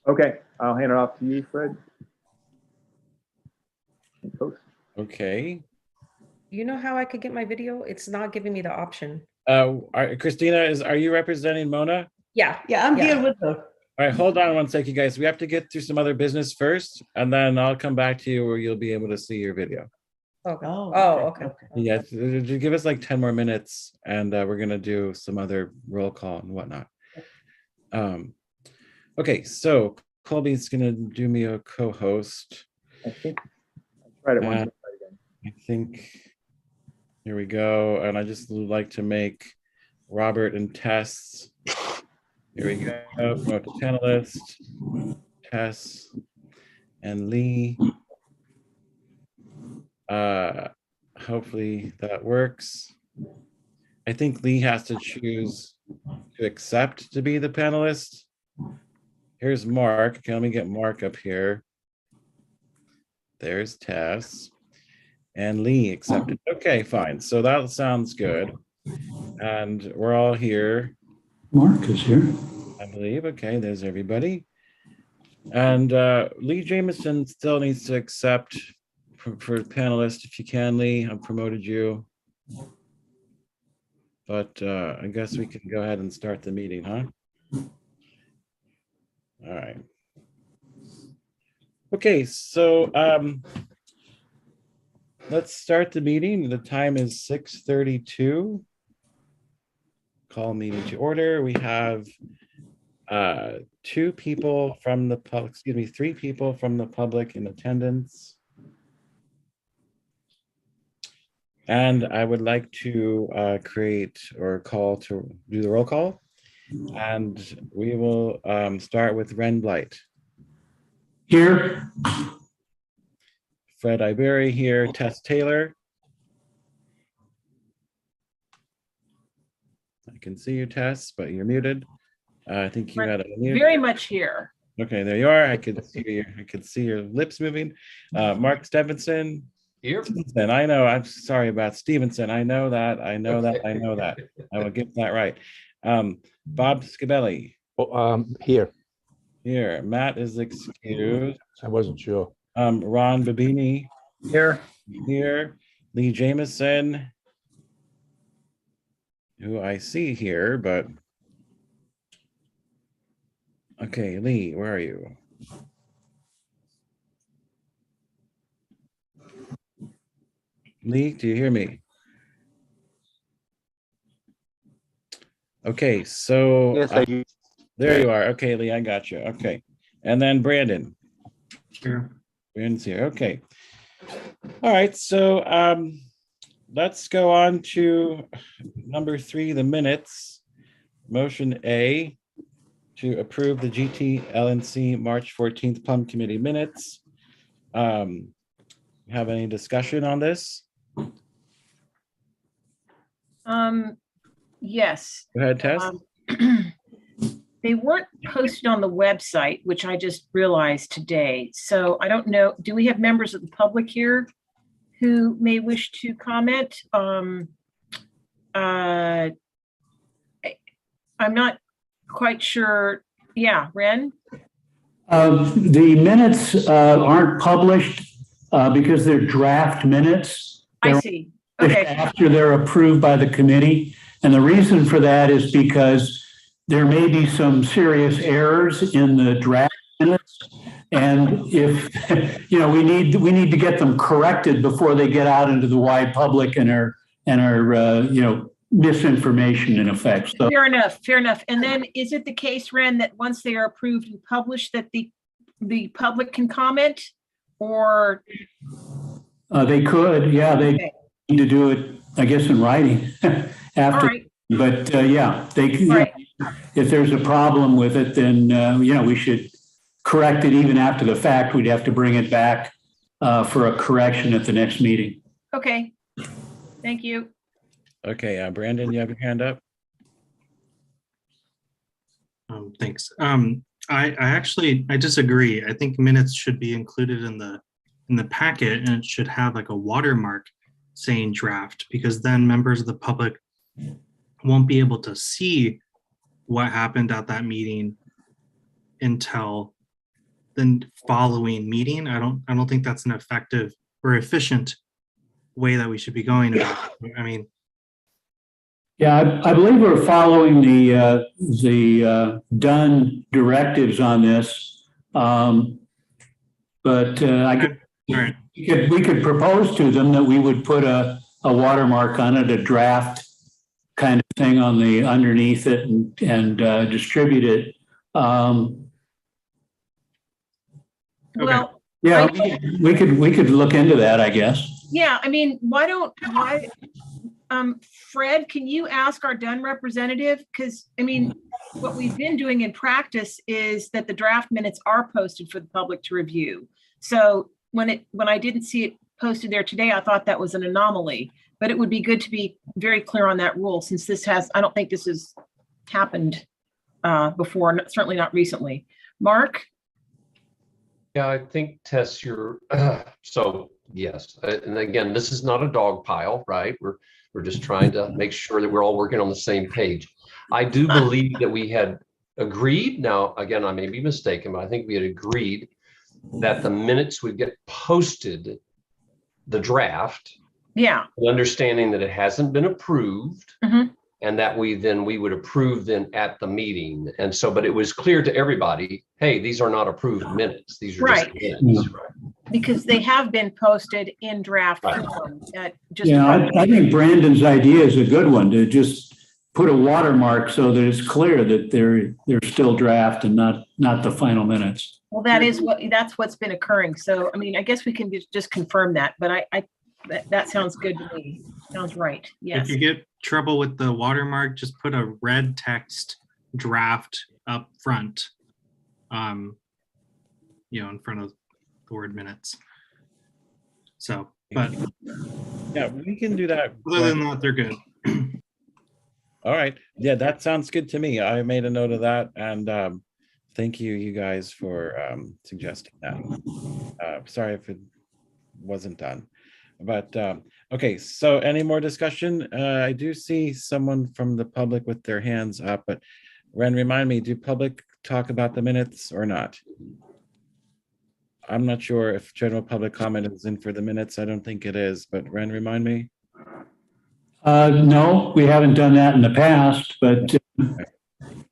Okay, I'll hand it off to you, Fred. Post. Okay. You know how I could get my video? It's not giving me the option. Christina, are you representing Mona? Yeah. Yeah, I'm here with her. All right, hold on one second, guys. We have to get through some other business first, and then I'll come back to you where you'll be able to see your video. Okay. Oh, Okay. Yeah, give us like 10 more minutes, and we're gonna do some other roll call and whatnot. Okay, so Colby's gonna do me a co-host. I think I tried it once. And I think here we go, and I just would like to make Robert and Tess. Here we go. Promote to panelist, Tess and Lee. Hopefully that works. I think Lee has to choose to accept to be the panelist. Here's Mark. Okay, let me get Mark up here. There's Tess. And Lee accepted. Okay, fine. So that sounds good. And we're all here. Mark is here. I believe. Okay, there's everybody. And Lee Jameson still needs to accept for panelist if you can, Lee. I've promoted you. But I guess we can go ahead and start the meeting, huh? All right. Okay, so let's start the meeting. The time is 6:32. Call meeting to order. We have three people from the public in attendance. And I would like to create or call to do the roll call. And we will start with Ren Blight. Here. Fred Ibery here. Tess Taylor. I can see you, Tess, but you're muted. I think you had a mute. Very much here. Okay, there you are. I could see your lips moving. Mark Stevenson. Here. And I know, I'm sorry about Stevenson. I know that. I will get that right. Bob Scabelli. Here. Here. Matt is excused. I wasn't sure. Ron Babini. Here. Here. Lee Jameson, who I see here, but okay, Lee, where are you? Lee, do you hear me? Okay, so Yes, I do. There you are. Okay, Lee, I got you. Okay, and then Brandon. Here. Brandon's here. Okay. All right. So let's go on to number 3, the minutes. Motion A to approve the GTLNC March 14th Plum Committee minutes. Have any discussion on this? Yes. Go ahead, Tess. They weren't posted on the website, which I just realized today. So I don't know, do we have members of the public here who may wish to comment? I'm not quite sure. Yeah, Ren? The minutes aren't published because they're draft minutes. I see. Okay. After they're approved by the committee. And the reason for that is because there may be some serious errors in the draft minutes. And if, we need to get them corrected before they get out into the wide public and are misinformation in effect. So, Fair enough. And then is it the case, Ren, that once they are approved and published that the public can comment or? they could, yeah, they need to do it, I guess, in writing after. All right. But yeah, they can. Right. If there's a problem with it, then we should correct it even after the fact. We'd have to bring it back for a correction at the next meeting. Okay. Thank you. Okay, Brandon, you have your hand up. Thanks. I disagree. I think minutes should be included in the packet, and it should have like a watermark saying draft, because then members of the public won't be able to see what happened at that meeting until the following meeting. I don't think that's an effective or efficient way that we should be going about it. I mean, Yeah, I believe we're following the done directives on this. But I could, all right. we could propose to them that we would put a watermark on it, a draft kind of thing on the underneath it and distribute it. Well, Yeah, we could look into that, I guess. yeah, I mean, Fred, can you ask our Dunn representative? Because, I mean, what we've been doing in practice is that the draft minutes are posted for the public to review. So when I didn't see it posted there today, I thought that was an anomaly, but it would be good to be very clear on that rule since I don't think this has happened before, certainly not recently. Mark? Yeah, I think Tess, so yes, and again, this is not a dog pile, right? We're just trying to make sure that we're all working on the same page. I do believe that we had agreed. Now, again, I may be mistaken, but I think we had agreed that the minutes would get posted, the draft. Yeah. Understanding that it hasn't been approved. Mhm. And that we would approve then at the meeting. And so, but it was clear to everybody, hey, these are not approved minutes. These are just minutes. Right. Because they have been posted in draft form. Yeah, I think Brandon's idea is a good one, to just put a watermark so that it's clear that they're still draft and not the final minutes. Well, that's what's been occurring. So, I mean, I guess we can just confirm that, but that sounds good to me. Sounds right. Yes. If you get trouble with the watermark, just put a red text draft up front, in front of the word minutes. So, but Yeah, we can do that. other than that, they're good. All right. Yeah, that sounds good to me. I made a note of that, and thank you guys for suggesting that. Sorry if it wasn't done. But okay, so any more discussion? I do see someone from the public with their hands up, but Ren, remind me, do public talk about the minutes or not? I'm not sure if general public comment is in for the minutes. I don't think it is, but Ren, remind me. No, we haven't done that in the past, but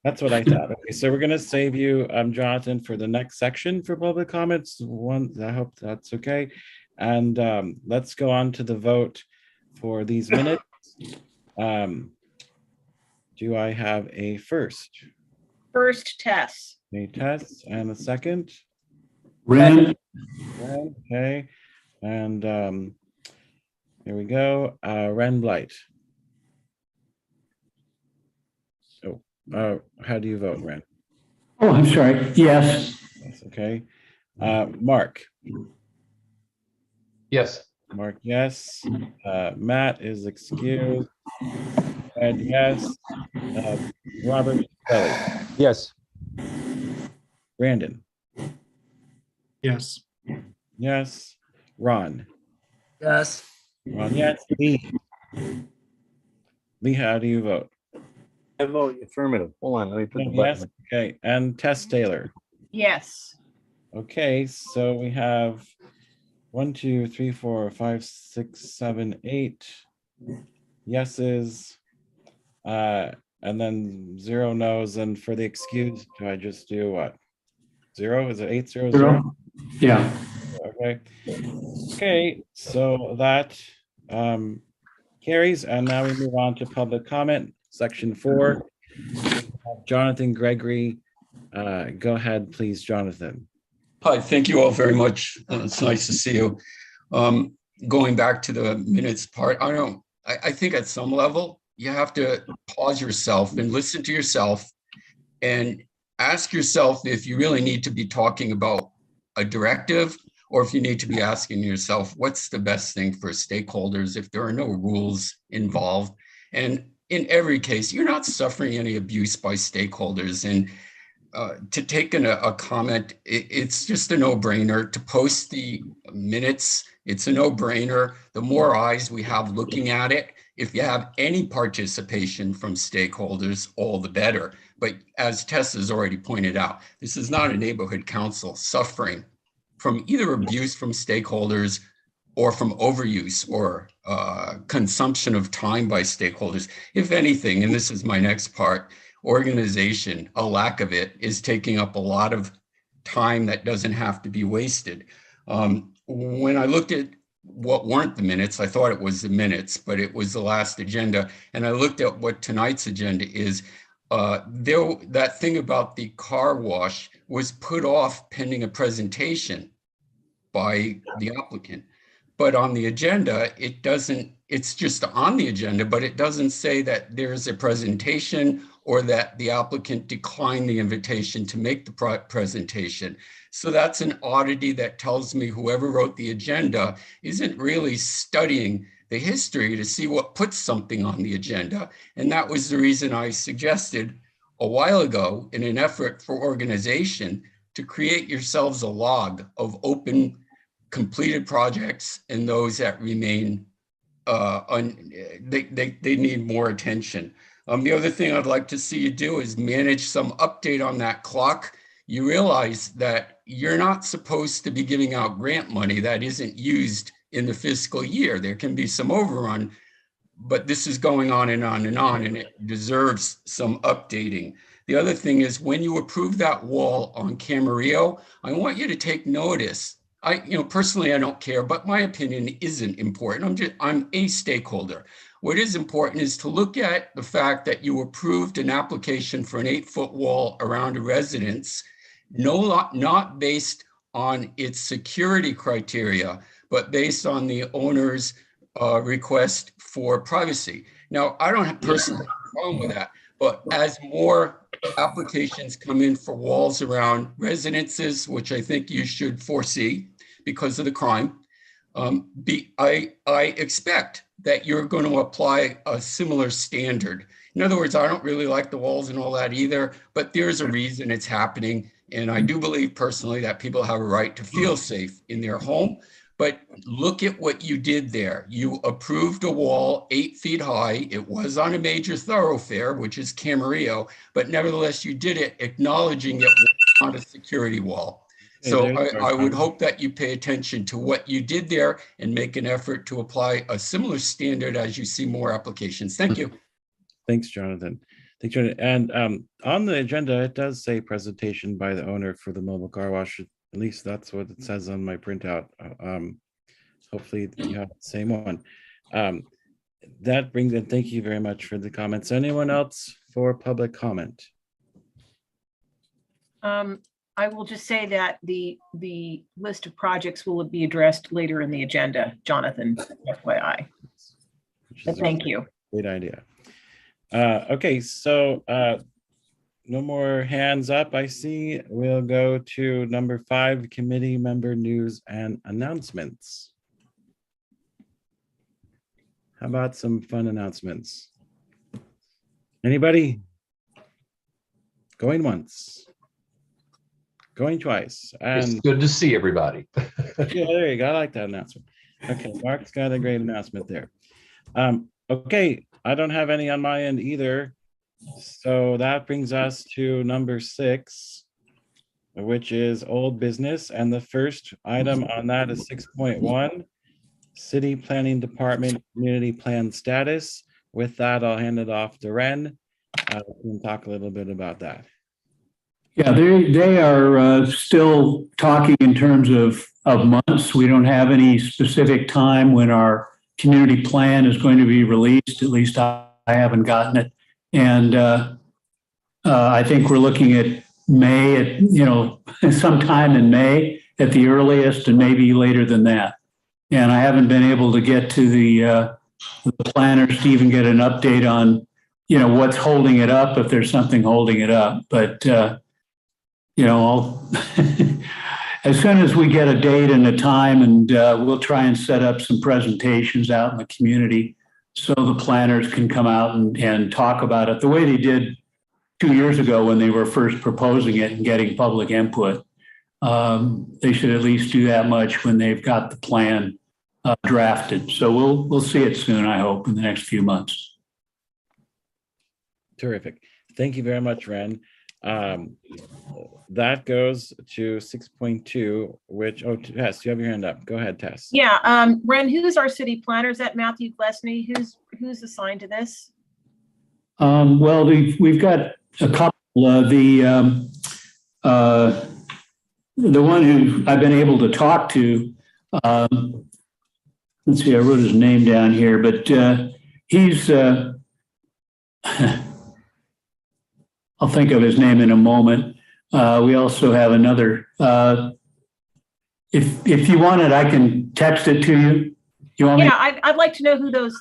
That's what I thought. Okay, so we're going to save you, Jonathan, for the next section for public comments. I hope that's okay. And let's go on to the vote for these minutes. Do I have a first? First, Tess. A Tess and a second? Ren, Okay. And here we go. Ren Blight. Oh, how do you vote, Ren? oh, I'm sorry, yes. Yes, okay. Mark. Yes. Mark, yes. Matt is excused. And yes. Robert Kelly. Yes. Brandon. Yes. Yes. Ron. Yes. Ron, yes. Lee. Lee, how do you vote? I vote affirmative. Hold on, let me put the Yes. button. Okay. And Tess Taylor. Yes. Okay, so we have 1, 2, 3, 4, 5, 6, 7, 8 yeses, and then 0 no's. And for the excuse, do I just do what? 0? Is it 8, 0, 0? Yeah. Okay. Okay, so that carries, and now we move on to public comment, section 4. Jonathan Gregory, go ahead, please, Jonathan. Hi, thank you all very much. It's nice to see you. Going back to the minutes part, I think at some level, you have to pause yourself and listen to yourself and ask yourself if you really need to be talking about a directive or if you need to be asking yourself, what's the best thing for stakeholders if there are no rules involved? And in every case, you're not suffering any abuse by stakeholders. And to take a comment, it's just a no-brainer. To post the minutes, it's a no-brainer. The more eyes we have looking at it, If you have any participation from stakeholders, all the better. But as Tess has already pointed out, this is not a neighborhood council suffering from either abuse from stakeholders or from overuse or consumption of time by stakeholders. If anything, and this is my next part, organization, a lack of it, is taking up a lot of time that doesn't have to be wasted. When I looked at what weren't the minutes, I thought it was the minutes, but it was the last agenda. And I looked at what tonight's agenda is. That thing about the car wash was put off pending a presentation by the applicant. But on the agenda, it doesn't, it's just on the agenda, but it doesn't say that there's a presentation or that the applicant declined the invitation to make the presentation. So that's an oddity that tells me whoever wrote the agenda isn't really studying the history to see what puts something on the agenda. And that was the reason I suggested a while ago, in an effort for organization, to create yourselves a log of open completed projects and those that remain, they need more attention. The other thing I'd like to see you do is manage some update on that clock. You realize that you're not supposed to be giving out grant money that isn't used in the fiscal year. There can be some overrun, but this is going on and on and on, and it deserves some updating. The other thing is, when you approve that wall on Camarillo, I want you to take notice. Personally, I don't care, but my opinion isn't important. I'm a stakeholder. What is important is to look at the fact that you approved an application for an 8-foot wall around a residence, not based on its security criteria, but based on the owner's request for privacy. Now, I don't personally have a problem with that, but as more applications come in for walls around residences, which I think you should foresee because of the crime, I expect that you're going to apply a similar standard. In other words, I don't really like the walls and all that either, but there's a reason it's happening. And I do believe personally that people have a right to feel safe in their home. But look at what you did there. You approved a wall 8 feet high. It was on a major thoroughfare, which is Camarillo, but nevertheless, you did it acknowledging it was not a security wall. So I would hope that you pay attention to what you did there and make an effort to apply a similar standard as you see more applications. Thank you. Thanks, Jonathan. Thanks, Jonathan. And on the agenda, it does say presentation by the owner for the mobile car wash. At least that's what it says on my printout. Hopefully you have the same one. That brings in, thank you very much for the comments. Anyone else for public comment? I will just say that the list of projects will be addressed later in the agenda, Jonathan, FYI. But thank you. Great idea. Okay, so no more hands up, I see. We'll go to number 5, committee member news and announcements. How about some fun announcements? Anybody? Going once. Going twice. It's And good to see everybody. yeah, there you go. I like that announcement. Okay, Mark's got a great announcement there. Okay, I don't have any on my end either. So that brings us to number 6, which is old business. And the first item on that is 6.1, City Planning Department Community Plan Status. With that, I'll hand it off to Ren. We can talk a little bit about that. Yeah, they are still talking in terms of months. We don't have any specific time when our community plan is going to be released. At least I haven't gotten it. And I think we're looking at May, sometime in May at the earliest, and maybe later than that. And I haven't been able to get to the planners to even get an update on, what's holding it up, if there's something holding it up. But, I'll as soon as we get a date and a time, and we'll try and set up some presentations out in the community so the planners can come out and talk about it the way they did 2 years ago when they were first proposing it and getting public input. They should at least do that much when they've got the plan drafted. So we'll see it soon, I hope, in the next few months. Terrific. Thank you very much, Ren. That goes to 6.2, which, oh, Tess, you have your hand up. Go ahead, Tess. Yeah, Ren, who's our city planner? Is that Matthew Glesney? Who's assigned to this? Well, we've got a couple. The one who I've been able to talk to, let's see, I wrote his name down here, but he's, I'll think of his name in a moment. We also have another, if you want it, I can text it to you. You want me? Yeah, I'd like to know who those,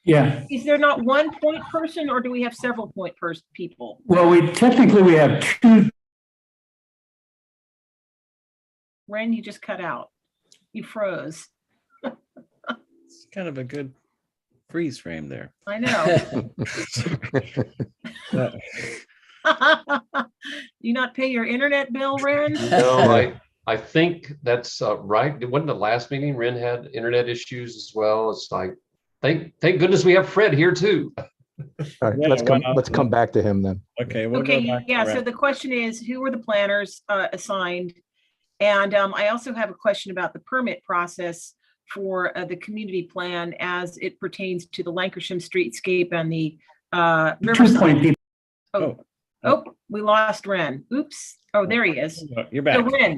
Yeah. is there not one point person or do we have several point people? Well, we technically have two. Ren, you just cut out. You froze. It's kind of a good freeze frame there. I know. You not pay your internet bill, Ren? No, I think that's right. It wasn't the last meeting. Ren had internet issues as well. It's like, thank goodness we have Fred here too. All right, Yeah, let's come back to him then. Okay, we'll Okay, go back to yeah, so Ren. the question is, who were the planners assigned? And I also have a question about the permit process for the community plan as it pertains to the Lancashire streetscape and the 2 Riverside. point people. Oh, we lost Ren. Oops. Oh, there he is. You're So back.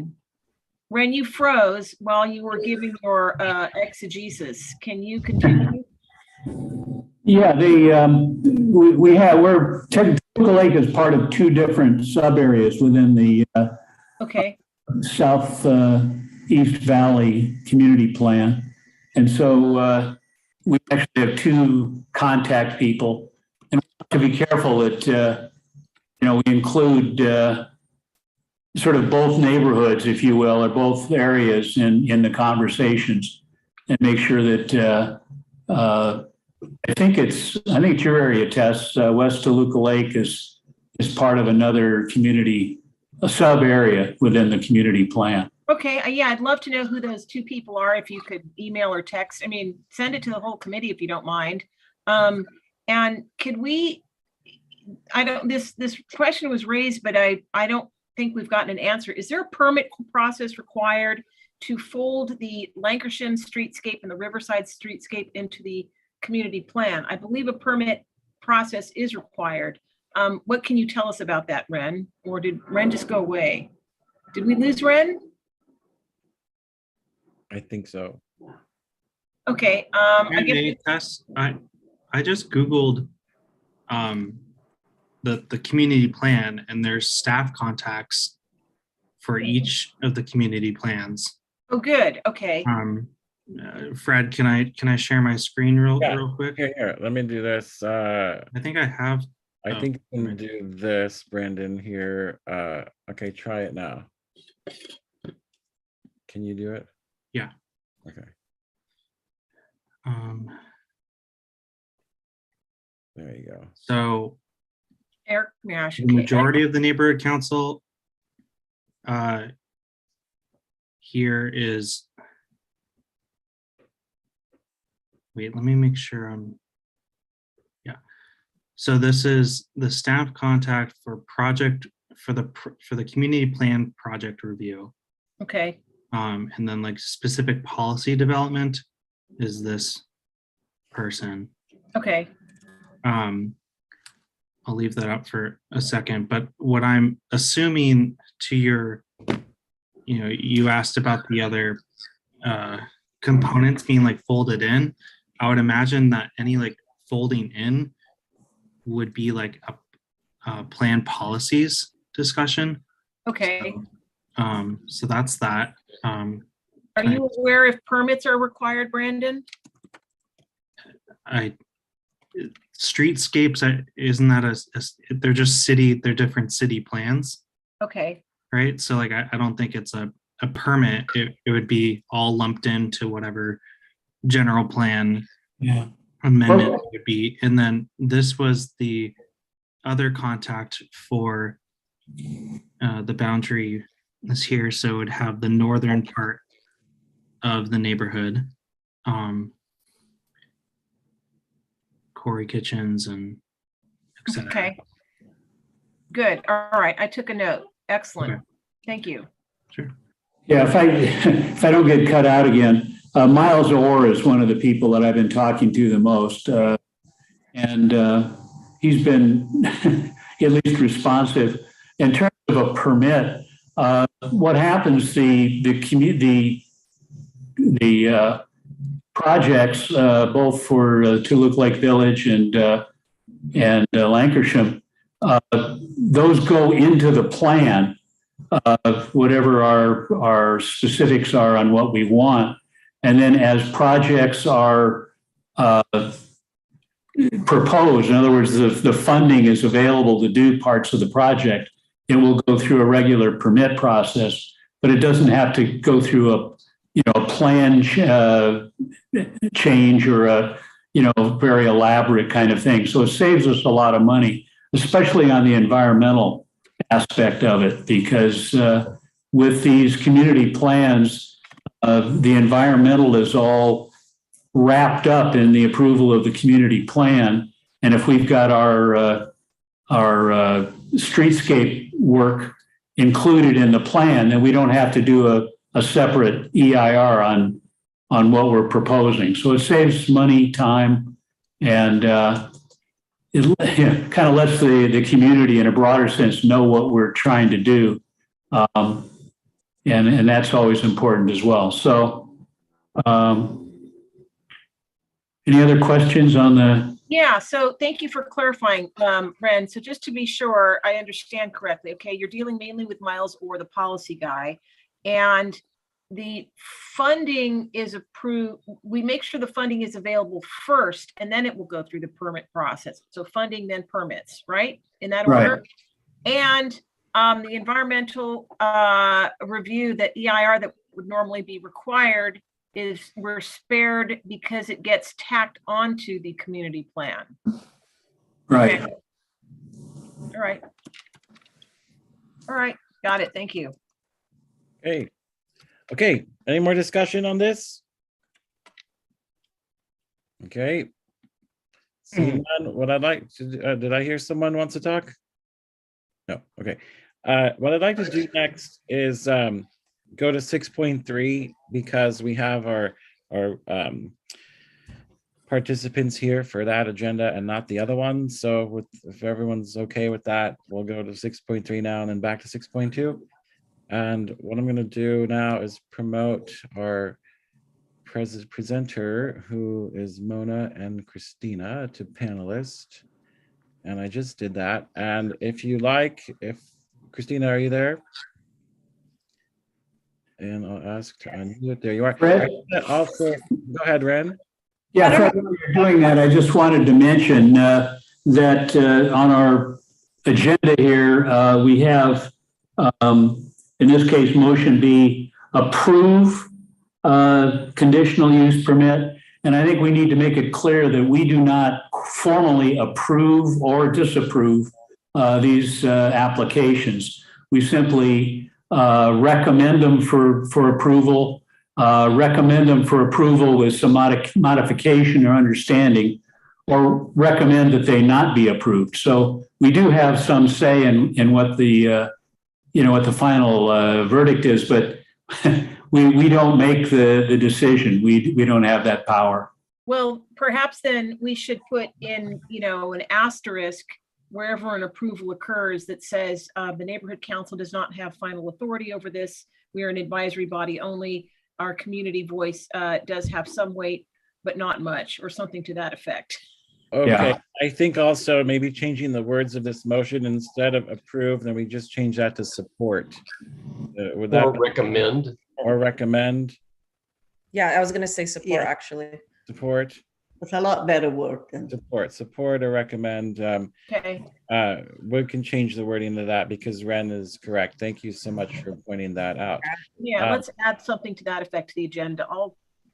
Ren, you froze while you were giving your exegesis. Can you continue? Yeah, we're Toluca Lake is part of 2 different sub areas within the Okay, South East Valley Community Plan. And so we actually have 2 contact people. And we have to be careful that, we include sort of both neighborhoods, if you will, or both areas in the conversations and make sure that I think it's your area, Tess. West Toluca Lake is part of another community, a sub area within the community plan. okay, yeah, I'd love to know who those 2 people are, if you could email or text. I mean, send it to the whole committee if you don't mind. And could we, this question was raised, but I don't think we've gotten an answer. Is there a permit process required to fold the Lancashire streetscape and the Riverside streetscape into the community plan? I believe a permit process is required. What can you tell us about that, Ren? Or did Ren just go away? Did we lose Ren? I think so. Okay, Hey, Tess, I just Googled the community plan, and there's staff contacts for each of the community plans. oh, good, okay. Fred, can I share my screen real quick? Here, let me do this. I think I have. I think you can do this, Brandon, here. Okay, try it now. Can you do it? Yeah. Okay, there you go. So Eric Nash. the majority of the neighborhood council here is, wait, let me make sure yeah. So this is the staff contact for the community plan project review. Okay, And then like specific policy development is this person. okay, I'll leave that up for a second, but what I'm assuming to your, you asked about the other components being like folded in. I would imagine that any like folding in would be like a plan policies discussion. okay. So that's that. Are you aware if permits are required, Brandon? Streetscapes, isn't that they're just they're different city plans, Okay, right? So like, I don't think it's a permit. It would be all lumped into whatever general plan amendment it would be. And then this was the other contact for the boundary is here. So it would have the northern part of the neighborhood. Corey Kitchens and et cetera. Okay. Good. All right. I took a note. Excellent. Okay. Thank you. Sure. Yeah, if I don't get cut out again, Miles Orr is one of the people that I've been talking to the most. And he's been at least responsive. In terms of a permit, what happens, the projects, both for Tulip Lake Village and Lancashire, those go into the plan, whatever our specifics are on what we want. And then as projects are proposed, in other words, the funding is available to do parts of the project, it will go through a regular permit process, but it doesn't have to go through a plan change or a very elaborate kind of thing. So it saves us a lot of money, especially on the environmental aspect of it, because with these community plans, the environmental is all wrapped up in the approval of the community plan. And if we've got our streetscape work included in the plan, then we don't have to do a separate EIR on what we're proposing. So it saves money, time, and it kind of lets the community in a broader sense know what we're trying to do. And that's always important as well. So any other questions on the? Yeah, so thank you for clarifying, Ren. So just to be sure I understand correctly, okay, you're dealing mainly with Miles Orr, the policy guy, and the funding is approved. We make sure the funding is available first, and then it will go through the permit process. So funding, then permits, right? In that order. Right. And the environmental review, that EIR that would normally be required, we're spared because it gets tacked onto the community plan. Right. Okay. All right. All right. Got it. Thank you. Okay. Any more discussion on this? Okay. Seeing none, what I'd like to, did I hear someone wants to talk? No. Okay. What I'd like to do next is go to 6.3 because we have our participants here for that agenda and not the other one. So if everyone's okay with that, we'll go to 6.3 now and then back to 6.2. And what I'm going to do now is promote our presenter, who is Mona and Christina, to panelist. And I just did that. And if you like, Christina, are you there? And I'll ask to unmute. There you are. Fred? Also, go ahead, Ren. Yeah, Fred, while you're doing that, I just wanted to mention that on our agenda here, we have, in this case, motion B, approve conditional use permit. And I think we need to make it clear that we do not formally approve or disapprove these applications. We simply recommend them for approval, recommend them for approval with some modification or understanding, or recommend that they not be approved. So we do have some say in what the what the final verdict is, but we don't make the decision. We don't have that power. Well, perhaps then we should put in, an asterisk wherever an approval occurs that says the neighborhood council does not have final authority over this. We are an advisory body only. Our community voice does have some weight, but not much, or something to that effect. Okay. Yeah. I think also maybe changing the words of this motion, instead of approve, then we just change that to support. Would that Or recommend. or recommend Yeah, I was gonna say support, Yeah. actually. support? It's a lot better word than. Support or recommend. Okay. We can change the wording to that because Ren is correct. Thank you so much for pointing that out. Yeah, let's add something to that effect to the agenda.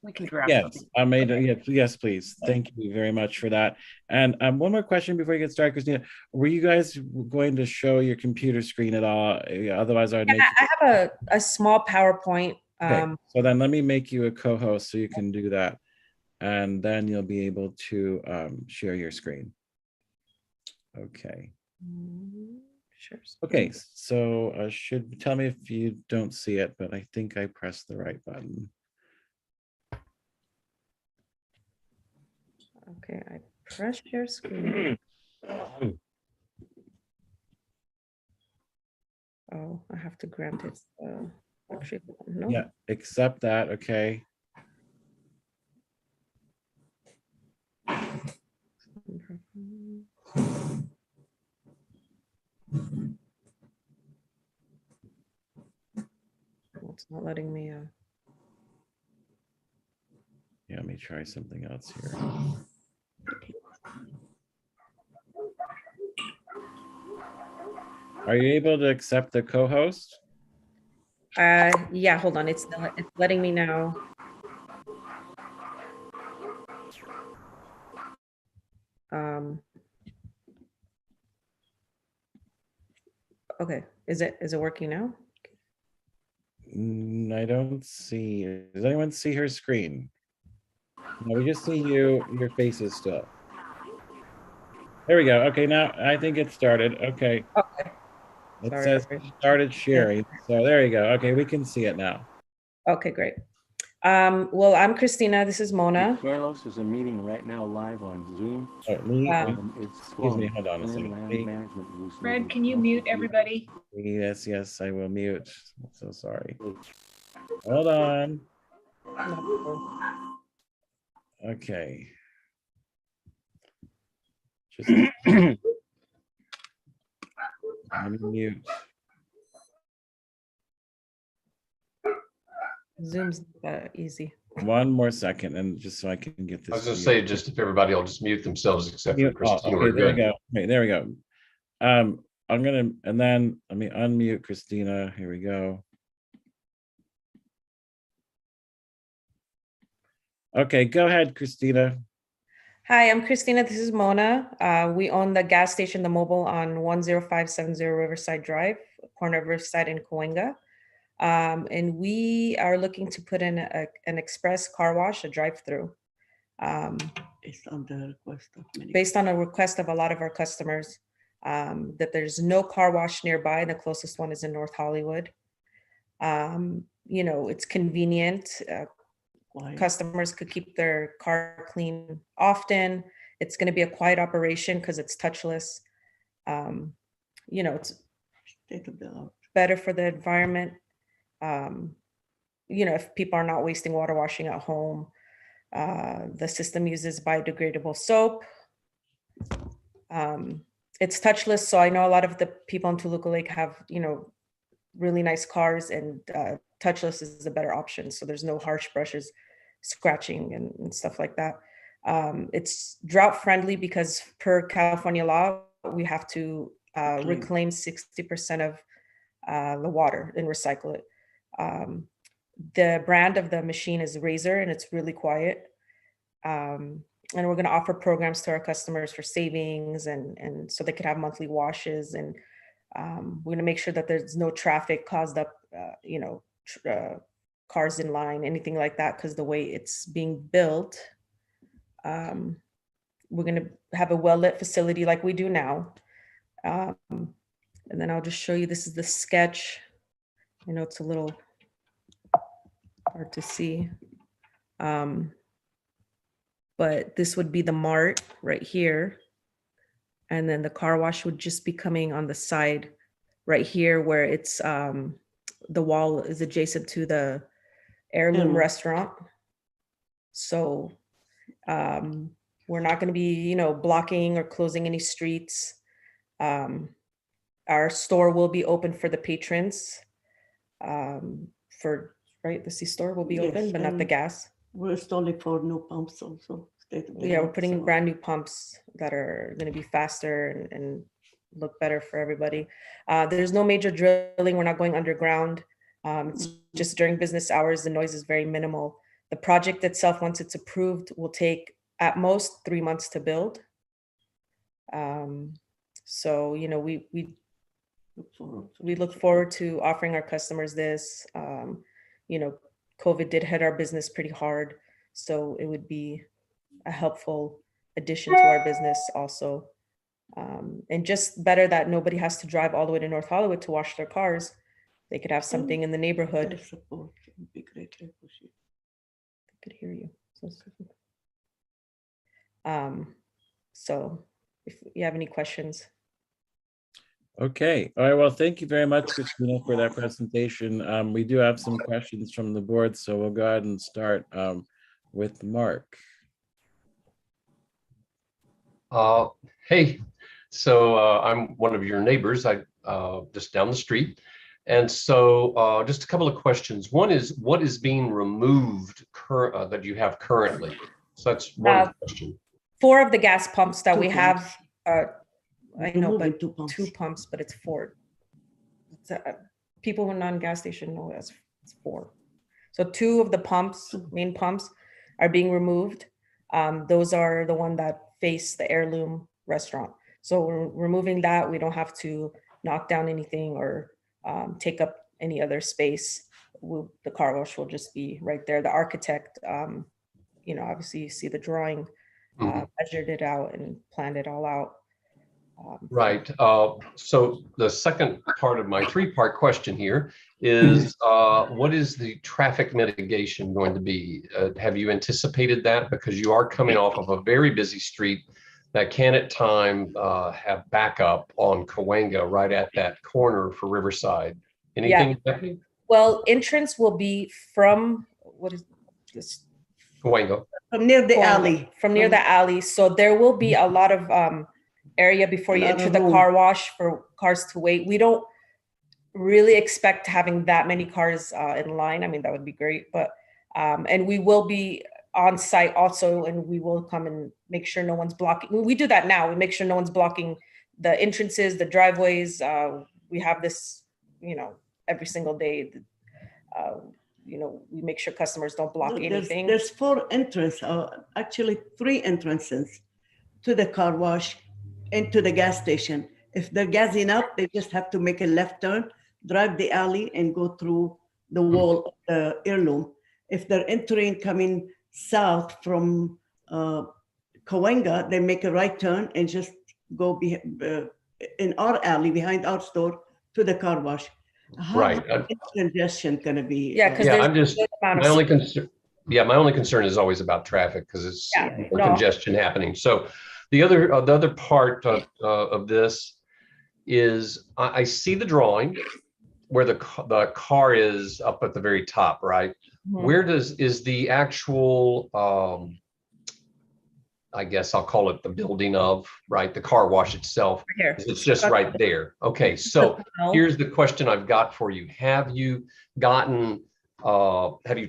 We can draft Yes, something. I made it. Yes, please. Thank you very much for that. And one more question before you get started, Christina. Were you guys going to show your computer screen at all? Otherwise, I'd make. Yeah, I have a small PowerPoint. Okay, so then let me make you a co-host so you can do that. and then you'll be able to share your screen. Okay. Sure. Okay, so should tell me if you don't see it, but I think I pressed the right button. Okay, I press share screen. Oh, I have to grant it. Actually, no. Yeah, accept that, okay. Well, it's not letting me. Yeah, let me try something else here. Are you able to accept the co-host? Yeah, hold on. It's letting me now. Okay, is it working now? I don't see. Does anyone see her screen? No, we just see you. Your face is still. There we go. Okay, now I think it started. Okay. Okay. It Sorry. says started sharing. So there you go. Okay, we can see it now. Okay, great. Well, I'm Christina. This is Mona. Carlos, there's a meeting right now live on Zoom. Oh, me. It's Excuse me. Hold on a Land second. management rules. Fred, can you mute everybody? Yes, yes, I will mute. I'm so sorry. Hold on. Okay. Just unmute. Zoom's easy. One more second, and just so I can get this. I was gonna say, just if everybody will just mute themselves except for Mute. Oh, Christina, okay, we're there we good. go. Okay, there we go. I'm gonna, and then let me unmute Christina. Here we go. Okay, go ahead, Christina. Hi, I'm Christina. This is Mona. We own the gas station, The Mobile, on 10570 Riverside Drive, corner of Riverside and Cahuenga. And we are looking to put in an express car wash, a drive-through. Based on a request of a lot of our customers, that there's no car wash nearby. The closest one is in North Hollywood. You know, it's convenient. Customers could keep their car clean often. It's going to be a quiet operation because it's touchless. You know, it's better for the environment. You know, if people are not wasting water washing at home, the system uses biodegradable soap. It's touchless, so I know a lot of the people in Toluca Lake have, you know, really nice cars, and touchless is a better option. So there's no harsh brushes, scratching and stuff like that. It's drought friendly because per California law, we have to reclaim 60% of the water and recycle it. The brand of the machine is Razor, and it's really quiet. And we're going to offer programs to our customers for savings, and so they could have monthly washes. And we're going to make sure that there's no traffic caused up, you know, cars in line, anything like that, because the way it's being built, we're going to have a well-lit facility like we do now. And then I'll just show you, this is the sketch. I know it's a little hard to see. But this would be the mart right here. And then the car wash would just be coming on the side right here, where it's the wall is adjacent to the Heirloom restaurant. So we're not going to be, you know, blocking or closing any streets. Our store will be open for the patrons. Right, the C-store will be open, but not the gas. We're installing 4 new pumps also. Yeah, we're putting in brand new pumps that are going to be faster and look better for everybody. There's no major drilling. We're not going underground. It's just during business hours, the noise is very minimal. The project itself, once it's approved, will take at most 3 months to build. So, you know, we look forward to offering our customers this. You know, COVID did hit our business pretty hard. So it would be a helpful addition to our business also. And just better that nobody has to drive all the way to North Hollywood to wash their cars. They could have something in the neighborhood. Their support would be greatly appreciated. I could hear you. So if you have any questions. Okay, all right, well, thank you very much, Christina, for that presentation. We do have some questions from the board, so we'll go ahead and start with Mark. Hey, so I'm one of your neighbors, I just down the street. And so just a couple of questions. One is, what is being removed that you have currently? So that's one question. 4 of the gas pumps that Two we pumps. have, I know, Removing but 2 pumps. 2 pumps, but it's 4. People who are non-gas station know it's 4. So 2 of the pumps, main pumps, are being removed. Those are the one that face the Heirloom restaurant. So we're removing that. We don't have to knock down anything or take up any other space. The car wash will just be right there. The architect, obviously you see the drawing, measured it out and planned it all out. Right. So the second part of my 3-part question here is, what is the traffic mitigation going to be? Have you anticipated that? Because you are coming off of a very busy street that can at time have backup on Cahuenga right at that corner for Riverside. Anything, Becky? Well, entrance will be from, what is this? Cahuenga. From near the alley. From near the alley. So there will be a lot of area before you enter the car wash for cars to wait. We don't really expect having that many cars in line. I mean, that would be great, but and we will be on site also, and we will come and make sure no one's blocking. We do that now. We make sure no one's blocking the entrances, the driveways. We have this, every single day. We make sure customers don't block anything. There's 4 entrances, actually 3 entrances to the car wash and to the gas station. If they're gassing up, they just have to make a left turn, drive the alley and go through the wall of the Heirloom. If they're coming south from Cahuenga, they make a right turn and just go in our alley behind our store to the car wash. Right. Congestion gonna be. Yeah, because I'm just, my only concern is always about traffic because it's congestion happening. So the other part of this is I see the drawing where the car is up at the very top, right? Mm-hmm. Where is the actual, I guess I'll call it the building of, right? The car wash itself. Here. It's just right there. Okay, so here's the question I've got for you. Have you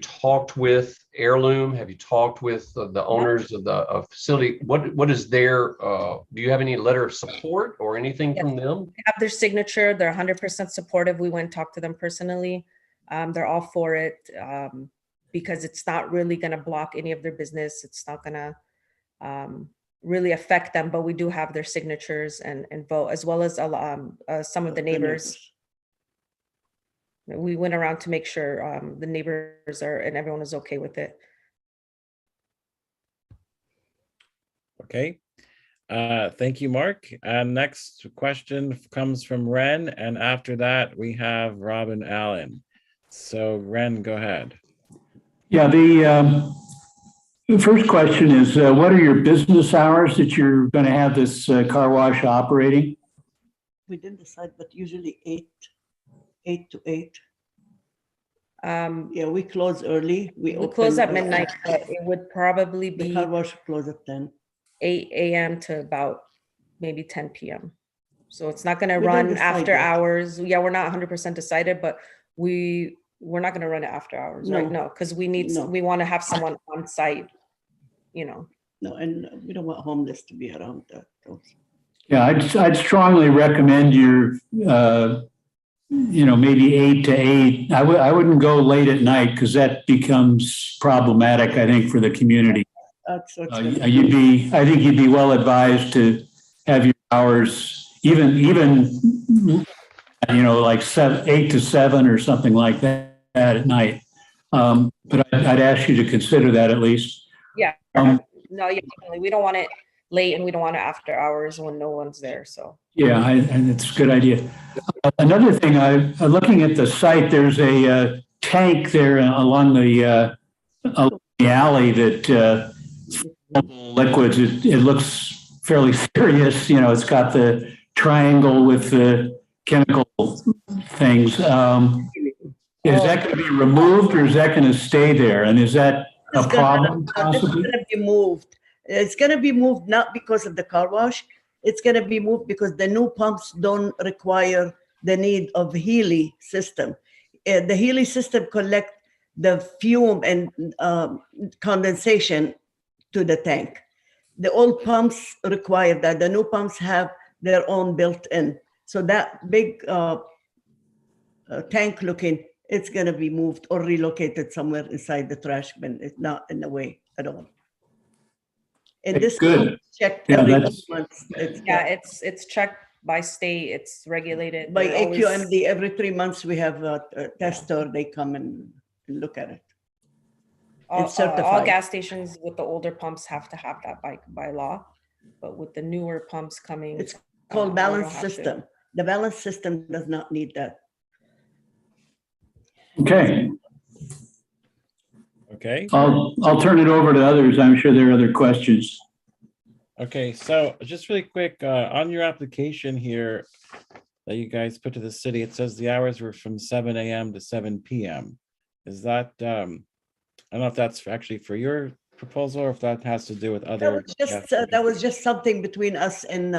talked with Heirloom? Have you talked with the owners of the facility? What is their, do you have any letter of support or anything from them? They have their signature. They're 100% supportive. We went and talked to them personally. They're all for it because it's not really going to block any of their business. It's not going to really affect them, but we do have their signatures and vote, as well as some of the neighbors. We went around to make sure the neighbors and everyone is okay with it. Okay. Thank you, Mark. Next question comes from Ren, and after that we have Robin Allen. So Ren, go ahead. Yeah, the first question is, what are your business hours that you're going to have this car wash operating? We didn't decide, but usually 8 to 8. Yeah, we close early. We close at midnight, but it would probably be the car wash close at 10. 8 a.m. to about maybe 10 p.m. So it's not going to run after hours. Yeah, we're not 100% decided, but we're not going to run it after hours, right? No, because we want to have someone on site, No, and we don't want homeless to be around that. Yeah, I'd strongly recommend your, maybe 8 to 8. I wouldn't go late at night because that becomes problematic, I think, for the community. I think you'd be well advised to have your hours even like 8 to 7 or something like that at night. But I'd ask you to consider that at least. Yeah. Um, No, yeah, definitely. We don't want it late and we don't want it after hours when no one's there. So Yeah, and it's a good idea. Another thing, looking at the site, there's a tank there along the alley that liquids. It looks fairly serious. You know, it's got the triangle with the chemical things. Is that going to be removed or is that going to stay there? And is that a problem This is possibly? gonna be moved. It's gonna be moved not because of the car wash. It's gonna be moved because the new pumps don't require the need of Healy system. The Healy system collect the fume and condensation to the tank. The old pumps require that. The new pumps have their own built-in. So that big tank looking, it's gonna be moved or relocated somewhere inside the trash bin. It's not in the way at all. And this Good. checked Yeah, every that's- 2 months. It's yeah, it's checked by state. It's regulated by They're always- AQMD. Every 3 months we have a tester. They come and look at it. All, It's all certified. gas stations with the older pumps have to have that by law, but with the newer pumps coming, It's we called don't balance have to. system. The balance system does not need that. Okay, Okay. I'll turn it over to others. I'm sure there are other questions. Okay, so just really quick, on your application here that you guys put to the city, it says the hours were from 7 a.m. to 7 p.m. Is that, I don't know if that's actually for your proposal or if that has to do with other. That was just something between us and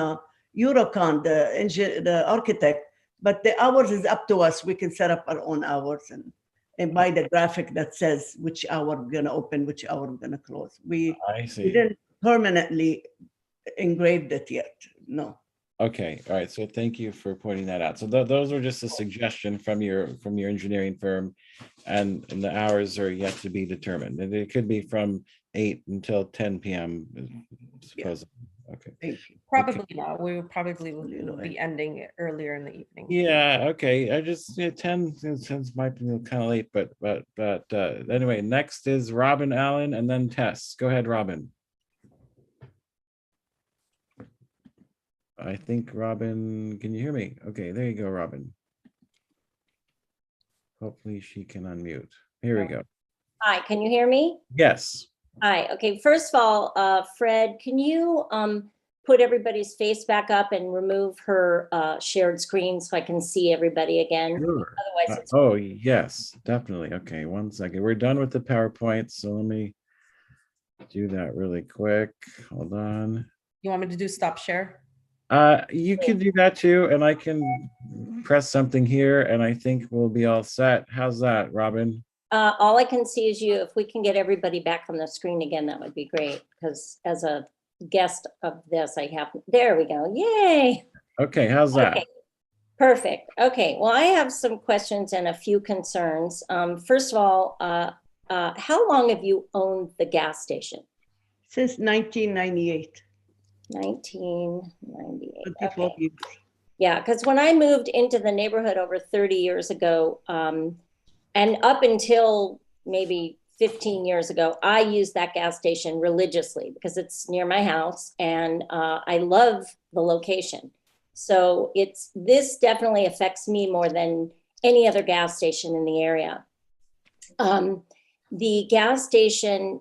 Eurocon, the architect. But the hours is up to us. We can set up our own hours and buy the graphic that says which hour we're gonna open, which hour we're gonna close. I We see. didn't permanently engraved it yet. No. Okay, all right, so thank you for pointing that out. So those are just a suggestion from your engineering firm, and the hours are yet to be determined. And it could be from 8 until 10 p.m. Suppose. Okay. Thank you. Probably not. We would probably will be ending it earlier in the evening. Yeah, okay. I just 10 might be kind of late, but anyway, next is Robin Allen and then Tess. Go ahead, Robin. I think Robin, can you hear me? Okay, there you go, Robin. Hopefully she can unmute. Here we go. Hi, can you hear me? Yes. Hi, okay, first of all, Fred, can you put everybody's face back up and remove her shared screen so I can see everybody again? Sure. Otherwise, it's Oh, yes, definitely. Okay, 1 second. We're done with the PowerPoint, so let me do that really quick. Hold on. You want me to do stop share? You can do that too, and I can press something here, and I think we'll be all set. How's that, Robin? all I can see is you. If we can get everybody back on the screen again, that would be great. Because as a guest of this, I have, there we go. Yay. Okay, how's that? Okay. Perfect. Okay, well, I have some questions and a few concerns. First of all, how long have you owned the gas station? Since 1998. 1998. 24 Okay. years. Yeah, because when I moved into the neighborhood over 30 years ago, and up until maybe 15 years ago, I used that gas station religiously because it's near my house and I love the location. So this definitely affects me more than any other gas station in the area. The gas station,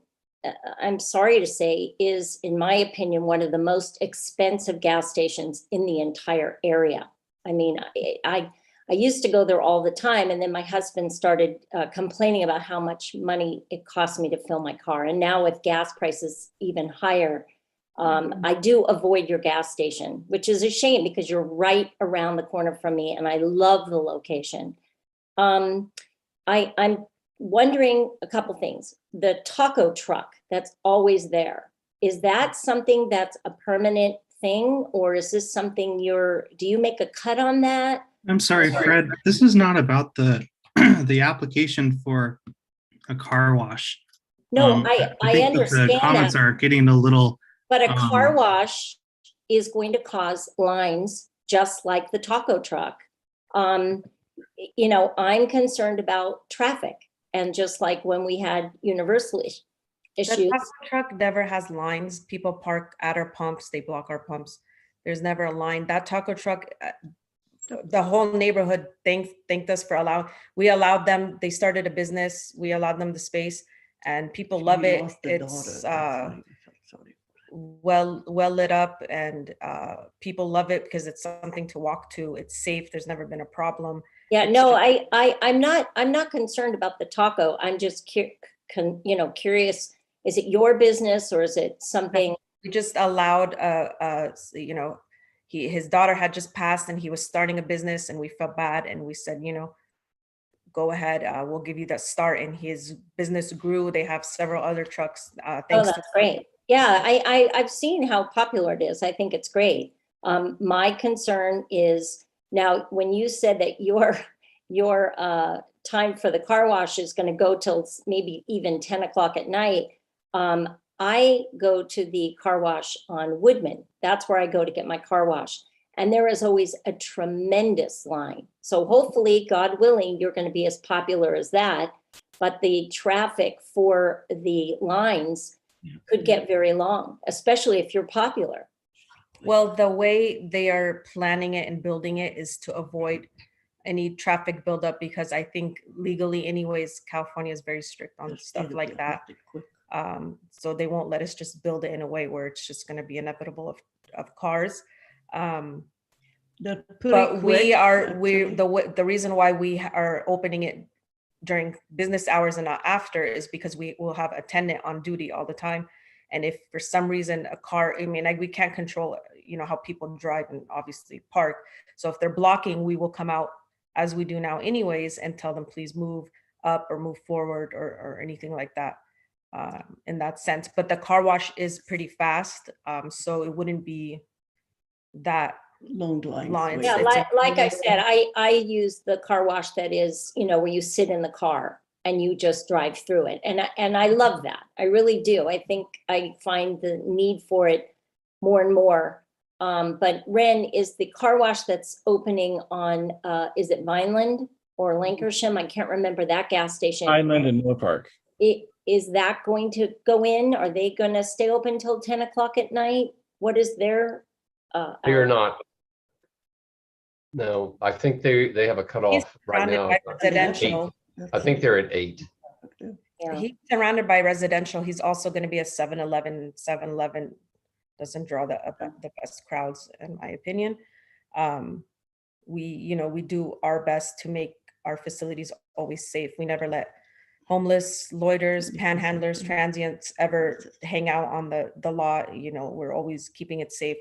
I'm sorry to say, is, in my opinion, one of the most expensive gas stations in the entire area. I mean, I used to go there all the time, and then my husband started complaining about how much money it cost me to fill my car. And now with gas prices even higher, I do avoid your gas station, which is a shame because you're right around the corner from me, and I love the location. I'm wondering a couple things. The taco truck that's always there, is that something that's a permanent thing, or is this something do you make a cut on that? I'm sorry, Fred, this is not about the the application for a car wash. No, I think that understand the comments that. are getting a little. But a car wash is going to cause lines just like the taco truck. You know, I'm concerned about traffic. And just like when we had Universal The issues. taco truck never has lines. People park at our pumps, they block our pumps. There's never a line. That taco truck, the whole neighborhood thanked us for we allowed them, they started a business, we allowed them the space, and people love We it. lost the daughter, It's that's why we felt sorry. well lit up, and people love it because it's something to walk to. It's safe. There's never been a problem. Yeah, It's no, just- I'm not concerned about the taco. I'm just curious. Is it your business or is it something? We just allowed, his daughter had just passed and he was starting a business, and we felt bad, and we said, go ahead, we'll give you that start. And his business grew. They have several other trucks. Oh, Thanks that's to great. Yeah, I've seen how popular it is. I think it's great. My concern is now when you said that your time for the car wash is going to go till maybe even 10 o'clock at night. I go to the car wash on Woodman. That's where I go to get my car washed. And there is always a tremendous line. So hopefully, God willing, you're going to be as popular as that. But the traffic for the lines could get very long, especially if you're popular. Well, the way they are planning it and building it is to avoid any traffic buildup, because I think legally anyways, California is very strict on stuff like that. So they won't let us just build it in a way where it's just going to be inevitable of cars. But the reason why we are opening it during business hours and not after is because we will have a attendant on duty all the time. And if for some reason a car, we can't control, how people drive and obviously park. So if they're blocking, we will come out as we do now anyways and tell them, please move up or move forward or anything like that. In that sense, but the car wash is pretty fast, so it wouldn't be that long lines. Yeah, like I said, I use the car wash that is, where you sit in the car and you just drive through it, and I love that. I really do. I think I find the need for it more and more. But Ren, is the car wash that's opening on is it Vineland or Lankershim? I can't remember that gas station. Vineland and Moore Park. Is that going to go in? Are they going to stay open till 10 o'clock at night? What is their? They are not. No, I think they have a cutoff right now. Residential. I think they're at 8. Yeah. He's surrounded by residential. He's also going to be a 7-Eleven. 7-Eleven doesn't draw the best crowds, in my opinion. We do our best to make our facilities always safe. We never let homeless, loiters, panhandlers, transients ever hang out on the lot. We're always keeping it safe.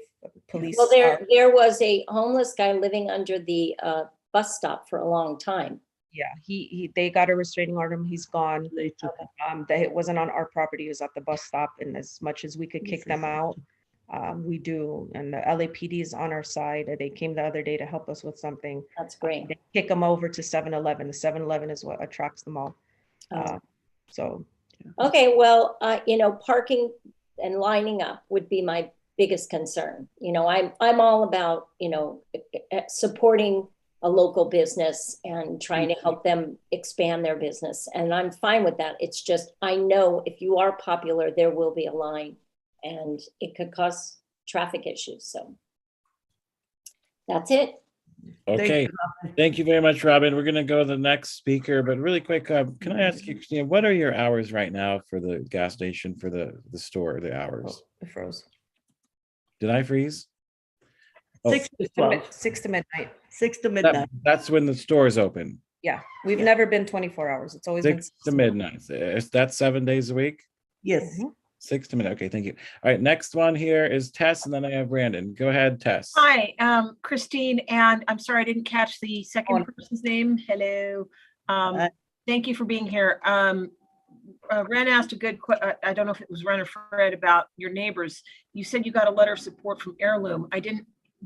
Police. Well, there was a homeless guy living under the bus stop for a long time. Yeah, they got a restraining order. He's gone. It wasn't on our property. It was at the bus stop. And as much as we could kick them out, we do. And the LAPD is on our side. They came the other day to help us with something. That's great. They kick them over to 7-Eleven. The 7-Eleven is what attracts them all. Okay, well, parking and lining up would be my biggest concern. I'm all about, supporting a local business and trying to help them expand their business. And I'm fine with that. It's just, I know if you are popular, there will be a line and it could cause traffic issues. So that's it. Okay, thank you very much, Robin. We're going to go to the next speaker, but really quick, can I ask you, Christina, what are your hours right now for the gas station, for the store, the hours? It froze. Did I freeze? Oh. 6 to 12. 6 to midnight. 6 to midnight. That's when the store is open. Yeah, we've never been 24 hours. It's always been 6 to midnight. Is that 7 days a week? Yes. 6 to midnight. Okay, thank you. All right, next one here is Tess, and then I have Brandon. Go ahead, Tess. Hi, Christine, and I'm sorry I didn't catch the second person's name. Hello. Thank you for being here. Ren asked a good question. I don't know if it was Ren or Fred about your neighbors. You said you got a letter of support from Heirloom.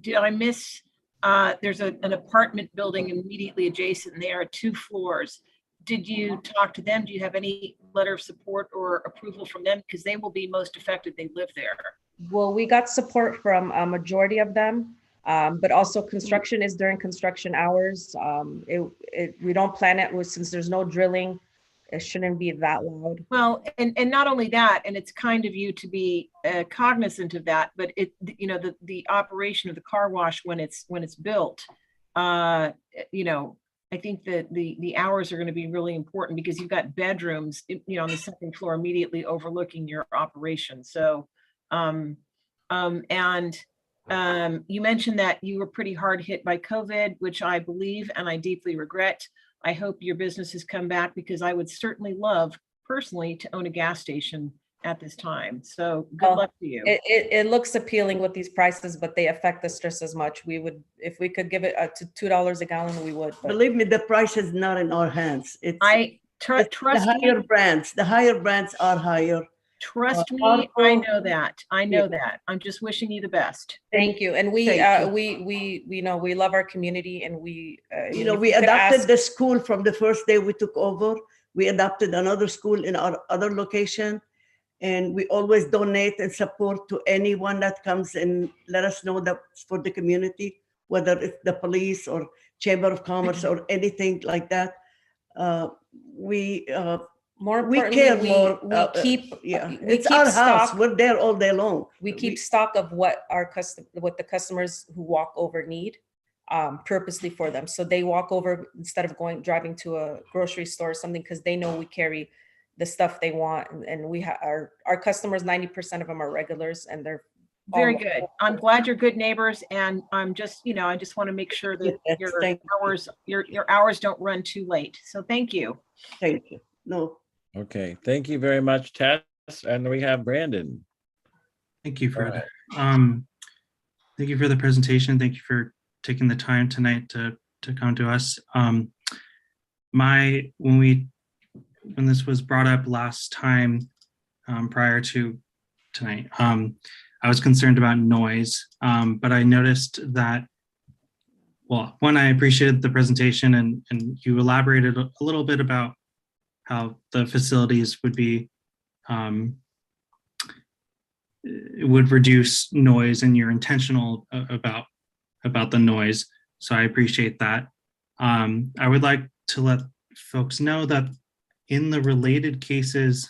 Did I miss? There's an apartment building immediately adjacent. There are 2 floors. Did you talk to them? Do you have any letter of support or approval from them? Because they will be most affected. They live there. Well, we got support from a majority of them, but also construction is during construction hours. We don't plan it since there's no drilling. It shouldn't be that loud. Well, and not only that, and it's kind of you to be cognizant of that, but the operation of the car wash when it's built, I think that the hours are going to be really important because you've got bedrooms, on the second floor immediately overlooking your operation. So, you mentioned that you were pretty hard hit by COVID, which I believe and I deeply regret. I hope your business has come back because I would certainly love personally to own a gas station at this time. So good luck to you. It looks appealing with these prices, but they affect us just as much. We would, if we could give it to $2 a gallon, we would. But Believe me, the price is not in our hands. It's trust the me. higher brands. The higher brands are higher. Trust me, I know that. I know that. I'm just wishing you the best. Thank you. And we Thank you. we love our community, and we we adopted the school from the first day we took over. We adopted another school in our other location, and we always donate and support to anyone that comes and let us know that's for the community, whether it's the police or Chamber of Commerce or anything like that. More we importantly, care we more. keep It's our house. We're there all day long. We keep stock of what the customers who walk over need, purposely for them. So they walk over instead of driving to a grocery store or something, because they know we carry the stuff they want. And we have our customers, 90% of them are regulars, and they're very good. I'm glad you're good neighbors, and I'm just, I just want to make sure that your hours don't run too late. So thank you. Thank you. No. Okay, thank you very much, Tess. And we have Brandon. Thank you, Fred. Thank you for the presentation. Thank you for taking the time tonight to come to us. When this was brought up last time, prior to tonight, I was concerned about noise, but I noticed that, well, one, I appreciated the presentation, and you elaborated a little bit about how the facilities would be, it would reduce noise, and you're intentional about the noise. So I appreciate that. I would like to let folks know that in the related cases,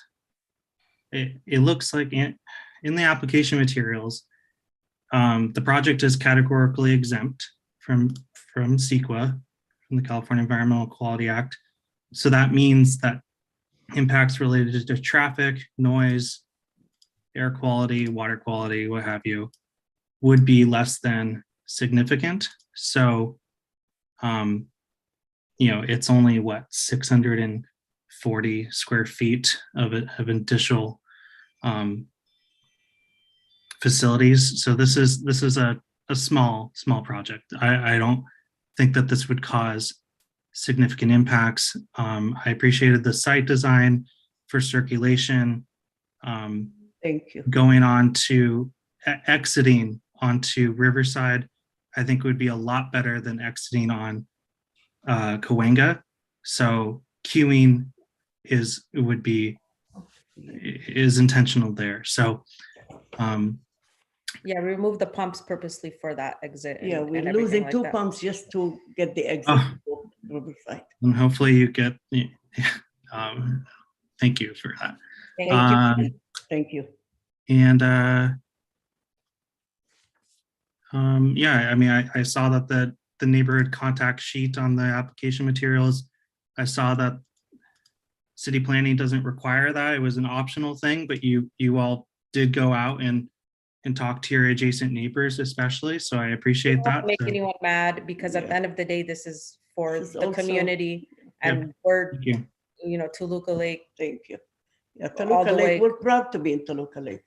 it looks like in the application materials, the project is categorically exempt from CEQA, from the California Environmental Quality Act. So that means that impacts related to traffic, noise, air quality, water quality, what have you, would be less than significant. So, it's only what, 640 square feet of additional facilities. So this is a small project. I don't think that this would cause significant impacts. I appreciated the site design for circulation. Thank you. Going on to exiting onto Riverside, I think would be a lot better than exiting on Cahuenga. So queuing is intentional there. So yeah, we removed the pumps purposely for that exit. Yeah, we're losing two pumps just to get the exit to Riverside. And hopefully you get, thank you for that. Thank you. And yeah, I mean, I saw that the neighborhood contact sheet on the application materials, I saw that city planning doesn't require that. It was an optional thing, but you all did go out and talk to your adjacent neighbors, especially. So I appreciate that. Make anyone mad, because at the end of the day, this is for the community, and we're, Toluca Lake. Thank you. Yeah, Toluca Lake. We're proud to be in Toluca Lake.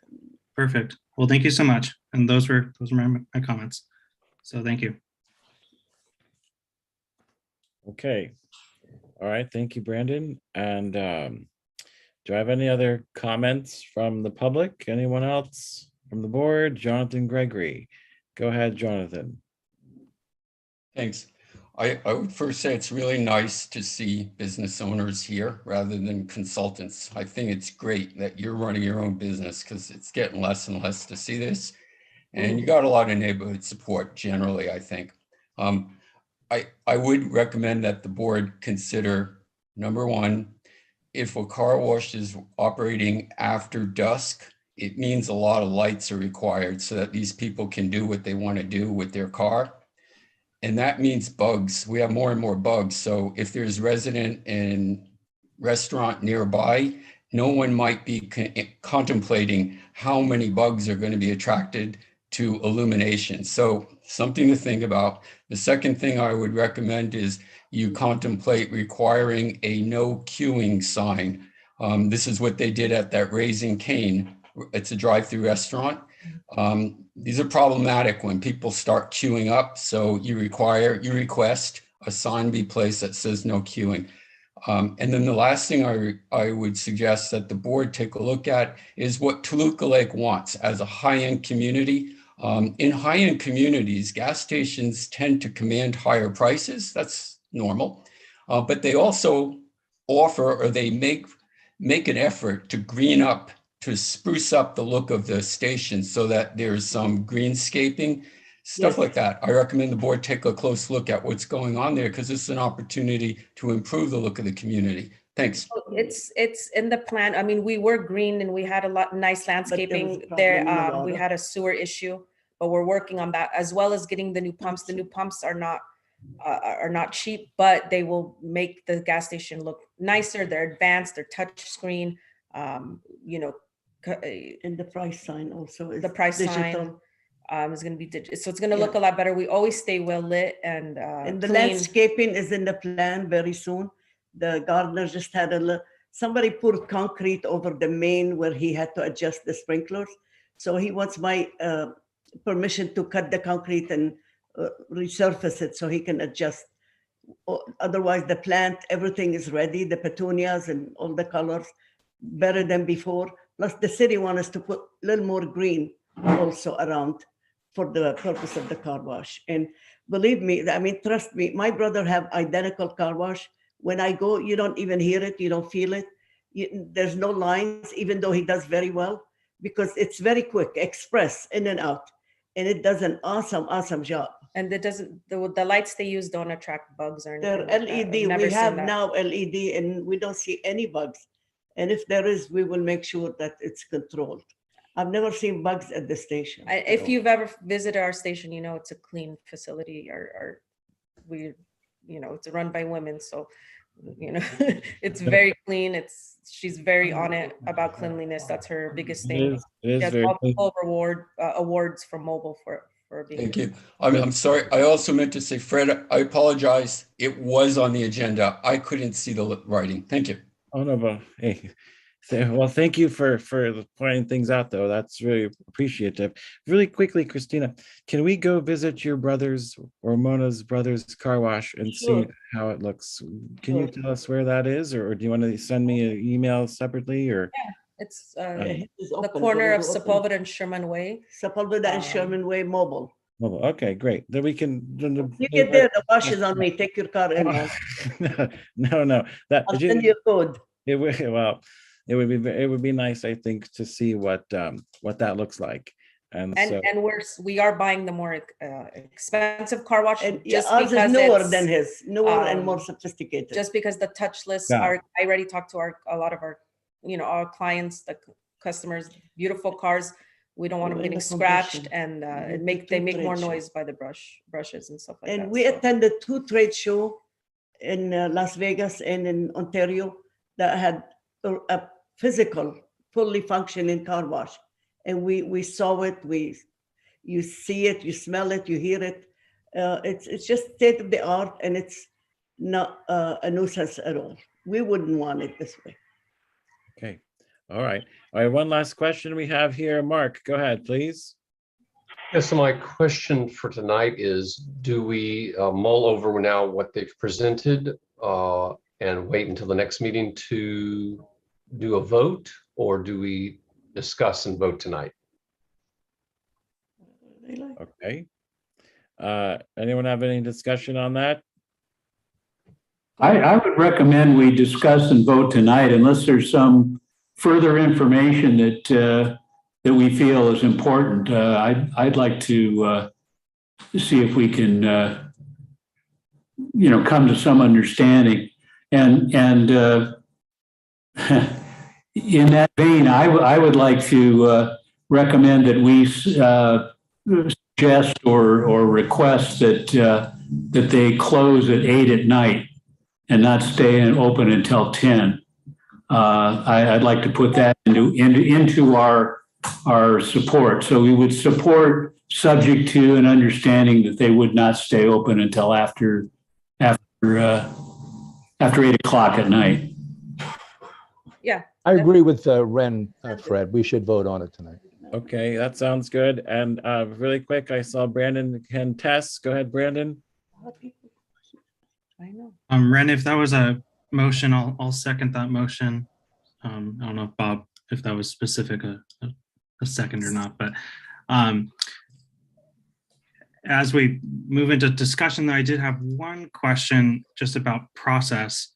Perfect. Well, thank you so much. And those were my comments. So thank you. Okay. All right. Thank you, Brandon. And do I have any other comments from the public? Anyone else from the board? Jonathan Gregory. Go ahead, Jonathan. Thanks. I would first say it's really nice to see business owners here rather than consultants. I think it's great that you're running your own business, because it's getting less and less to see this. And you got a lot of neighborhood support generally, I think. I would recommend that the board consider, number one, if a car wash is operating after dusk, it means a lot of lights are required so that these people can do what they want to do with their car. And that means bugs. We have more and more bugs. So if there's resident and restaurant nearby, no one might be contemplating how many bugs are going to be attracted to illumination. So something to think about. The second thing I would recommend is you contemplate requiring a no queuing sign. This is what they did at that Raising Cane. It's a drive-through restaurant. These are problematic when people start queuing up. So you request a sign be placed that says no queuing. And then the last thing I would suggest that the board take a look at is what Toluca Lake wants as a high-end community. In high-end communities, gas stations tend to command higher prices. That's normal. But they also offer, or they make an effort to green up, to spruce up the look of the station so that there's some greenscaping, stuff Yes. like that. I recommend the board take a close look at what's going on there because it's an opportunity to improve the look of the community. Thanks. It's in the plan. I mean, we were green and we had a lot nice landscaping a there. problem in the We water. had a sewer issue, but we're working on that as well as getting the new pumps. The new pumps are not cheap, but they will make the gas station look nicer. They're advanced. They're touch screen. You know, And the price sign also is the price digital. sign is going to be digital, so it's going to look a lot better. We always stay well lit and And the clean. landscaping is in the plan very soon. The gardener just had somebody poured concrete over the main where he had to adjust the sprinklers. So he wants my permission to cut the concrete and resurface it so he can adjust. Otherwise, the plant, everything is ready, the petunias and all the colors, better than before. Plus, the city wants us to put a little more green also around for the purpose of the car wash. And believe me, I mean, trust me, my brother have identical car wash. When I go, you don't even hear it, you don't feel it. There's no lines, even though he does very well, because it's very quick, express, in and out. And it does an awesome job. And it doesn't, the lights they use don't attract bugs or anything. They're like that. I've LED, never we seen have that. now LED and we don't see any bugs. And if there is, we will make sure that it's controlled. I've never seen bugs at the station. If you've ever visited our station, you know it's a clean facility. It's run by women, so it's very clean. She's very on it about cleanliness. That's her biggest thing. It is She has very clean. multiple awards from Mobile for being. Thank you. I'm sorry. I also meant to say, Fred, I apologize. It was on the agenda. I couldn't see the writing. Thank you. Oh, no, but hey, well, thank you for pointing things out, though. That's really appreciative. Really quickly, Christina, can we go visit your brother's or Mona's brother's car wash and Sure. see how it looks? Can you tell us where that is, or do you want to send me an email separately, or? It's It's the open, corner of whatever open. Sepulveda and Sherman Way. Sepulveda and Sherman Way Mobile. Oh, okay, great. Then we can. You get there, the wash is on me. Take your car in. No. That I'll send you a code. it would be nice, I think, to see what that looks like. And so we are buying the more expensive car wash And just ours is because newer it's, than his, newer and more um, sophisticated. just because the touchless Yeah. are. I already talked to a lot of our our clients, the customers, beautiful cars. We don't want them In getting the scratched, condition. and The they two make more trade show. noise by the brushes and stuff like that. And we so. attended 2 trade shows in Las Vegas and in Ontario that had a physical, fully functioning car wash. And we saw it, you see it, you smell it, you hear it. It's just state of the art, and it's not a nuisance at all. We wouldn't want it this way. okay, all right. One last question we have here, Mark. Go ahead, please. Yes, so my question for tonight is, do we mull over now what they've presented and wait until the next meeting to do a vote, or do we discuss and vote tonight? Okay. Anyone have any discussion on that? I would recommend we discuss and vote tonight unless there's some further information that we feel is important. I'd like to see if we can, come to some understanding. And in that vein, I would like to recommend that we suggest or request that they close at 8 at night and not stay open until 10. I'd like to put that into our support. So we would support subject to an understanding that they would not stay open until after 8 o'clock at night. Yeah. I agree with Ren, Fred. We should vote on it tonight. Okay, that sounds good. And really quick, I saw Brandon can test. Go ahead, Brandon. I know. Ren, if that was a motion, I'll second that motion. I don't know if Bob, if that was specific a second or not, but as we move into discussion, I did have one question just about process.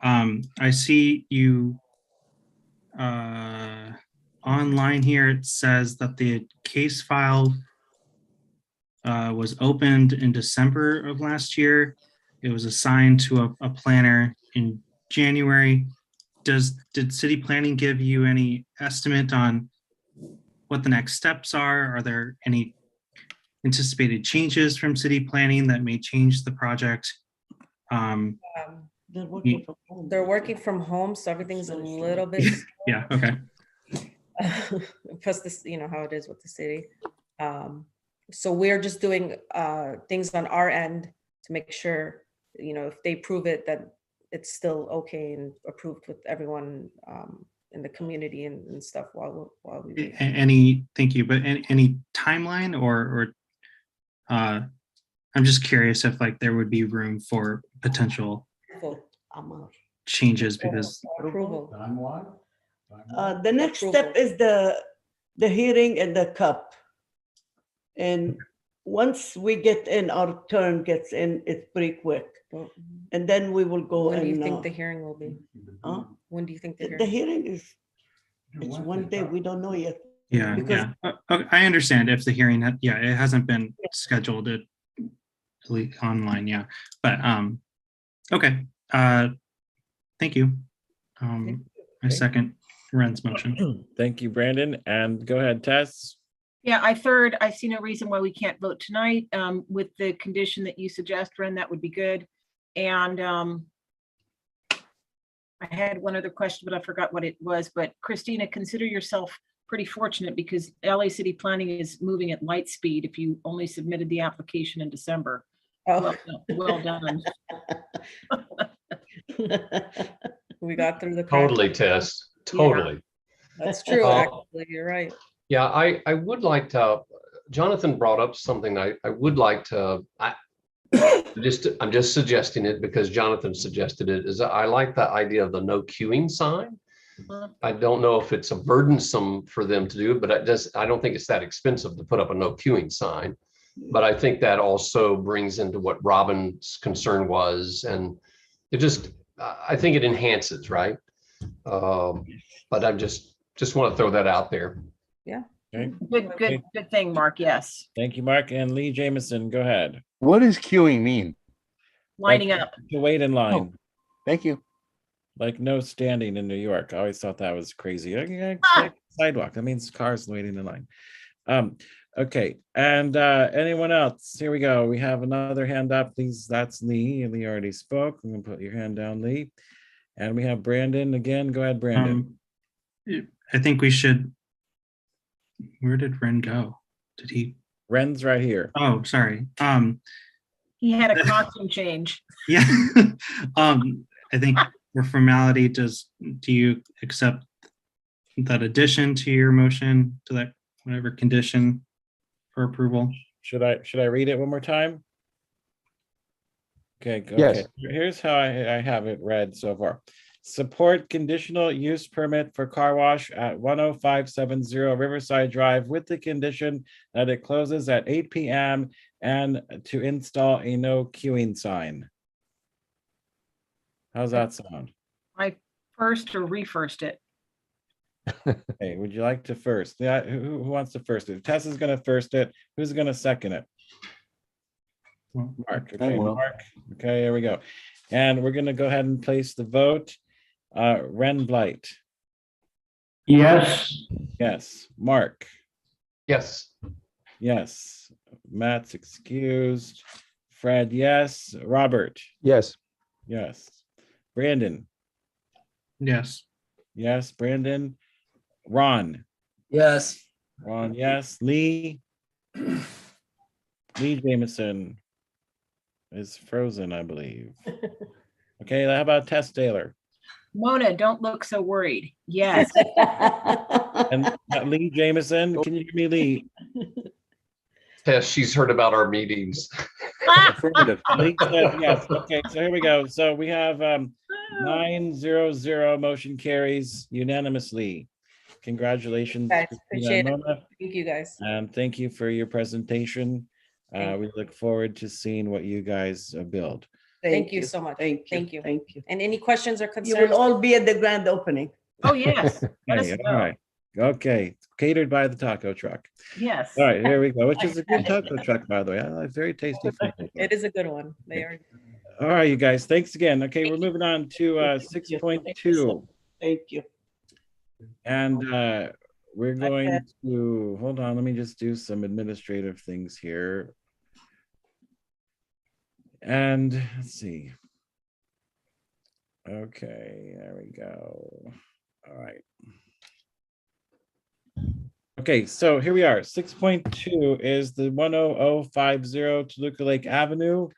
I see you online here, it says that the case file was opened in December of last year. It was assigned to a planner in January. Did city planning give you any estimate on what the next steps are? Are there any anticipated changes from city planning that may change the project? They're working from home. So everything's a little bit. Yeah, okay. Plus this, you know how it is with the city. So we're just doing things on our end to make sure, you know, if they prove it, that it's still okay and approved with everyone in the community and stuff while we. Thank you, but any timeline or I'm just curious if like there would be room for potential changes because Approval. The next step is the hearing and the cup. And once we get in, our turn gets in, it's pretty quick. And then we will go. When do you think the hearing will be? When do you think the hearing is? It's one day. We don't know yet. Yeah, Because- I understand if the hearing, it hasn't been scheduled at least online, yeah. But okay, thank you. I second Ren's motion. Thank you, Brandon. And go ahead, Tess. Yeah, I see no reason why we can't vote tonight. With the condition that you suggest, Ren, that would be good. And I had one other question, but I forgot what it was. But Christina, consider yourself pretty fortunate because LA City Planning is moving at light speed if you only submitted the application in December. Oh. Well done. We got through the cracks. Totally, Tess. Totally. That's true. Actually, you're right. Yeah, I would like to, Jonathan brought up something I would like to, I'm just suggesting it because Jonathan suggested it, is I like the idea of the no queuing sign. I don't know if it's a burdensome for them to do, but I don't think it's that expensive to put up a no queuing sign. But I think that also brings into what Robin's concern was, and it just, I think it enhances, right? But I just want to throw that out there. Yeah. Okay. Good thing, Mark. Yes. Thank you, Mark. And Lee Jameson, go ahead. What does queuing mean? Lining up. To wait in line. Oh, thank you. Like no standing in New York. I always thought that was crazy. Sidewalk. That means cars waiting in line. Okay. And anyone else? Here we go. We have another hand up. Please. That's Lee. Lee already spoke. I'm gonna put your hand down, Lee. And we have Brandon again. Go ahead, Brandon. I think we should. Where did Ren go? Did he? Ren's right here. Oh, sorry. He had a costume change. Yeah. I think for formality, do you accept that addition to your motion to that whatever condition for approval? Should I read it one more time? Okay, go. Yes. Okay. Here's how I have it read so far. Support conditional use permit for car wash at 10570 Riverside Drive with the condition that it closes at 8 p.m. and to install a no queuing sign. How's that sound? I first or re-first it. Hey, would you like to first? Yeah, who wants to first it? Tess is going to first it. Who's going to second it? Mark. Okay, will. Mark. Okay, here we go. And we're going to go ahead and place the vote. Ren Blight. Yes. Yes. Mark. Yes. Yes. Matt's excused. Fred, yes. Robert. Yes. Yes. Brandon. Yes. Yes. Brandon. Ron. Yes. Ron, yes. Lee. Lee Jameson is frozen, I believe. Okay, how about Tess Taylor? Mona, don't look so worried. Yes. And Lee Jameson, can you hear me, Lee? Tess, she's heard about our meetings. Affirmative. Lee said yes. Okay, so here we go. So we have 900 motion carries unanimously. Congratulations, Guys, Christina appreciate and it. Mona, Thank you guys. and thank you for your presentation. We look forward to seeing what you guys build. Thank you so much. Thank you. Thank you. Thank you. And any questions or You concerns? will all be at the grand opening. Oh, yes. Let us Okay, know. all right. Okay, catered by the taco truck. Yes. All right, here we go. Which is a good taco truck, by the way. I like very tasty food. It is a good one. They are. All right, you guys. Thanks again. Okay, we're moving on to 6.2. Thank you. And we're going to, hold on, let me just do some administrative things here. And let's see. Okay, there we go. All right. Okay, so here we are. 6.2 is the 10050 Toluca Lake Avenue.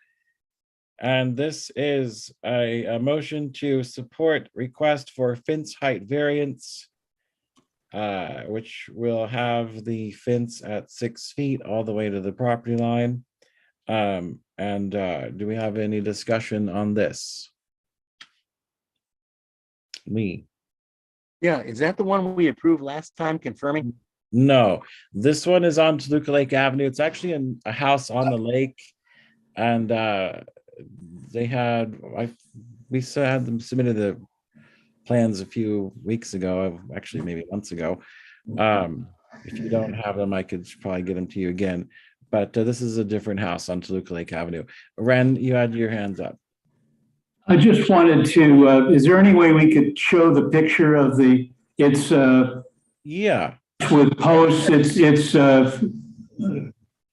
And this is a motion to support request for fence height variance, which will have the fence at 6 feet all the way to the property line. Do we have any discussion on this? Lee? Yeah, is that the one we approved last time confirming? No, this one is on Toluca Lake Avenue. It's actually in a house on the lake. And they had, we had them submitted the plans a few weeks ago, actually maybe months ago. If you don't have them, I could probably get them to you again. But this is a different house on Toluca Lake Avenue. Ren, you had your hands up. I just wanted to, is there any way we could show the picture of the, it's yeah, with posts, it's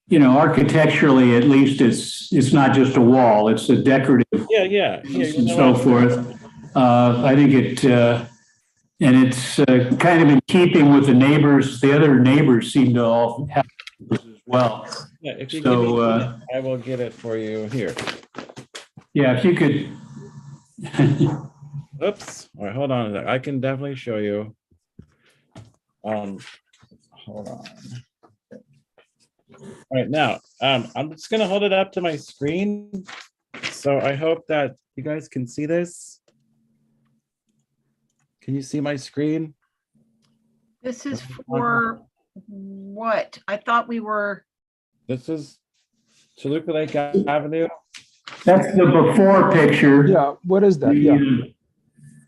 you know, architecturally, at least it's not just a wall, it's a decorative yeah, and so forth. I think it, and it's kind of in keeping with the neighbors. The other neighbors seem to all have this as well. Yeah, if you So, give me a minute, I will get it for you here. Yeah, if you could. Oops. All right, hold on a sec. I can definitely show you. Hold on. All right, now I'm just gonna hold it up to my screen. So I hope that you guys can see this. Can you see my screen? This is for what? I thought we were. This is Toluca Lake Avenue. That's the before picture. Yeah, what is that? Yeah.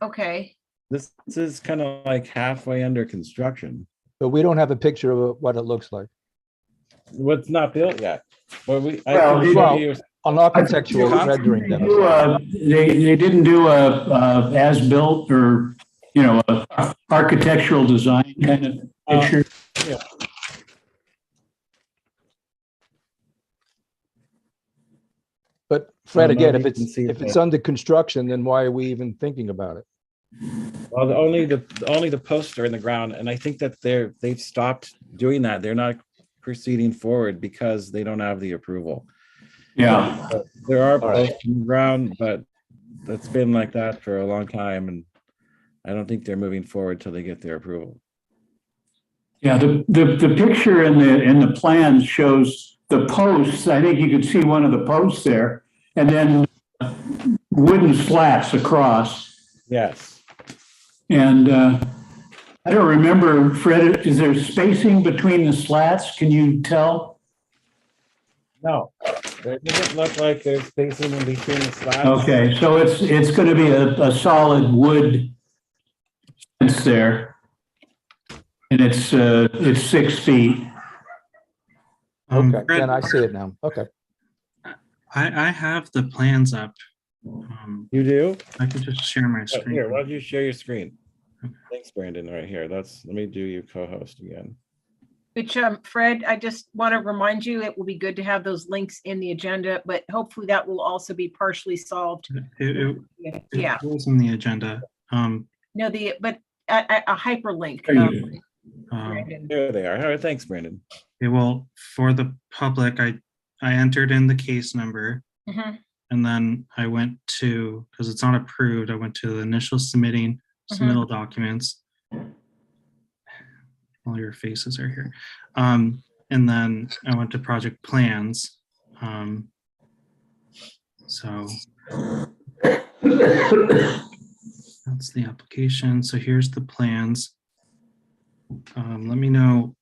Okay. This is kind of like halfway under construction. But we don't have a picture of what it looks like. What's not built yet. But I Well, can show you. An architectural rendering. They didn't do a as-built or, you know, a architectural design kind of picture. Yeah. But Fred, I don't know again, if if you can see it's that. under construction, then why are we even thinking about it? Well, only the posts are in the ground, and I think that they've stopped doing that. They're not proceeding forward because they don't have the approval. Yeah. But there are All right. posts in the ground, but that's been like that for a long time, and I don't think they're moving forward till they get their approval. Yeah, the picture in the plans shows the posts. I think you could see one of the posts there, and then wooden slats across. Yes. And I don't remember, Fred, is there spacing between the slats? Can you tell? No, it doesn't look like there's spacing in between the slats. Okay, so it's going to be a solid wood fence there, and it's 6 feet. Okay, Fred, then I see it now. Okay. I have the plans up. You do? I could just share my Oh, screen. here, why don't you share your screen? Thanks, Brandon, right here. Let me do you co-host again. Which, Fred, I just want to remind you, it will be good to have those links in the agenda, but hopefully that will also be partially solved. It Yeah, was in the agenda. no, but a hyperlink. Brandon. There they are. All right, thanks, Brandon. Okay, well, for the public, I entered in the case number, Mhm, and then I went to, because it's not approved, I went to the initial submittal documents. All your faces are here. And then I went to project plans. So that's the application. So here's the plans. Let me know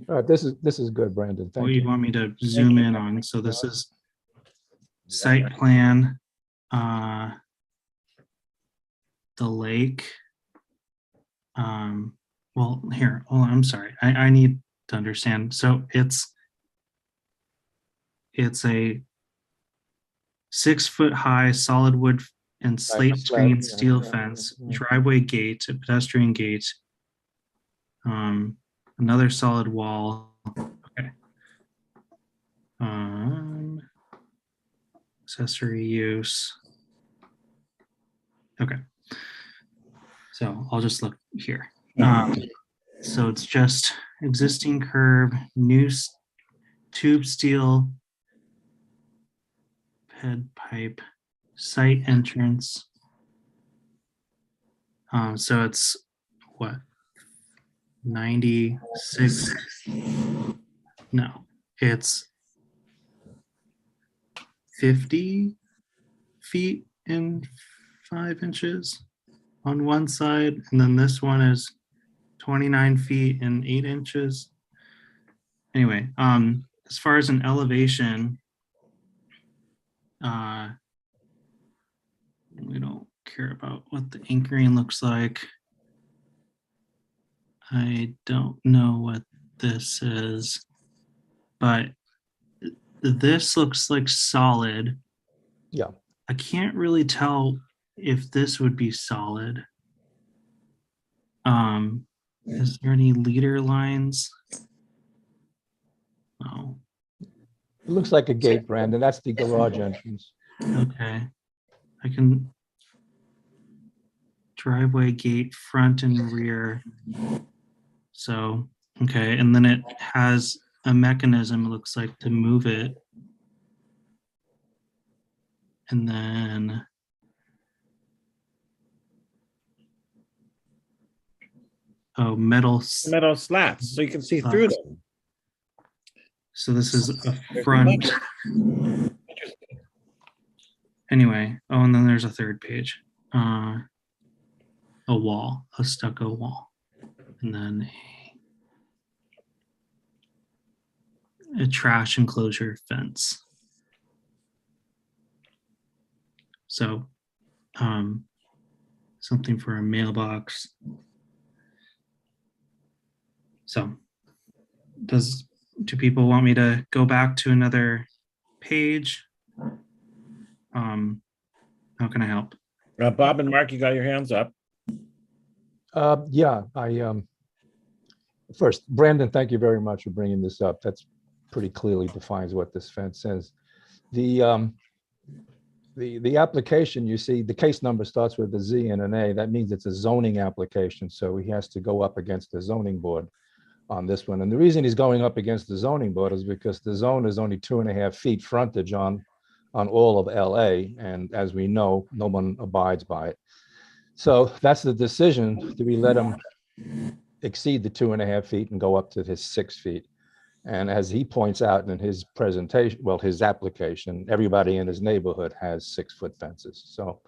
All right, this is good, Brandon. what Thank you you. want me to zoom in on. So this is site plan, the lake. Well, here, hold on, I'm sorry. I need to understand. So it's a 6-foot high solid wood and slate screen steel fence, driveway gate, a pedestrian gate, another solid wall. Okay. Accessory use. Okay. So I'll just look here. So it's just existing curb, new tube steel, head pipe, site entrance. So it's what, 96? No, it's 50 feet and 5 inches on one side, and then this one is 29 feet and 8 inches. Anyway, as far as an elevation, we don't care about what the anchoring looks like. I don't know what this is, but this looks like solid. Yeah. I can't really tell if this would be solid. Is there any leader lines? No. It looks like a gate, Brandon. That's the garage entrance. Okay. I can driveway gate front and rear. So, okay. And then it has a mechanism, it looks like, to move it. And then metal slats, so you can see through them. So this is a front. Anyway, and then there's a third page. A wall, a stucco wall. And then a trash enclosure fence. So something for a mailbox. So do people want me to go back to another page? How can I help? Bob and Mark, you got your hands up. Yeah, first, Brandon, thank you very much for bringing this up. That's pretty clearly defines what this fence says. The application, you see, the case number starts with a Z and an A. That means it's a zoning application. So he has to go up against the zoning board on this one. And the reason he's going up against the zoning board is because the zone is only 2.5 feet frontage on all of LA. And as we know, no one abides by it. So that's the decision. Do we let him exceed the 2.5 feet and go up to his 6 feet? And as he points out in his presentation, well, his application, everybody in his neighborhood has 6-foot fences. So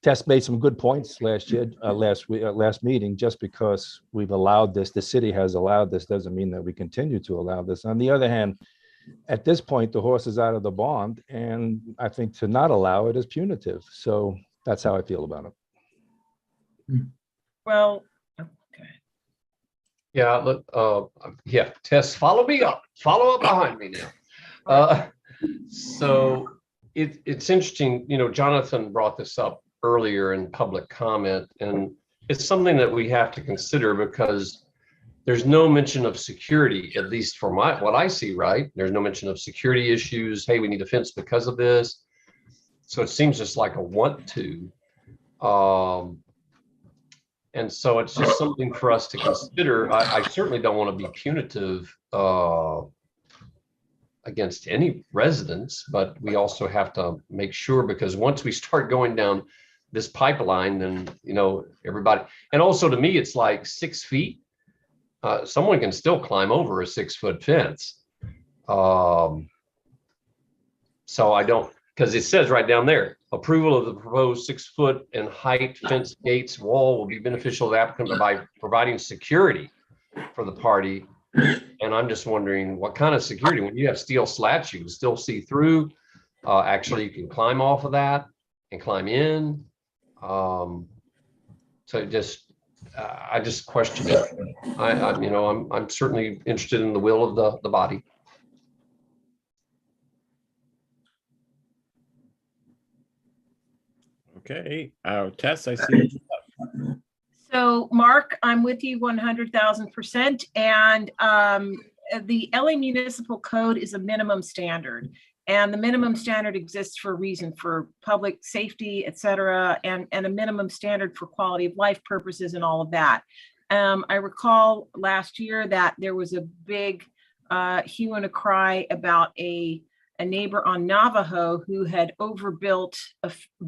Tess made some good points last year, last meeting. Just because we've allowed this, the city has allowed this, doesn't mean that we continue to allow this. On the other hand, at this point, the horse is out of the barn, and I think to not allow it is punitive. So that's how I feel about it. Well, Yeah, look, yeah, Tess, follow me up, follow up behind me now. So it's interesting, Jonathan brought this up earlier in public comment, and it's something that we have to consider because there's no mention of security, at least for what I see, right? There's no mention of security issues. Hey, we need a fence because of this. So it seems just like a want to. And so it's just something for us to consider. I certainly don't want to be punitive against any residents, but we also have to make sure, because once we start going down this pipeline, then, everybody, and also to me, it's like 6 feet. Someone can still climb over a 6-foot fence. So I don't, because it says right down there, approval of the proposed 6-foot and height fence gates wall will be beneficial to the applicant by providing security for the party. And I'm just wondering what kind of security. When you have steel slats, you can still see through. Actually, you can climb off of that and climb in. So I just question it. I'm certainly interested in the will of the body. Okay, Tess, I see. So Mark, I'm with you 100,000%. And the LA Municipal Code is a minimum standard. And the minimum standard exists for a reason, for public safety, et cetera, and a minimum standard for quality of life purposes and all of that. I recall last year that there was a big hue and a cry about a neighbor on Navajo who had overbuilt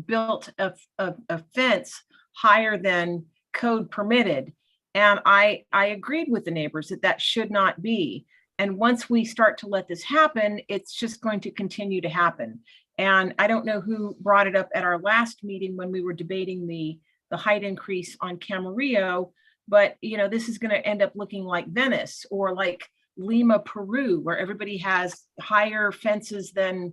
built a fence higher than code permitted. And I agreed with the neighbors that should not be. And once we start to let this happen, it's just going to continue to happen. And I don't know who brought it up at our last meeting when we were debating the height increase on Camarillo, but this is going to end up looking like Venice or like Lima, Peru, where everybody has higher fences than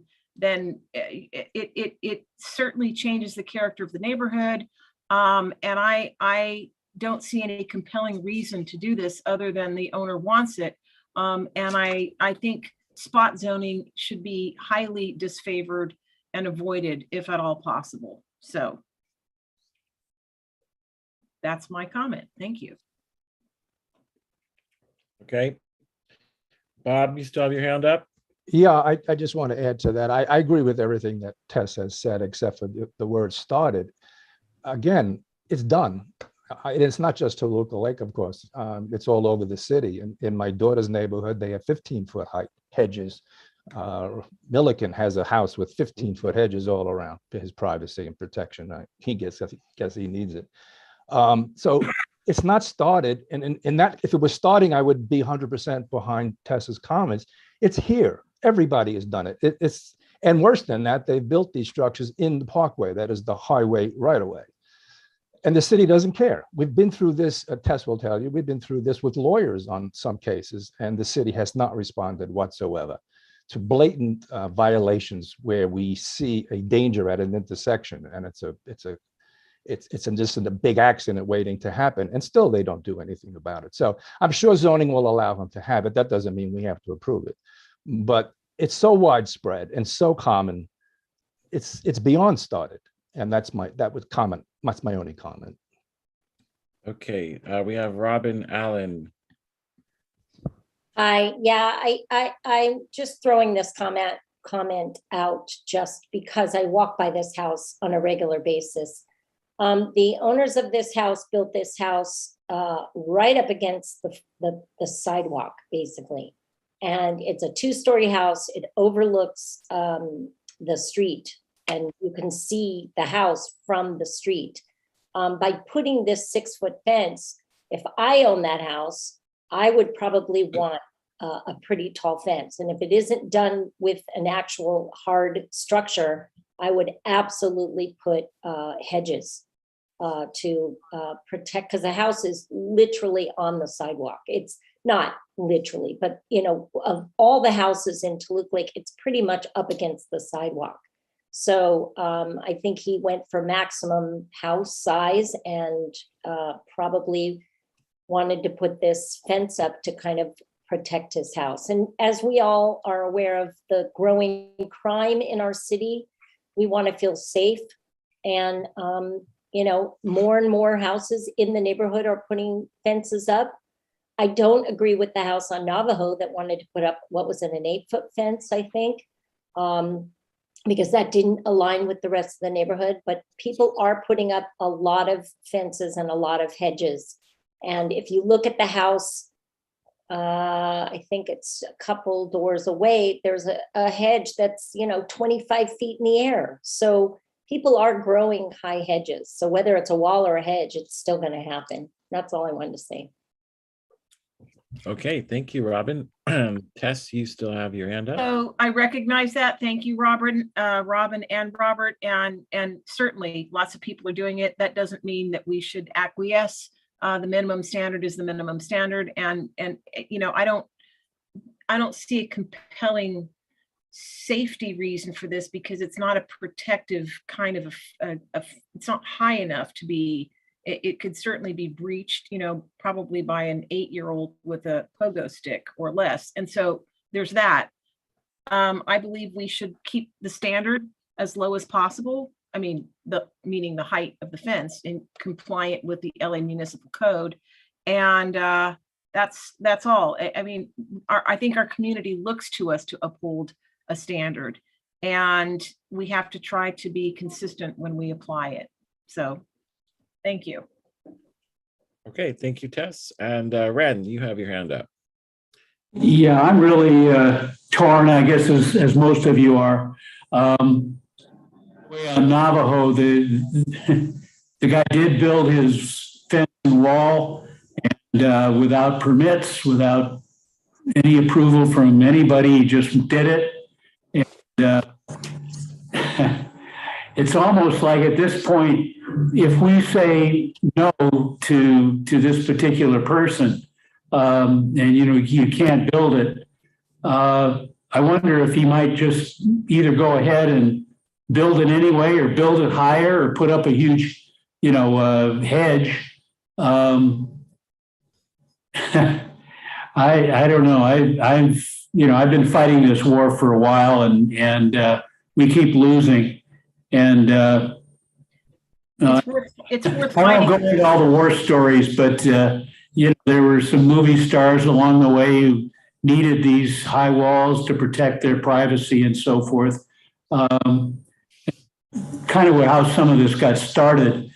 it certainly changes the character of the neighborhood. And I don't see any compelling reason to do this other than the owner wants it. And I think spot zoning should be highly disfavored and avoided if at all possible. So that's my comment. Thank you. Okay. Bob, you still have your hand up? Yeah, I just want to add to that. I agree with everything that Tess has said, except for the word started. Again, it's done. It's not just Toluca Lake, of course. It's all over the city. In my daughter's neighborhood, they have 15-foot height hedges. Milliken has a house with 15-foot hedges all around for his privacy and protection. He guess he needs it. So it's not started. And in that, if it was starting, I would be 100% behind Tessa's comments. It's here. Everybody has done it. And worse than that, they've built these structures in the parkway. That is the highway right away. And the city doesn't care. We've been through this, Tess will tell you, we've been through this with lawyers on some cases, and the city has not responded whatsoever to blatant violations where we see a danger at an intersection, and it's just a big accident waiting to happen, and still they don't do anything about it. So I'm sure zoning will allow them to have it. That doesn't mean we have to approve it, but it's so widespread and so common, it's beyond started. And that's my only comment. Okay, we have Robin Allen. I'm just throwing this comment out just because I walk by this house on a regular basis. The owners of this house built this house right up against the sidewalk, basically. And it's a 2-story house. It overlooks the street, and you can see the house from the street. By putting this 6-foot fence, if I own that house, I would probably want a pretty tall fence. And if it isn't done with an actual hard structure, I would absolutely put hedges to protect, because the house is literally on the sidewalk. It's not literally, but of all the houses in Toluca Lake, it's pretty much up against the sidewalk. So I think he went for maximum house size and probably wanted to put this fence up to kind of protect his house. And as we all are aware of the growing crime in our city, We want to feel safe. And, more and more houses in the neighborhood are putting fences up. I don't agree with the house on Navajo that wanted to put up, what was it, an 8-foot fence, I think, because that didn't align with the rest of the neighborhood. But people are putting up a lot of fences and a lot of hedges. And if you look at the house, I think it's a couple doors away, there's a hedge that's, 25 feet in the air. So people are growing high hedges. So whether it's a wall or a hedge, it's still going to happen. That's all I wanted to say. Okay, thank you, Robin. Tess, you still have your hand up. So I recognize that. Thank you, Robin and Robert. And certainly lots of people are doing it. That doesn't mean that we should acquiesce. The minimum standard is the minimum standard. And I don't see a compelling safety reason for this, because it's not a protective kind of it's not high enough to be. It could certainly be breached, probably by an 8-year-old with a pogo stick or less. And so there's that. I believe we should keep the standard as low as possible. I mean, meaning the height of the fence, in compliant with the LA Municipal Code. And that's all. I mean, I think our community looks to us to uphold a standard, and we have to try to be consistent when we apply it. So thank you. Okay, thank you, Tess. And Ren, you have your hand up. Yeah, I'm really torn, I guess, as most of you are. On Navajo, the guy did build his fence and wall, and without permits, without any approval from anybody, he just did it. And it's almost like at this point, if we say no to this particular person, and you can't build it, I wonder if he might just either go ahead and build it anyway, or build it higher, or put up a huge, hedge. I don't know. I've been fighting this war for a while, and we keep losing. And It's worth I won't go fighting. into all the war stories, but there were some movie stars along the way who needed these high walls to protect their privacy and so forth. Kind of how some of this got started.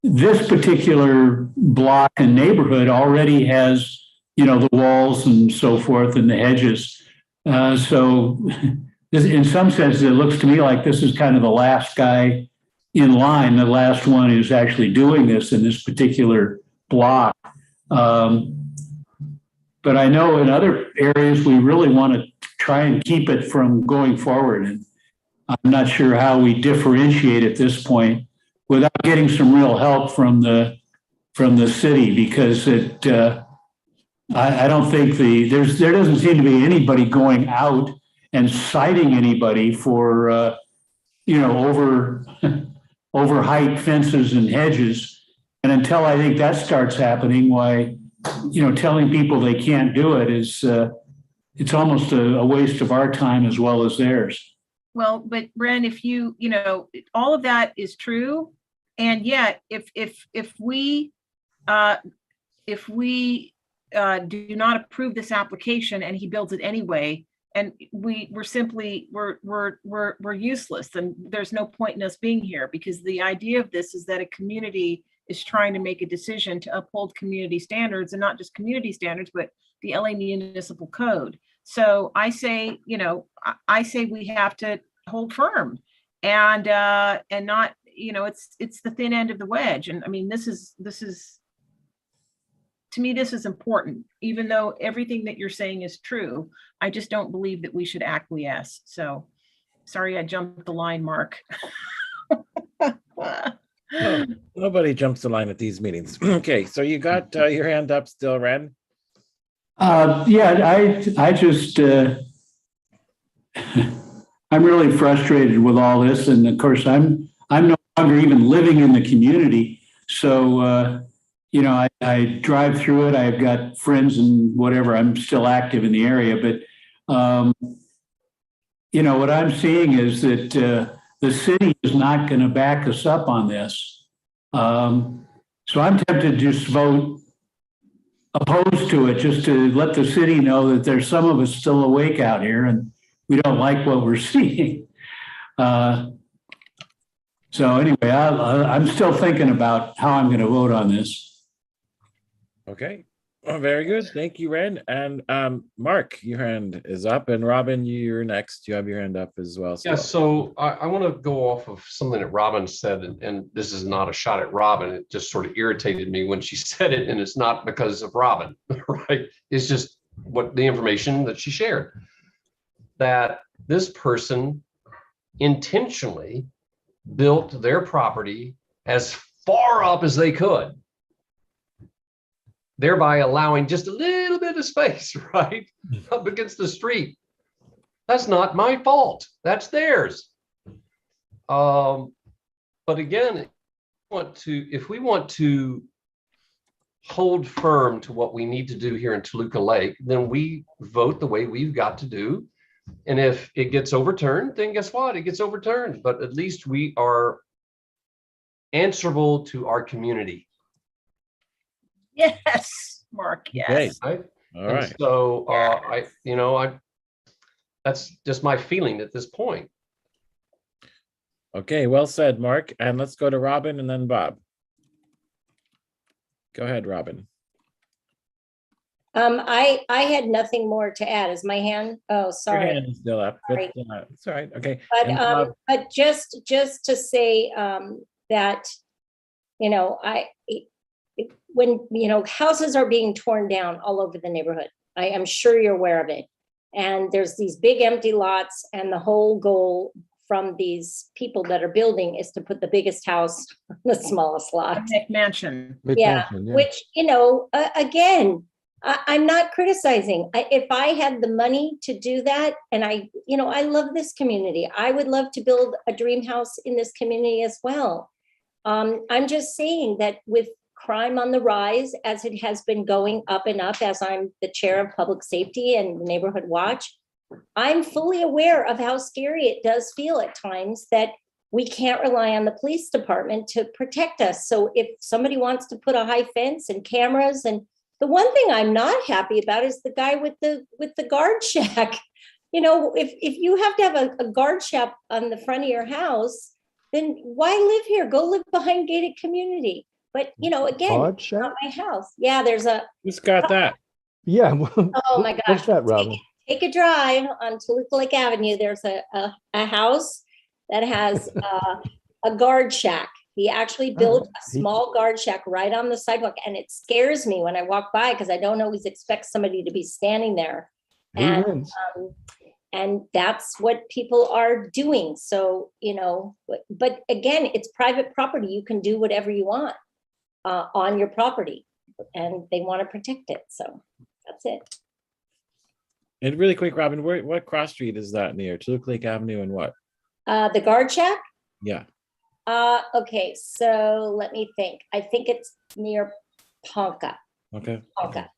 This particular block and neighborhood already has, the walls and so forth and the hedges. So in some sense, it looks to me like this is kind of the last guy in line, the last one who's actually doing this in this particular block. But I know in other areas, we really want to try and keep it from going forward. And I'm not sure how we differentiate at this point without getting some real help from the city, because I don't think there doesn't seem to be anybody going out and citing anybody for over height fences and hedges. And until I think that starts happening, why telling people they can't do it is it's almost a waste of our time as well as theirs. Well, but Ren, if all of that is true, and yet if we do not approve this application and he builds it anyway, and we're useless, then there's no point in us being here, because the idea of this is that a community is trying to make a decision to uphold community standards, and not just community standards, but the LA Municipal Code. So I say, we have to hold firm and not, it's the thin end of the wedge. And I mean, this is to me, this is important, even though everything that you're saying is true. I just don't believe that we should acquiesce. So sorry, I jumped the line, Mark. No, nobody jumps the line at these meetings. Okay, so you got your hand up still, Ren? Yeah, I just, I'm really frustrated with all this. And of course, I'm no longer even living in the community. So, I drive through it. I've got friends and whatever. I'm still active in the area. But, what I'm seeing is that the city is not going to back us up on this. So I'm tempted to just vote opposed to it, just to let the city know that there's some of us still awake out here and we don't like what we're seeing. So anyway, I'm still thinking about how I'm going to vote on this. Okay. Well, very good. Thank you, Ren. And Mark, your hand is up, and Robin, you're next. You have your hand up as well. Yeah, still. so I want to go off of something that Robin said, and this is not a shot at Robin. It just sort of irritated me when she said it, and it's not because of Robin, right? It's just what the information that she shared. That this person intentionally built their property as far up as they could, thereby allowing just a little bit of space, right, up against the street. That's not my fault. That's theirs. But again, if we want to hold firm to what we need to do here in Toluca Lake, then we vote the way we've got to do. And if it gets overturned, then guess what? It gets overturned. But at least we are answerable to our community. Yes, Mark, yes. Okay. All right. So that's just my feeling at this point. Okay, well said, Mark. And let's go to Robin and then Bob. Go ahead, Robin. I had nothing more to add. Is my hand? Oh, Your sorry. hand is still up, but Sorry. it's all right. Okay. But And Bob, but just to say that, you know, when houses are being torn down all over the neighborhood, I am sure you're aware of it. And there's these big empty lots, and the whole goal from these people that are building is to put the biggest house on the smallest lot. McMansion. Yeah, which, again, I'm not criticizing. If I had the money to do that, and I love this community, I would love to build a dream house in this community as well. I'm just saying that with crime on the rise, as it has been going up and up, as I'm the chair of public safety and neighborhood watch, I'm fully aware of how scary it does feel at times that we can't rely on the police department to protect us. So if somebody wants to put a high fence and cameras, and the one thing I'm not happy about is the guy with the guard shack. If you have to have a guard shack on the front of your house, then why live here? Go live behind gated community. But again, it's not my house. Yeah, there's a. Who's got that? Yeah. Oh my gosh. What's that, Robin? Take a drive on Toluca Lake Avenue. There's a house that has a guard shack. He actually built a small guard shack right on the sidewalk, and it scares me when I walk by because I don't always expect somebody to be standing there. And that's what people are doing. So, but again, it's private property. You can do whatever you want on your property, and they want to protect it. So that's it. And really quick, Robin, what cross street is that near? Toluca Lake Avenue and what? The guard shack? Yeah. Okay, so let me think. I think it's near Ponca. Okay. Ponca.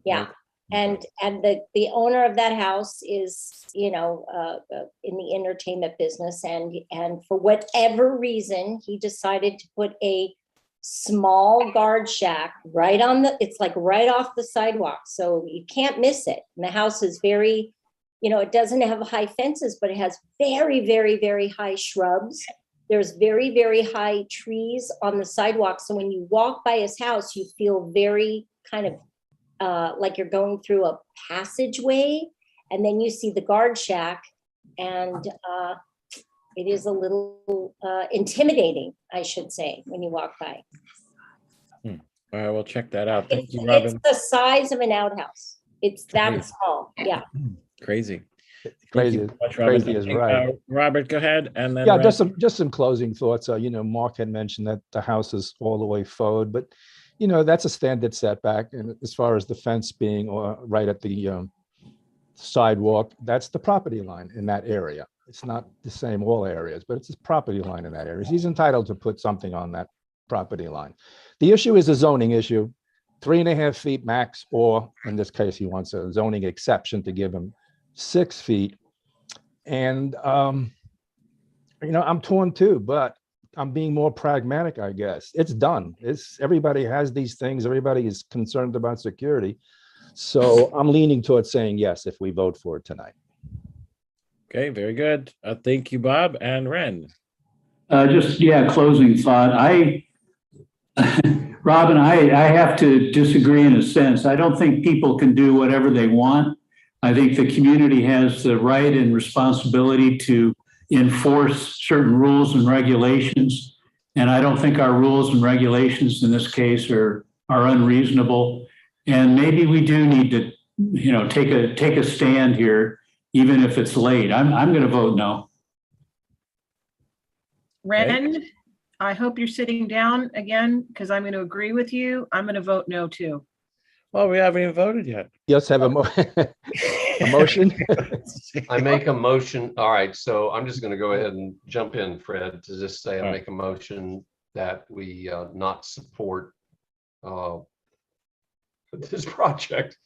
Yeah. And the owner of that house is, in the entertainment business, and for whatever reason, he decided to put a small guard shack it's like right off the sidewalk. So you can't miss it. And the house is very, it doesn't have high fences, but it has very, very, very high shrubs. There's very, very high trees on the sidewalk. So when you walk by his house, you feel very kind of like you're going through a passageway, and then you see the guard shack, and it is a little intimidating, I should say, when you walk by. All right, we'll check that out. Thank you, Robin. It's the size of an outhouse. It's that small. Yeah. Crazy. Crazy is right. Robert, go ahead. And then yeah, just some closing thoughts. Mark had mentioned that the house is all the way forward, but that's a standard setback. And as far as the fence being right at the sidewalk, that's the property line in that area. It's not the same all areas, but it's his property line in that area. He's entitled to put something on that property line. The issue is a zoning issue, 3.5 feet max, or in this case, he wants a zoning exception to give him 6 feet. And I'm torn too, but I'm being more pragmatic, I guess. It's done. Everybody has these things. Everybody is concerned about security. So I'm leaning towards saying yes if we vote for it tonight. Okay, very good. Thank you, Bob and Ren. Closing thought. Robin, I have to disagree in a sense. I don't think people can do whatever they want. I think the community has the right and responsibility to enforce certain rules and regulations. And I don't think our rules and regulations in this case are unreasonable. And maybe we do need to, take a stand here, even if it's late. I'm going to vote no. Ren, I hope you're sitting down again, because I'm going to agree with you. I'm going to vote no too. Well, we haven't even voted yet. Yes, have a motion. I make a motion. All right, so I'm just going to go ahead and jump in, Fred, to just say I make a motion that we not support this project.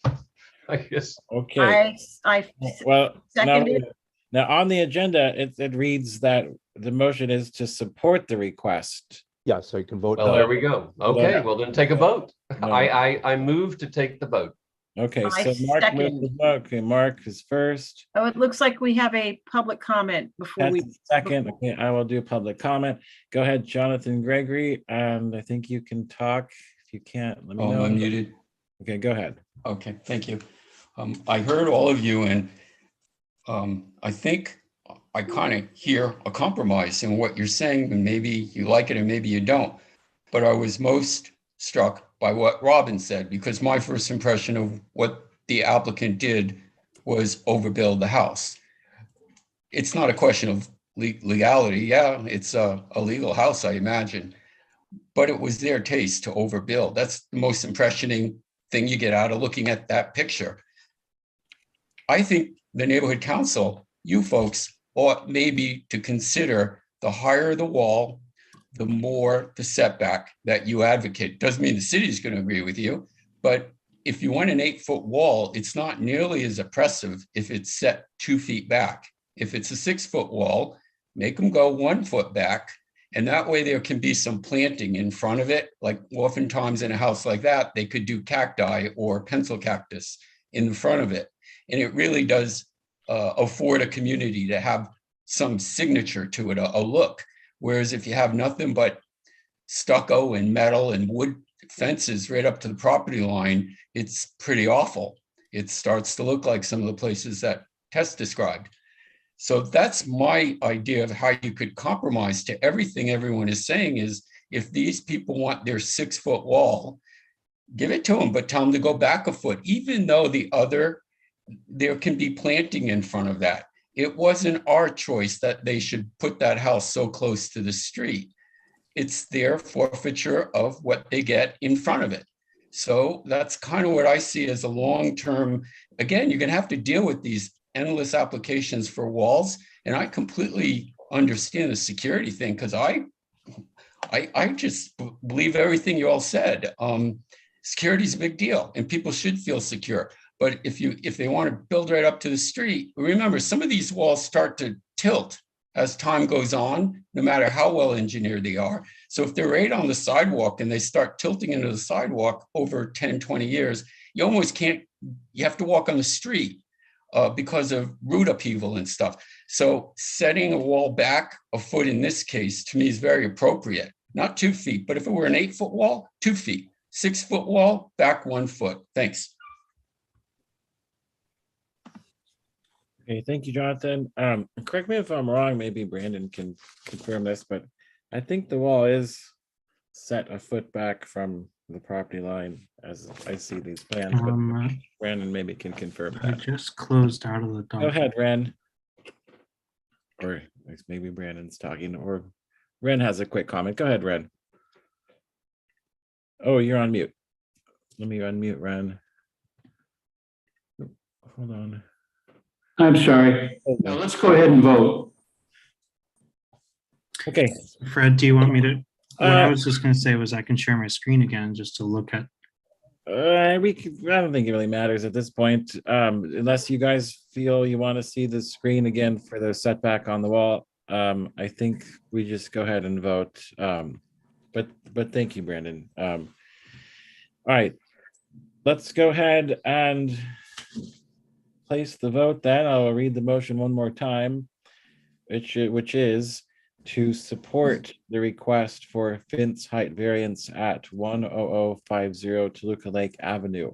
I guess. Okay. I Well, second it. now on the agenda, it reads that the motion is to support the request. Yeah, so you can vote. Well, no. there we go. Okay, well then take a vote. No. I move to take the vote. Okay, I so Mark second. moved the vote. Okay, Mark is first. Oh, it looks like we have a public comment before That's we. the second. Okay, I will do public comment. Go ahead, Jonathan Gregory, and I think you can talk. If you can't, let me know. I'm muted. Okay, go ahead. Okay, thank you. I heard all of you, and I think I kind of hear a compromise in what you're saying, and maybe you like it and maybe you don't. But I was most struck by what Robin said, because my first impression of what the applicant did was overbuild the house. It's not a question of legality. Yeah, it's a legal house, I imagine, but it was their taste to overbuild. That's the most impressioning thing you get out of looking at that picture. I think the neighborhood council, you folks, ought maybe to consider the higher the wall, the more the setback that you advocate. Doesn't mean the city is going to agree with you, but if you want an 8-foot wall, it's not nearly as oppressive if it's set 2 feet back. If it's a 6-foot wall, make them go 1 foot back. And that way there can be some planting in front of it. Like oftentimes in a house like that, they could do cacti or pencil cactus in the front of it. And it really does afford a community to have some signature to it, a look. Whereas if you have nothing but stucco and metal and wood fences right up to the property line, it's pretty awful. It starts to look like some of the places that Tess described. So that's my idea of how you could compromise to everything everyone is saying is, if these people want their 6-foot wall, give it to them, but tell them to go back a foot, even though there can be planting in front of that. It wasn't our choice that they should put that house so close to the street. It's their forfeiture of what they get in front of it. So that's kind of what I see as a long-term, again, you're gonna have to deal with these endless applications for walls. And I completely understand the security thing, because I just believe everything you all said. Security is a big deal and people should feel secure. But if they want to build right up to the street, remember, some of these walls start to tilt as time goes on, no matter how well engineered they are. So if they're right on the sidewalk and they start tilting into the sidewalk over 10, 20 years, you almost can't, you have to walk on the street because of root upheaval and stuff. So setting a wall back a foot in this case, to me, is very appropriate. Not 2 feet, but if it were an 8-foot wall, 2 feet. 6-foot wall, back 1 foot. Thanks. Okay, thank you, Jonathan. Correct me if I'm wrong, maybe Brandon can confirm this, but I think the wall is set a foot back from the property line as I see these plans, but Brandon maybe can confirm I that. just closed out of the Go document. ahead, Ren. Or maybe Brandon's talking, or Ren has a quick comment. Go ahead, Ren. Oh, you're on mute. Let me unmute Ren. Hold on. I'm sorry. Now let's go ahead and vote. Okay. Fred, do you want me to? What I was just going to say was I can share my screen again just to look at. I don't think it really matters at this point, unless you guys feel you want to see the screen again for the setback on the wall. I think we just go ahead and vote. But thank you, Brandon. All right, let's go ahead and place the vote then. I'll read the motion one more time, which is to support the request for fence height variance at 10050 Toluca Lake Avenue.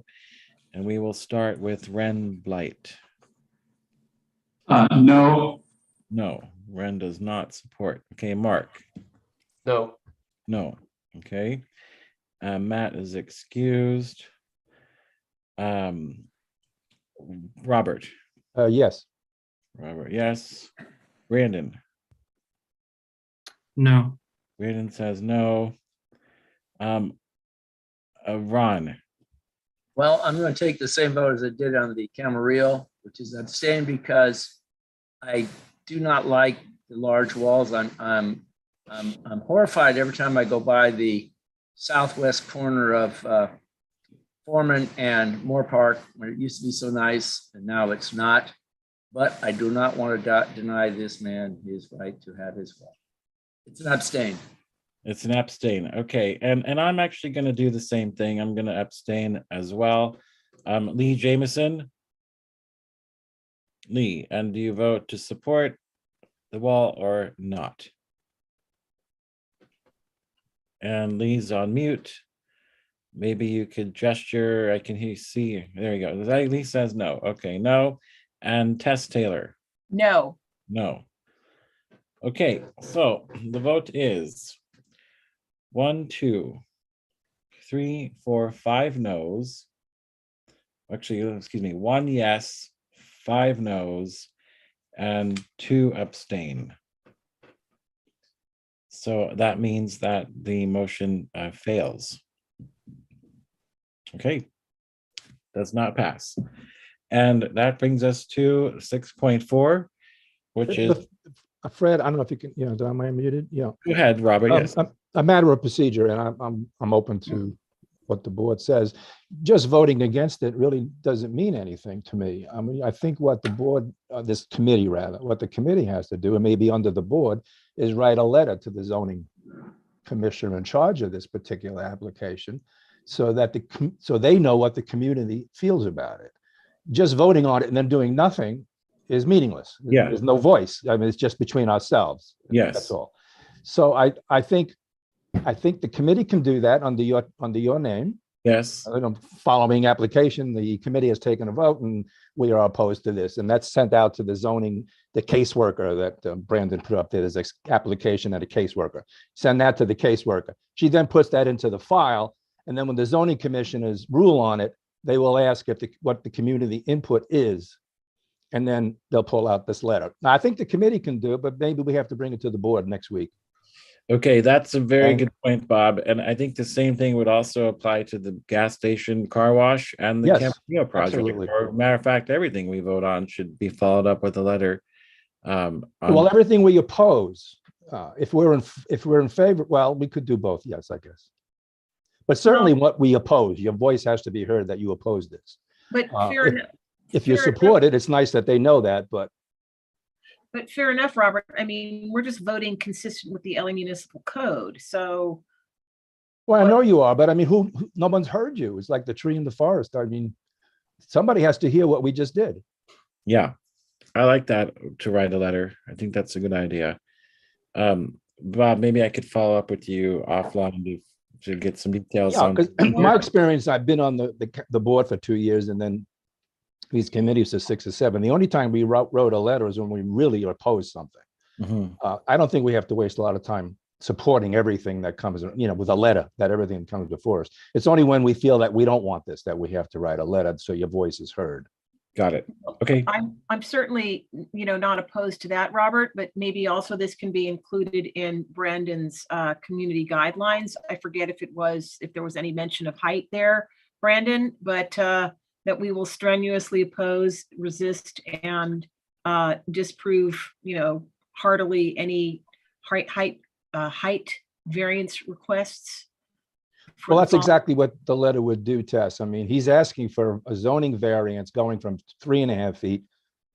And we will start with Ren Blight. No. No, Ren does not support. Okay, Mark. No. No. Okay. Matt is excused. Robert. Yes. Robert, yes. Brandon. No. Brandon says no. Ron. Well, I'm going to take the same vote as I did on the Camarillo, which is abstain because I do not like the large walls. I'm horrified every time I go by the southwest corner of Foreman and Moore Park, where it used to be so nice and now it's not. But I do not want to deny this man his right to have his wall. It's an abstain. It's an abstain. Okay, and I'm actually going to do the same thing. I'm going to abstain as well. Lee Jameson. Lee, and do you vote to support the wall or not? And Lee's on mute. Maybe you could gesture. I can see. There you go. Lee says no. Okay, no. And Tess Taylor. No. No. Okay, so the vote is 1, 2, 3, 4, 5 no's. Actually, excuse me, 1 yes, 5 no's, and 2 abstain. So that means that the motion fails. Okay, does not pass. And that brings us to 6.4, which is. Fred, I don't know if you can, am I muted? Yeah. Go ahead, Robert. Yes. A matter of procedure, and I'm open to what the board says. Just voting against it really doesn't mean anything to me. I mean, I think what the board, this committee rather, what the committee has to do, and maybe under the board, is write a letter to the zoning commissioner in charge of this particular application, so that so they know what the community feels about it. Just voting on it and then doing nothing is meaningless. Yeah. There's no voice. I mean, it's just between ourselves. Yes. That's all. So I think the committee can do that under your name. Yes. Following application, the committee has taken a vote and we are opposed to this. And that's sent out to the caseworker that Brandon put up there. There's an application and a caseworker. Send that to the caseworker. She then puts that into the file. And then when the zoning commissioners rule on it, they will ask what the community input is. And then they'll pull out this letter. Now, I think the committee can do it, but maybe we have to bring it to the board next week. Okay, that's a very good point, Bob. And I think the same thing would also apply to the gas station car wash and the Camarillo project. Absolutely. Or matter of fact, everything we vote on should be followed up with a letter. Well, everything we oppose, if we're in favor, well, we could do both. Yes, I guess. But certainly what we oppose, your voice has to be heard that you oppose this. But fair enough. If you support it, it's nice that they know that, but fair enough, Robert. I mean, we're just voting consistent with the LA Municipal Code. So. Well, I know you are, but I mean, no one's heard you. It's like the tree in the forest. I mean, somebody has to hear what we just did. Yeah, I like that, to write a letter. I think that's a good idea. Bob, maybe I could follow up with you offline to get some details. Yeah, because my experience, I've been on the board for 2 years and then these committees are 6 or 7. The only time we wrote a letter is when we really oppose something. Mm-hmm. I don't think we have to waste a lot of time supporting everything that comes, with a letter, that everything comes before us. It's only when we feel that we don't want this that we have to write a letter so your voice is heard. Got it. Okay. I'm certainly, not opposed to that, Robert, but maybe also this can be included in Brandon's community guidelines. I forget if there was any mention of height there, Brandon, but that we will strenuously oppose, resist, and disprove, heartily any height variance requests. Well, that's exactly what the letter would do, Tess. I mean, he's asking for a zoning variance going from 3.5 feet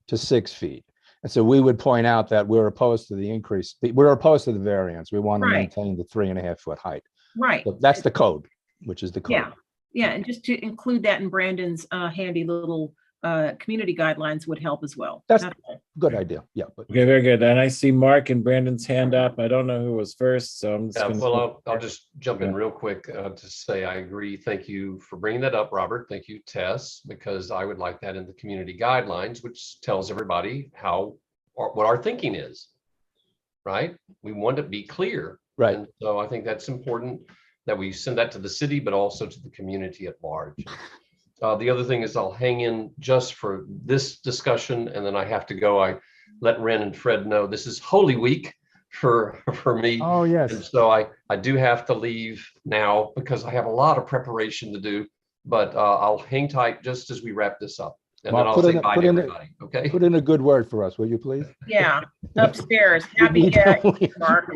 to 6 feet. And so we would point out that we're opposed to the increase. We're opposed to the variance. We want to Right. maintain the 3.5-foot height. Right. So that's the code, which is the code. Yeah. Yeah. And just to include that in Brandon's handy little community guidelines would help as well. That's all. Good idea. Yeah. But Okay, very good. And I see Mark and Brandon's hand up. I don't know who was first, so I'm just Yeah, gonna. well, I'll just jump in Yeah. real quick to say I agree. Thank you for bringing that up, Robert. Thank you, Tess, because I would like that in the community guidelines, which tells everybody what our thinking is, right? We want to be clear. Right. And so I think that's important that we send that to the city, but also to the community at large. The other thing is I'll hang in just for this discussion, and then I have to go. I let Ren and Fred know this is Holy Week for me. Oh, yes. And so I do have to leave now because I have a lot of preparation to do, but I'll hang tight just as we wrap this up. And Mark, then I'll put say in a- bye put to in a- everybody, okay? Put in a good word for us, will you please? Yeah. Upstairs. Happy Mark.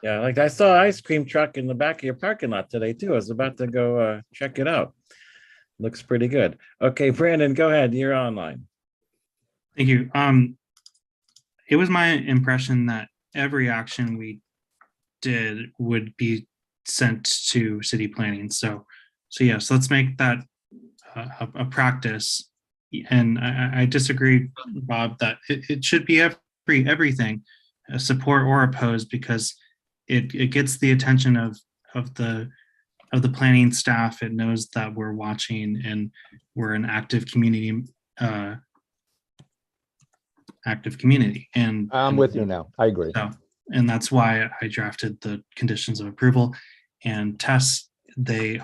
Yeah, like I saw an ice cream truck in the back of your parking lot today too. I was about to go check it out. Looks pretty good. Okay, Brandon, go ahead. You're online. Thank you. It was my impression that every action we did would be sent to city planning. So yes, let's make that a practice. And I disagree, Bob, that it should be everything, support or opposed, because it gets the attention of the planning staff. It knows that we're watching and we're an active community. And I'm with you now. I agree. so, and that's why I drafted the conditions of approval and tests. They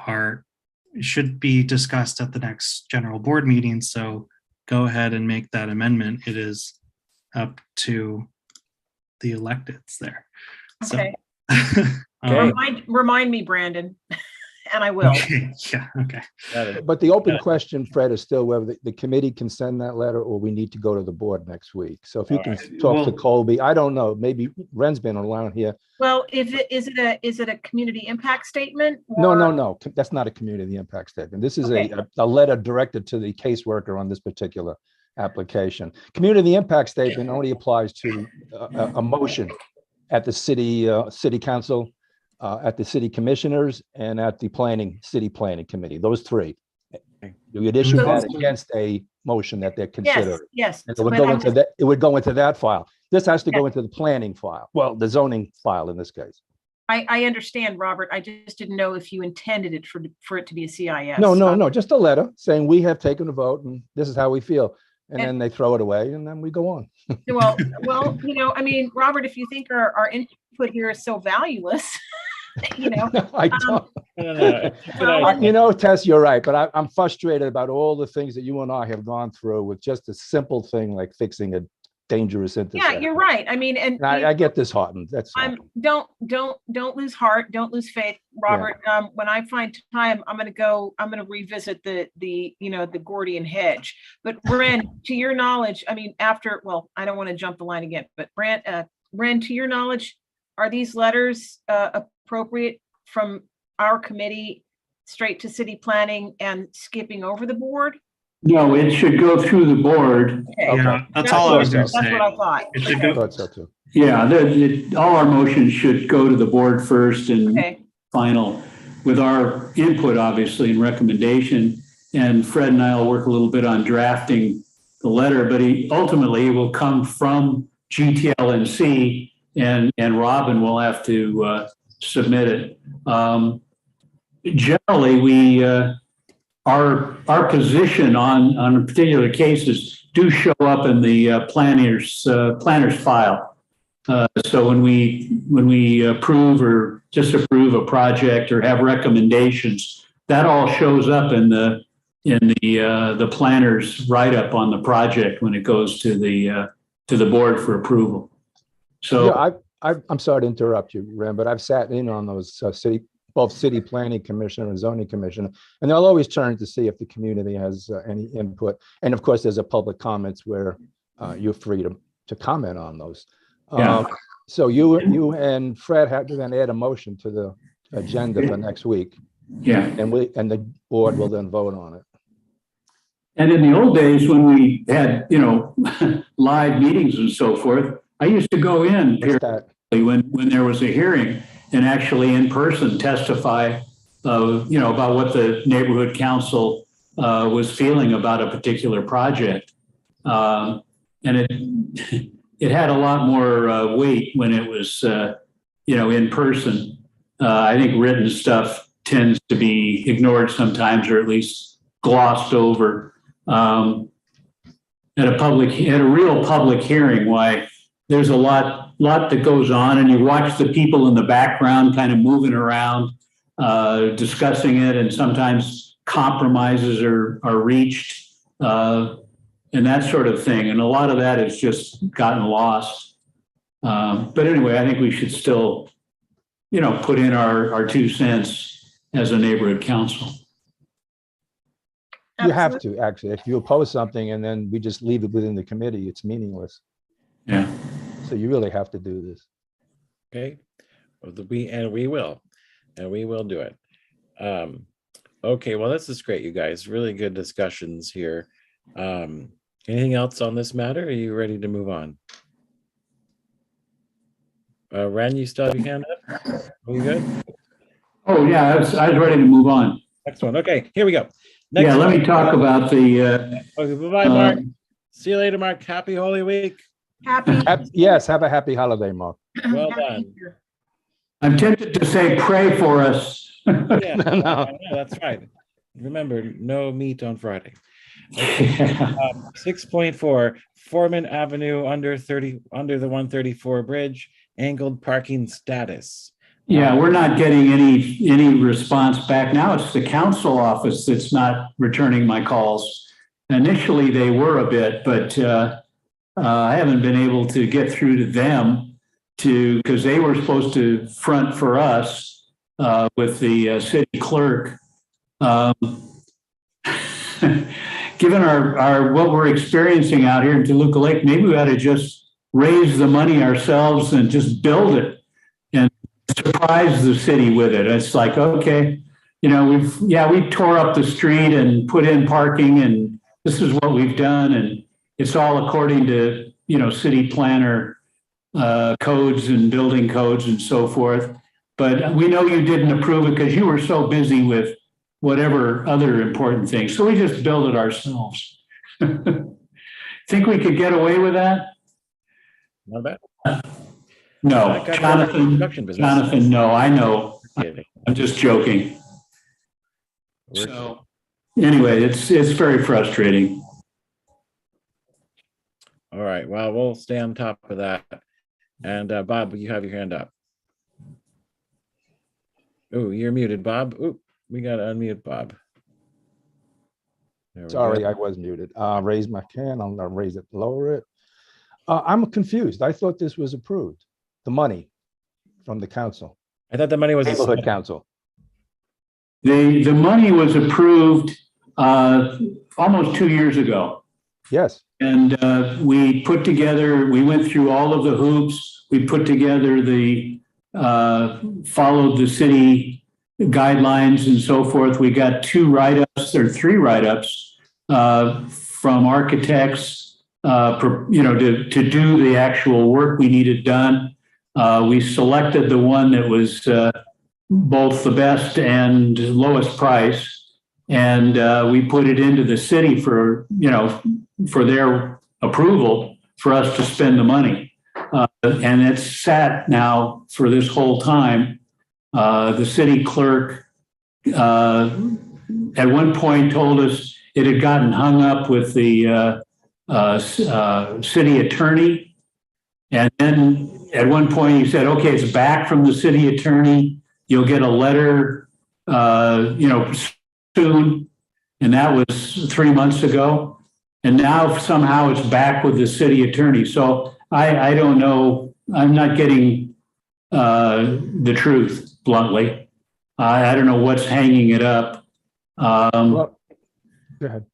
should be discussed at the next general board meeting. So go ahead and make that amendment. It is up to the electeds there. Okay. Okay. Remind me, Brandon, and I will. Okay. Yeah. Okay. Got it. But the open question, Fred, is still whether the committee can send that letter or we need to go to the board next week. So if you can talk to Well- Colby, I don't know, maybe Ren's been around here. Well, is it a community impact statement? No. That's not a community impact statement. This is Okay. a letter directed to the caseworker on this particular application. Community impact statement only applies to a motion at the city council, at the city commissioners, and at the city planning committee. Those three. You would issue So- that against a motion that they're considering. Yes. And it would go into that. It would go into that file. This has to go into the planning file. Well, the zoning file in this case. I understand, Robert. I just didn't know if you intended it for it to be a CIS. No. Just a letter saying we have taken a vote and this is how we feel. And And- then they throw it away and then we go on. Well, I mean, Robert, if you think our input here is so valueless, I don't. No. Tess, you're right, but I'm frustrated about all the things that you and I have gone through with just a simple thing like fixing a dangerous intersection. yeah, you're right. I mean, and And I get disheartened. That's all. don't lose heart, don't lose faith, Robert. When I find time, I'm going to revisit the Gordian hedge. But Ren, to your knowledge, I mean, I don't want to jump the line again, but Ren, to your knowledge, are these letters appropriate from our committee straight to city planning and skipping over the board? No, it should go through the board. Okay. Yeah, that's all I was going to That's say. what I thought. It should I go. thought so too. Yeah, all our motions should go to the board first and Okay. final with our input, obviously, and recommendation. And Fred and I will work a little bit on drafting the letter, but ultimately it will come from GTLNC and Robin will have to submit it. Generally, our position on particular cases do show up in the planner's file. So when we approve or disapprove a project or have recommendations, that all shows up in the planner's write-up on the project when it goes to the board for approval. So Yeah, I'm sorry to interrupt you, Ren, but I've sat in on those both city planning commissioner and zoning commissioner, and they'll always turn to see if the community has any input. And of course, there's a public comments where you're free to comment on those. Yeah. So you and Fred have to then add a motion to the agenda for next week, yeah. and the board will then vote on it. And in the old days when we had, live meetings and so forth, I used to go in What's that? when there was a hearing and actually in person testify, about what the neighborhood council was feeling about a particular project. And it had a lot more weight when it was, in person. I think written stuff tends to be ignored sometimes, or at least glossed over. At a real public hearing, why there's a lot that goes on, and you watch the people in the background kind of moving around, discussing it, and sometimes compromises are reached, and that sort of thing. And a lot of that has just gotten lost. But anyway, I think we should still, put in our 2 cents as a neighborhood council. You have to, actually. If you oppose something and then we just leave it within the committee, it's meaningless. Yeah. So you really have to do this. Okay, we will do it. Okay, well, this is great, you guys. Really good discussions here. Anything else on this matter? Are you ready to move on? Ren, you still have your hand up? Are you good? Oh, yeah, I was ready to move on. Next one. Okay, here we go. Next Yeah, let one. me talk about the, Okay, bye-bye, Mark. See you later, Mark. Happy Holy Week. Happy. Yes, have a happy holiday, Mark. Well Happy done. Easter. I'm tempted to say, pray for us. Yeah, No. that's right. Remember, no meat on Friday. Okay. 6.4 Foreman Avenue under the 134 bridge, angled parking status. Yeah, we're not getting any response back. Now it's the council office that's not returning my calls. Initially, they were a bit, but I haven't been able to get through to them because they were supposed to front for us with the city clerk. Given our what we're experiencing out here in Toluca Lake, maybe we ought to just raise the money ourselves and just build it and surprise the city with it. It's like, okay, we tore up the street and put in parking, and this is what we've done, and it's all according to city planner codes and building codes and so forth. But we know you didn't approve it because you were so busy with whatever other important things. So we just build it ourselves. Think we could get away with that? Not bad. No, Jonathan, no, I know. Kidding. I'm just joking. We're So anyway, it's very frustrating. All right. Well, we'll stay on top of that. And Bob, you have your hand up. Oh, you're muted, Bob. Oh, we got to unmute Bob. There we Sorry, go. I was muted. Raise my hand. I'm gonna raise it, lower it. I'm confused. I thought this was approved. The money from the council, I thought the money was neighborhood council. The money was approved almost 2 years ago. Yes. And we went through all of the hoops. We put together followed the city guidelines and so forth. We got 2 write-ups or 3 write-ups from architects, to do the actual work we needed done. We selected the one that was both the best and lowest price, and we put it into the city for their approval for us to spend the money. And it's sat now for this whole time. The city clerk at one point told us it had gotten hung up with the city attorney. And then at one point he said, okay, it's back from the city attorney. You'll get a letter, soon. And that was 3 months ago. And now somehow it's back with the city attorney. So I don't know. I'm not getting the truth, bluntly. I don't know what's hanging it up. Well, go ahead.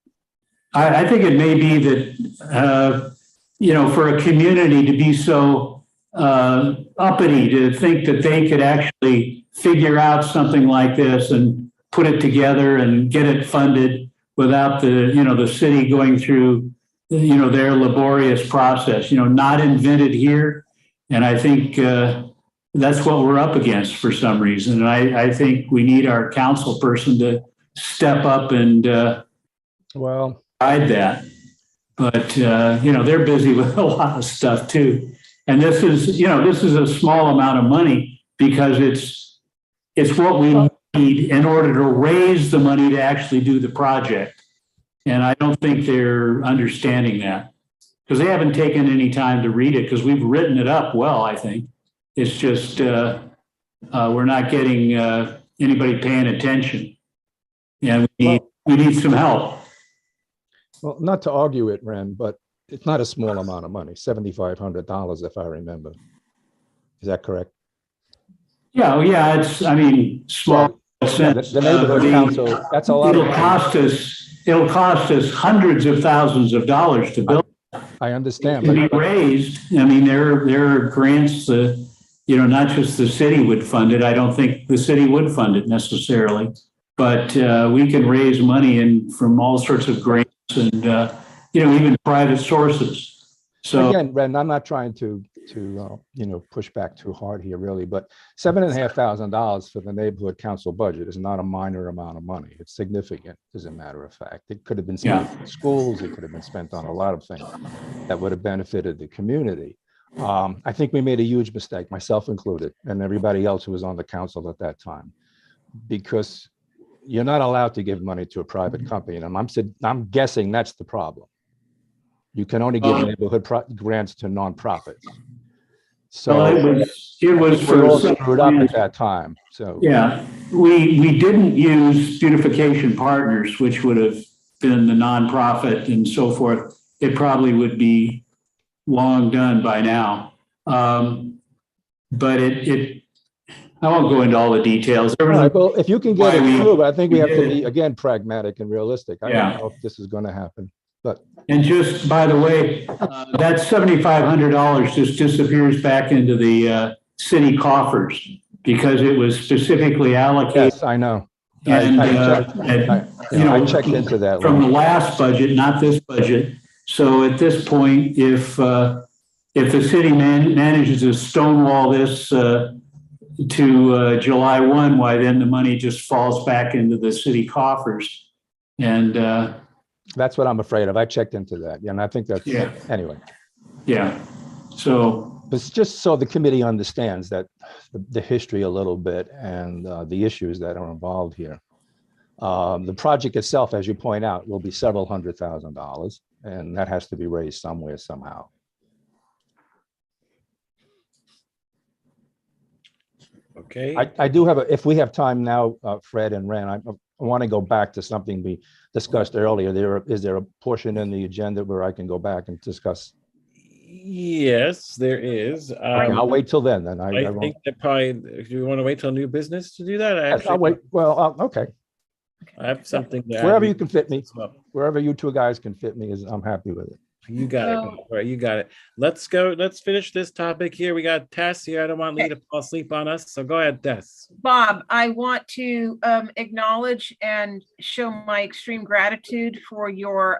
I think it may be that, for a community to be so uppity to think that they could actually figure out something like this and put it together and get it funded without the city going through, their laborious process, not invented here. And I think that's what we're up against for some reason. And I think we need our council person to step up and guide that. But, they're busy with a lot of stuff too. And this is a small amount of money because it's what we need in order to raise the money to actually do the project. And I don't think they're understanding that because they haven't taken any time to read it because we've written it up well, I think. It's just we're not getting anybody paying attention. And we need some help. Well, not to argue it, Ren, but it's not a small amount of money, $7,500 if I remember. Is that correct? Yeah, it's, small. The neighborhood council, that's a lot. It'll cost us hundreds of thousands of dollars to build. I understand. To be raised. There are grants that, not just the city would fund it. I don't think the city would fund it necessarily, but we can raise money from all sorts of grants and, even private sources. So again, Ren, I'm not trying to push back too hard here really, but $7,500 for the neighborhood council budget is not a minor amount of money. It's significant, as a matter of fact. It could have been spent on schools. It could have been spent on a lot of things that would have benefited the community. I think we made a huge mistake, myself included, and everybody else who was on the council at that time, because you're not allowed to give money to a private company. And I'm guessing that's the problem. You can only give neighborhood grants to nonprofits. So it was we're all screwed up at that time. So yeah, we didn't use Beautification Partners, which would have been the nonprofit and so forth. It probably would be long done by now. But I won't go into all the details. All right, well, if you can get it through, I think we have to be, again, pragmatic and realistic. I don't know if this is going to happen. And just by the way, that $7,500 just disappears back into the city coffers because it was specifically allocated. Yes, I know. And I checked into that from the last budget, not this budget. So at this point, if the city manages to stonewall this to July 1, why then the money just falls back into the city coffers. And that's what I'm afraid of. I checked into that. And I think that's, anyway. Yeah. So. It's just so the committee understands that the history a little bit and the issues that are involved here. The project itself, as you point out, will be several $100,000, and that has to be raised somewhere, somehow. Okay. I do have if we have time now, Fred and Ren, I want to go back to something we discussed earlier. Is there a portion in the agenda where I can go back and discuss? Yes, there is. I'll wait till then. I think that probably, if you want to wait till new business to do that, I'll wait. Well, okay. I have something to wherever you can fit me. Wherever you two guys can fit me, I'm happy with it. You got it. All right, you got it. Let's go. Let's finish this topic here. We got Tess here. I don't want Lee to fall asleep on us. So go ahead, Tess. Bob, I want to acknowledge and show my extreme gratitude for your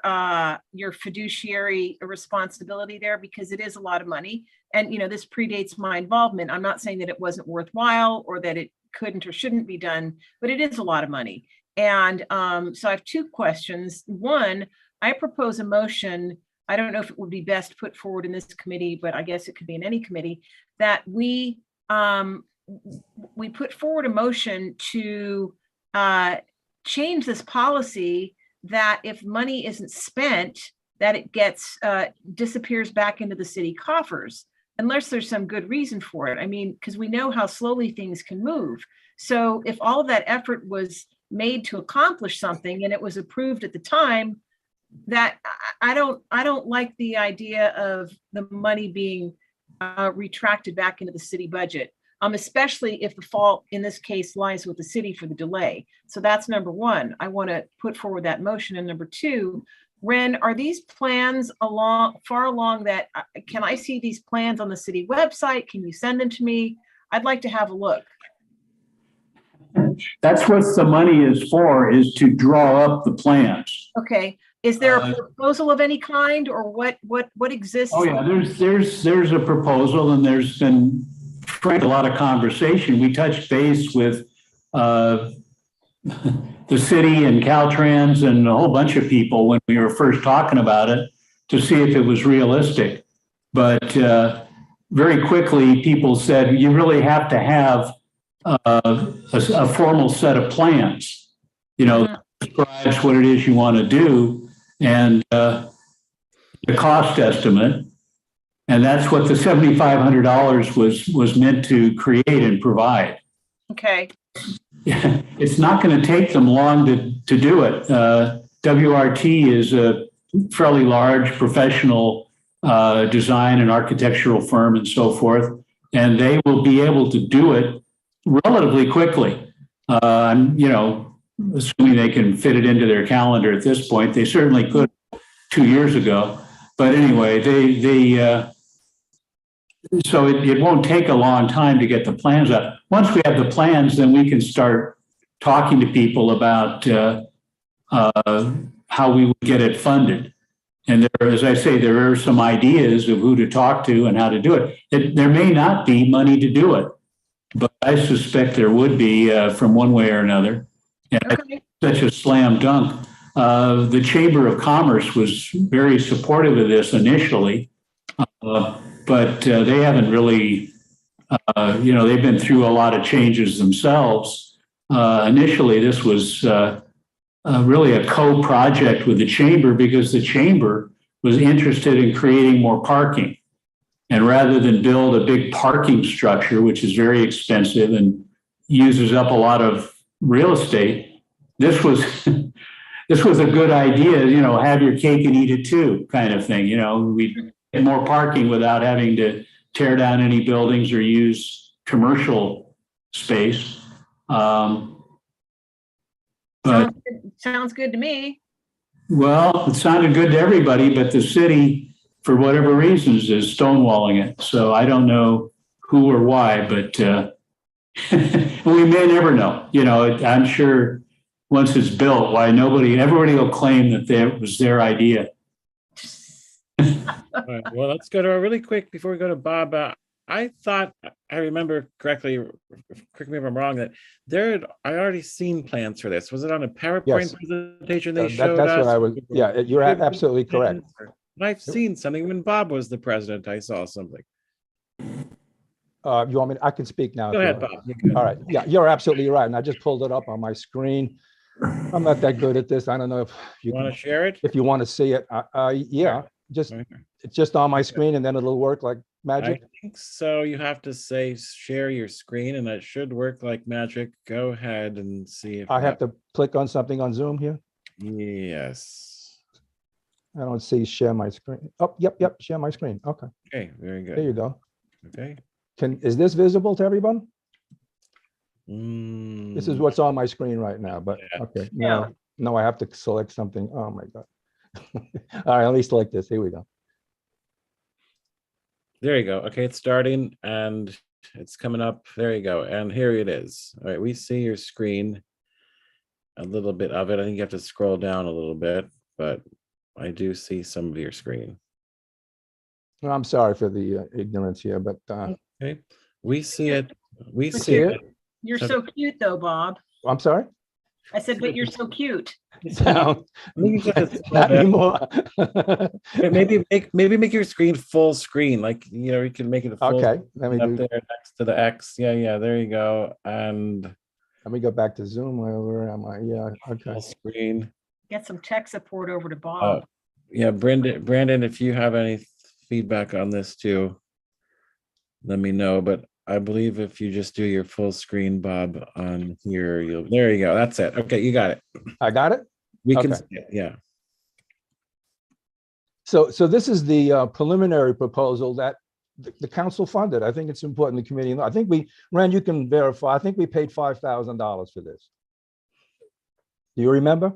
fiduciary responsibility there, because it is a lot of money. And, this predates my involvement. I'm not saying that it wasn't worthwhile or that it couldn't or shouldn't be done, but it is a lot of money. And so I have two questions. One, I propose a motion. I don't know if it would be best put forward in this committee, but I guess it could be in any committee, that we put forward a motion to change this policy, that if money isn't spent, that it gets disappears back into the city coffers, unless there's some good reason for it. I mean, because we know how slowly things can move. So if all of that effort was made to accomplish something and it was approved at the time, that I don't like the idea of the money being retracted back into the city budget, especially if the fault in this case lies with the city for the delay. So that's number one. I want to put forward that motion. And number two, Ren, are these plans far along that can I see these plans on the city website? Can you send them to me? I'd like to have a look. That's what the money is for, is to draw up the plans. Okay. Is there a proposal of any kind, or what exists? Oh yeah, there's a proposal, and there's been, frankly, a lot of conversation. We touched base with the city and Caltrans and a whole bunch of people when we were first talking about it to see if it was realistic. But very quickly, people said, you really have to have a formal set of plans, that describes what it is you want to do, and the cost estimate. And that's what the $7,500 was meant to create and provide. Okay. It's not going to take them long to do it. WRT is a fairly large professional design and architectural firm and so forth, and they will be able to do it relatively quickly. Assuming they can fit it into their calendar at this point. They certainly could 2 years ago. But anyway, so it won't take a long time to get the plans up. Once we have the plans, then we can start talking to people about how we would get it funded. And there, as I say, there are some ideas of who to talk to and how to do it. There may not be money to do it, but I suspect there would be from one way or another. And Okay. such a slam dunk. The Chamber of Commerce was very supportive of this initially, but they haven't really, they've been through a lot of changes themselves. Initially, this was really a co-project with the Chamber because the Chamber was interested in creating more parking. And rather than build a big parking structure, which is very expensive and uses up a lot of real estate, this was a good idea, have your cake and eat it too, kind of thing. We get more parking without having to tear down any buildings or use commercial space. But Sounds good to me. well, it sounded good to everybody, but the city, for whatever reasons, is stonewalling it. So I don't know who or why, but we may never know. I'm sure once it's built, everybody will claim that it was their idea. All right, well, let's go to really quick before we go to Bob. I thought I remember correctly, correct me if I'm wrong, that I already seen plans for this. Was it on a PowerPoint Yes. presentation they showed That's us? what I was, yeah, you're absolutely correct. I've seen something when Bob was the president. I saw something. You want me, I can speak now. Go if you ahead, want. Bob. You can. All right, yeah, you're absolutely right. And I just pulled it up on my screen. I'm not that good at this. I don't know if You want to can, share it? if you want to see it. Yeah, it's just on my screen and then it'll work like magic. I think so. You have to say share your screen, and it should work like magic. Go ahead and see if I have to click on something on Zoom here. Yes. I don't see share my screen. Oh, yep, share my screen. Okay, Okay. Very there good. you go. Okay. Is this visible to everyone? This is Mm, what's on my screen right now, but Yeah. okay, Yeah. no, I have to select something. Oh my God. All right, let me select this. Here we go. There you go. Okay, it's starting and it's coming up. There you go. And here it is. All right, we see your screen, a little bit of it. I think you have to scroll down a little bit, but I do see some of your screen. Well, I'm sorry for the ignorance here, but Okay, we see it. We But see you're- it. You're So- so cute though, Bob. I'm sorry. I said, but you're so cute. No, I think you have to scroll not down. anymore. Maybe make your screen full screen. Like, you can make it a full Okay, let me up do. there next to the X. Yeah, there you go. And Let me go back to Zoom. Where am I? Yeah. Okay. full screen. Get some tech support over to Bob. Yeah, Brandon, if you have any feedback on this too, let me know. But I believe if you just do your full screen, Bob, on here, there you go. That's it. Okay, you got it. I got it. We can Okay. see it. Yeah. So this is the preliminary proposal that the council funded. I think it's important the committee. I think Ren, you can verify. I think we paid $5,000 for this. Do you remember?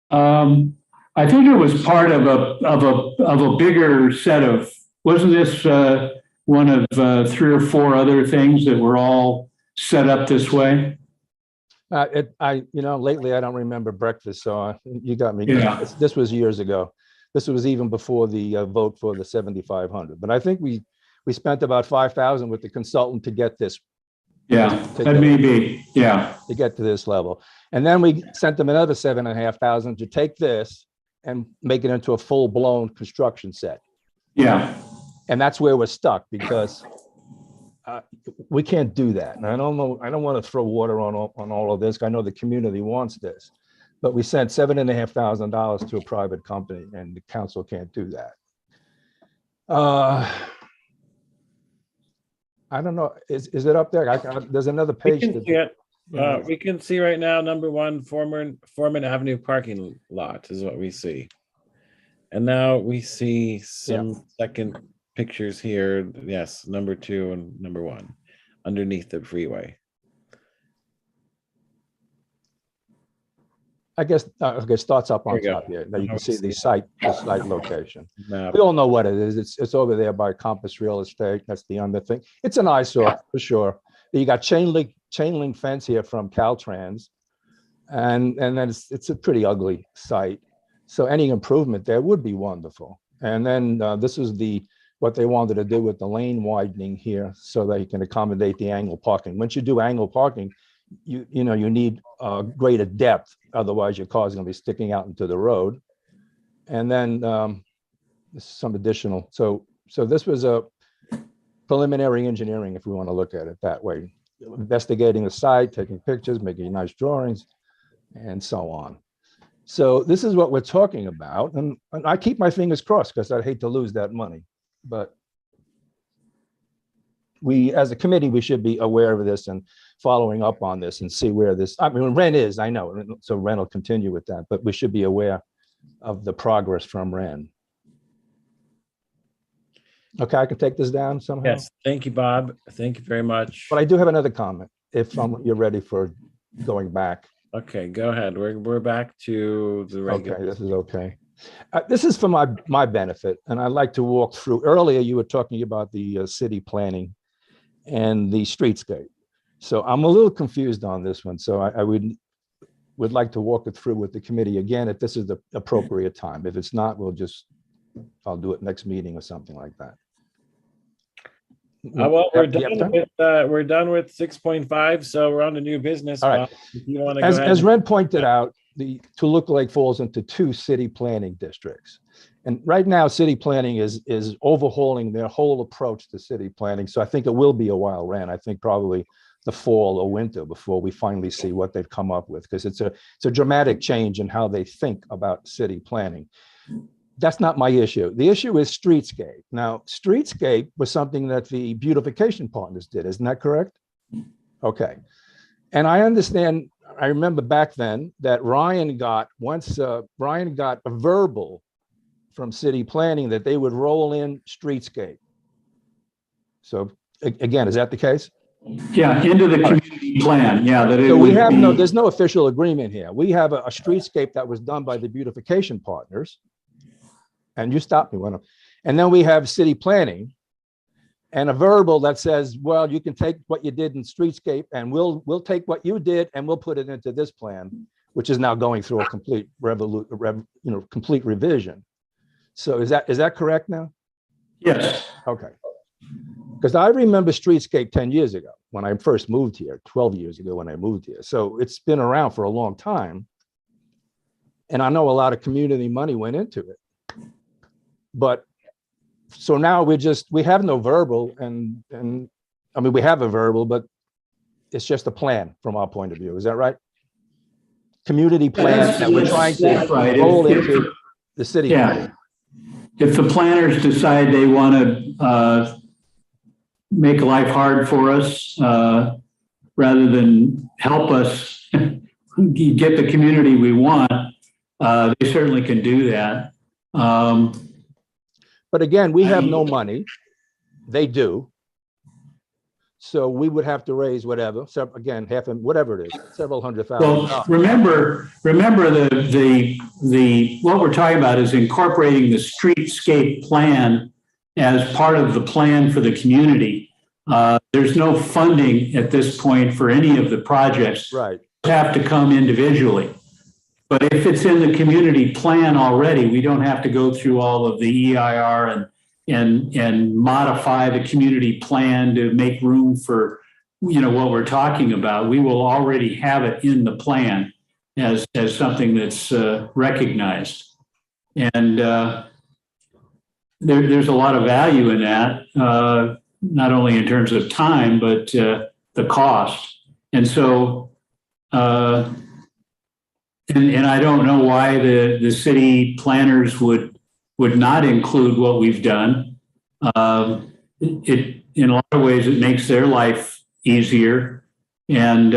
I think it was part of a bigger set of, wasn't this one of 3 or 4 other things that were all set up this way? Lately I don't remember breakfast, so you got me. Yeah. This was years ago. This was even before the vote for the 7,500. But I think we spent about 5,000 with the consultant to get this. Yeah, that may be, yeah. To get to this level. And then we sent them another 7,500 to take this and make it into a full-blown construction set. Yeah. And that's where we're stuck, because we can't do that. And I don't know, I don't want to throw water on all of this. I know the community wants this, but we sent $7,500 to a private company, and the council can't do that. I don't know, is it up there? There's another page. We can see right now, number one, Foreman Avenue parking lot is what we see. And now we see some second pictures here. Yes, number 2 and number 1 underneath the freeway. I guess starts up on top here. Now you can see the site location. Map. We all know what it is. It's over there by Compass Real Estate. That's the other thing. It's an eyesore for sure. You got chain link fence here from Caltrans, and then it's a pretty ugly site. So any improvement there would be wonderful. And then this is what they wanted to do with the lane widening here, so that you can accommodate the angle parking. Once you do angle parking, you need greater depth. Otherwise, your car's going to be sticking out into the road. And then this is some additional. So this was a preliminary engineering, if we want to look at it that way. Investigating the site, taking pictures, making nice drawings, and so on. So this is what we're talking about. And I keep my fingers crossed, because I'd hate to lose that money. But we, as a committee, we should be aware of this and following up on this and see where this, I mean, Ren is, I know, so Ren will continue with that, but we should be aware of the progress from Ren. Okay, I can take this down somehow? Yes, thank you, Bob. Thank you very much. But I do have another comment, if you're ready for going back. Okay, go ahead. We're back to the regular. Okay, this is okay. This is for my benefit, and I'd like to walk through. Earlier, you were talking about the city planning and the streetscape. So I'm a little confused on this one. So I would like to walk it through with the committee again, if this is the appropriate time. If it's not, I'll do it next meeting or something like that. Well, we're done with 6.5, so we're on to new business. All right. If you want to As Ren pointed out, the Toluca Lake falls into 2 city planning districts. And right now, city planning is overhauling their whole approach to city planning. So I think it will be a while, Ren. I think probably the fall or winter before we finally see what they've come up with, because it's a dramatic change in how they think about city planning. That's not my issue. The issue is streetscape. Now, streetscape was something that the beautification partners did. Isn't that correct? Okay. And I understand, I remember back then that Ryan got a verbal from city planning that they would roll in streetscape. So again, is that the case? Yeah, into the community plan. Yeah. So we have there's no official agreement here. We have a streetscape that was done by the beautification partners. And you stopped me and then we have city planning and a verbal that says, well, you can take what you did in streetscape and we'll take what you did and we'll put it into this plan, which is now going through a complete complete revision. So is that correct now? Yes. Okay. Because I remember streetscape 10 years ago when I first moved here, 12 years ago when I moved here. So it's been around for a long time. And I know a lot of community money went into it. But so now we have no verbal and I mean, we have a verbal, but it's just a plan from our point of view. Is that right? Community plan that we're trying to roll into the city. Yeah. If the planners decide they want to make life hard for us, rather than help us get the community we want, they certainly can do that. But again, we have no money. They do. So we would have to raise whatever, so again, whatever it is, several $100,000. Well, remember what we're talking about is incorporating the streetscape plan as part of the plan for the community. There's no funding at this point for any of the projects. Right. have to come individually. But if it's in the community plan already, we don't have to go through all of the EIR and modify the community plan to make room for, what we're talking about. We will already have it in the plan as something that's recognized. And there's a lot of value in that, not only in terms of time, but the cost. And so, and I don't know why the city planners would not include what we've done. It in a lot of ways, it makes their life easier, and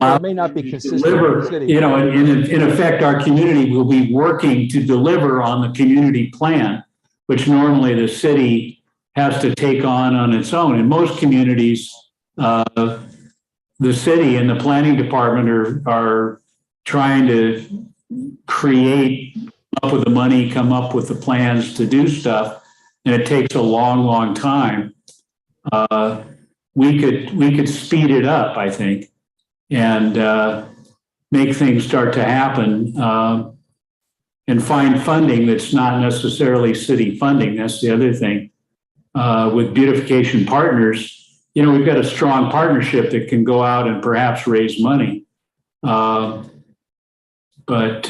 It may not be consistent with the deliver, city. in effect, our community will be working to deliver on the community plan, which normally the city has to take on its own. In most communities, the city and the planning department are trying to create, up with the money, come up with the plans to do stuff, and it takes a long, long time. We could speed it up, I think, and make things start to happen, and find funding that's not necessarily city funding. That's the other thing. With beautification partners, we've got a strong partnership that can go out and perhaps raise money. But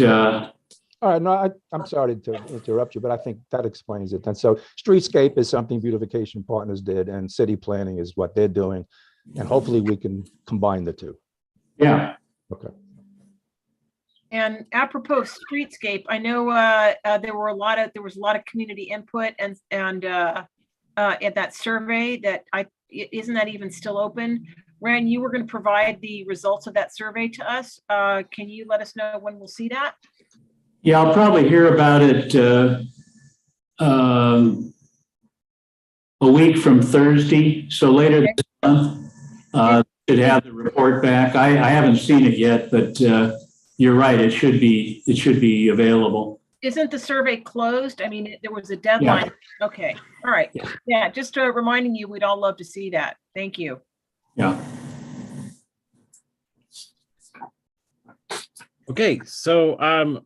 All right, no, I'm sorry to interrupt you, but I think that explains it. And so streetscape is something beautification partners did, and city planning is what they're doing. And hopefully we can combine the two. yeah, Okay. And apropos of streetscape, I know there was a lot of community input and at that survey isn't that even still open? Ren, you were going to provide the results of that survey to us. Can you let us know when we'll see that? yeah, I'll probably hear about it a week from Thursday. So later this month, should have the report back. I haven't seen it yet, but you're right. It should be available. Isn't the survey closed? I mean, there was a deadline. Yeah. Okay. All right. Yeah. Just reminding you, we'd all love to see that. Thank you. Yeah. Okay. So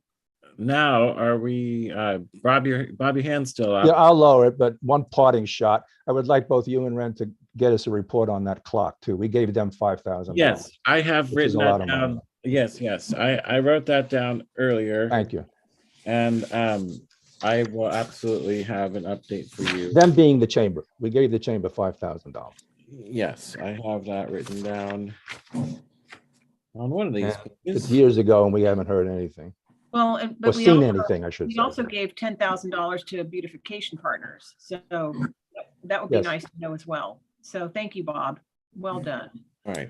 now are we, Bob, your hand's still up? Yeah, I'll lower it, but one parting shot. I would like both you and Ren to get us a report on that clock too. We gave them $5,000. Yes, I have written that down. Yes. I wrote that down earlier. Thank you. And I will absolutely have an update for you. Them being the chamber. We gave the chamber $5,000. Yes, I have that written down on one of these pages. It's years ago and we haven't heard anything. Well, Or seen anything, I should say. We also gave $10,000 to beautification partners. So that would be nice to know as well. So thank you, Bob. Well done. All right.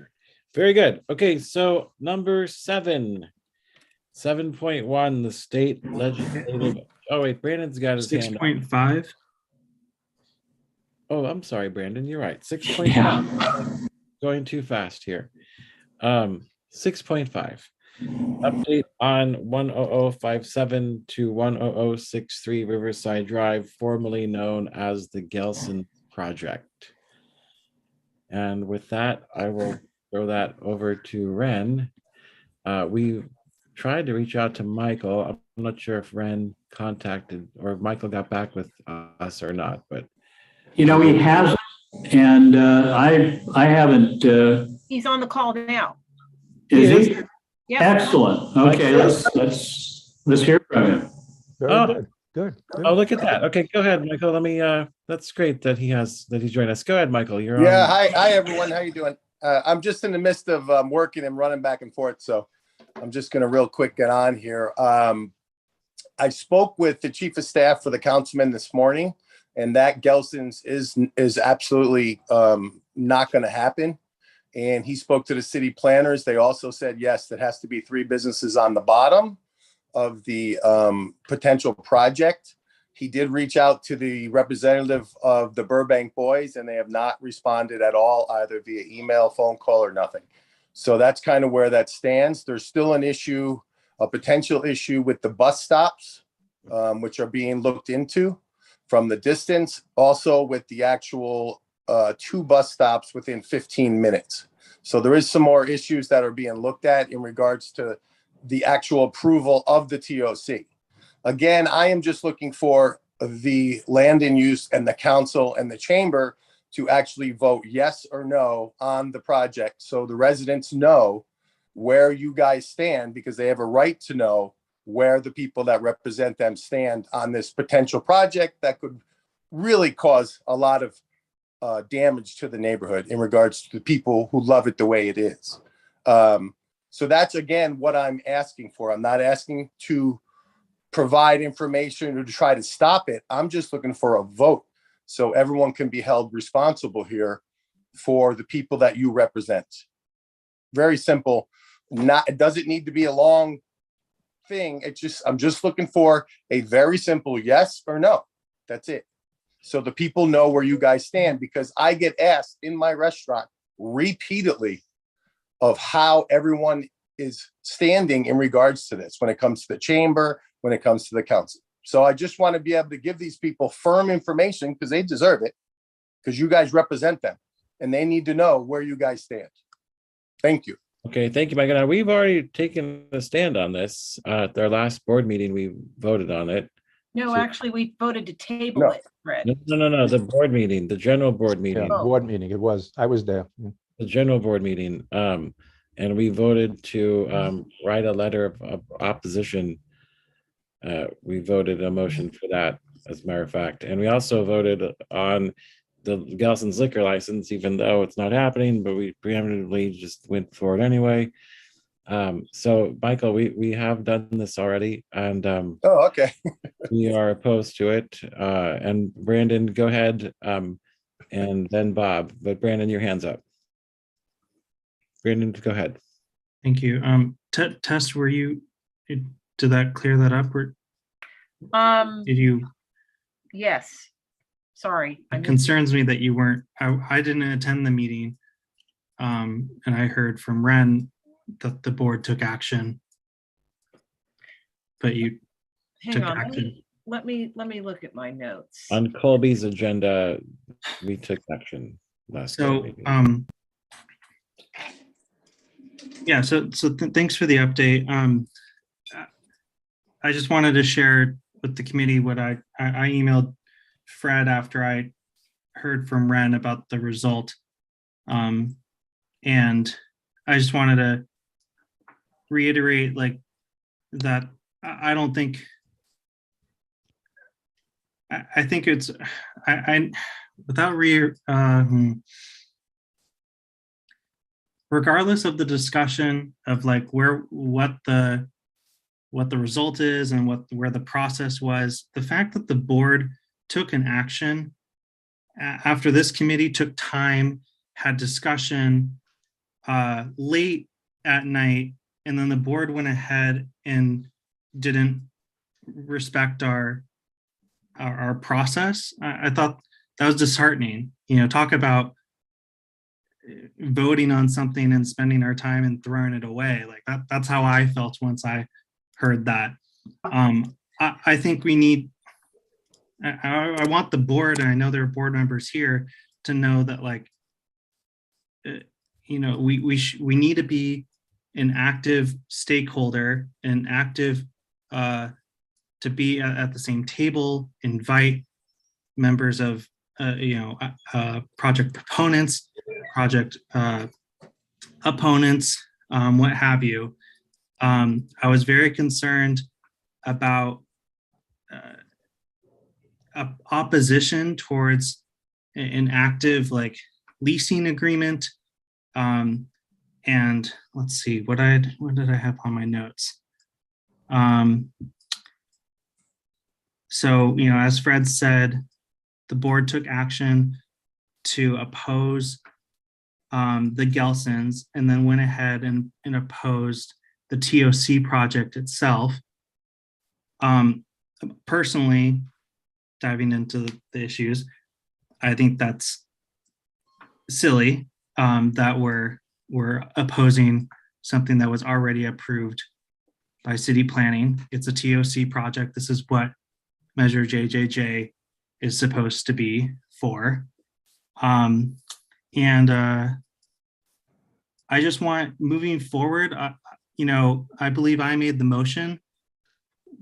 Very good. Okay, so number 7.1, the state legislative. Oh wait, Brandon's got his hand up. 6.5. Oh, I'm sorry, Brandon. You're right. 6.5. Going too fast here. 6.5. Update on 10057 to 10063 Riverside Drive, formerly known as the Gelson Project. And with that, I will throw that over to Ren. We tried to reach out to Michael. I'm not sure if Ren contacted or if Michael got back with us or not, but He hasn't, and I haven't. He's on the call now. Is he? Yep. Excellent. Okay, let's hear from him. Very good. Oh, look at that. Okay, go ahead, Michael. Let me. That's great that he's joined us. Go ahead, Michael. You're on. Hi everyone. How you doing? I'm just in the midst of working and running back and forth, so I'm just going to real quick get on here. I spoke with the chief of staff for the councilman this morning, and that Gelson's is absolutely not going to happen. And he spoke to the city planners. They also said, yes, there has to be 3 businesses on the bottom of the potential project. He did reach out to the representative of the Burbank Boys, and they have not responded at all, either via email, phone call, or nothing. So that's kind of where that stands. There's still an issue, a potential issue with the bus stops, which are being looked into from the distance. Also with the actual 2 bus stops within 15 minutes. So there is some more issues that are being looked at in regards to the actual approval of the TOC. Again, I am just looking for the land and use and the council and the chamber to actually vote yes or no on the project, so the residents know where you guys stand, because they have a right to know where the people that represent them stand on this potential project that could really cause a lot of damage to the neighborhood in regards to the people who love it the way it is. So that's, again, what I'm asking for. I'm not asking to provide information or to try to stop it. I'm just looking for a vote so everyone can be held responsible here for the people that you represent. Very simple. It doesn't need to be a long thing. I'm just looking for a very simple yes or no. That's it. So the people know where you guys stand, because I get asked in my restaurant repeatedly of how everyone is standing in regards to this when it comes to the chamber, when it comes to the council. So I just want to be able to give these people firm information, because they deserve it, because you guys represent them and they need to know where you guys stand. Thank you. Okay, thank you, Michael. Now, we've already taken a stand on this. At our last board meeting, we voted on it. No, So- actually, we voted to table No. it, Fred. No, the board meeting, the general board meeting. Yeah, board meeting, I was there. The general board meeting, and we voted to write a letter of opposition. We voted a motion for that, as a matter of fact, and we also voted on the Gelson's liquor license, even though it's not happening, but we preemptively just went for it anyway. So, Michael, we have done this already, and Oh, okay. we are opposed to it. And Brandon, go ahead, and then Bob. But Brandon, your hand's up. Brandon, go ahead. Thank you. Tess, did that clear that up? Or did you? Yes. Sorry. It concerns me that you weren't, I didn't attend the meeting. And I heard from Ren that the board took action. But you Hang took on. action. Let me look at my notes. On Colby's agenda, we took action last So, meeting. yeah, so thanks for the update. I just wanted to share with the committee what I emailed Fred after I heard from Ren about the result. And I just wanted to reiterate that I don't think, I think it's, without regardless of the discussion of what the result is and where the process was, the fact that the board took an action after this committee took time, had discussion late at night, and then the board went ahead and didn't respect our process. I thought that was disheartening. Talk about voting on something and spending our time and throwing it away. That's how I felt once I heard that. I think we need, I want the board, and I know there are board members here, to know that we need to be an active stakeholder, an active to be at the same table, invite members of project proponents, project opponents, what have you. I was very concerned about opposition towards an active leasing agreement. And let's see, what did I have on my notes? So, as Fred said, the board took action to oppose the Gelsons, and then went ahead and opposed the TOC project itself. Personally, diving into the issues, I think that's silly that we're opposing something that was already approved by city planning. It's a TOC project. This is what Measure JJJ is supposed to be for. And I just want, moving forward, I believe I made the motion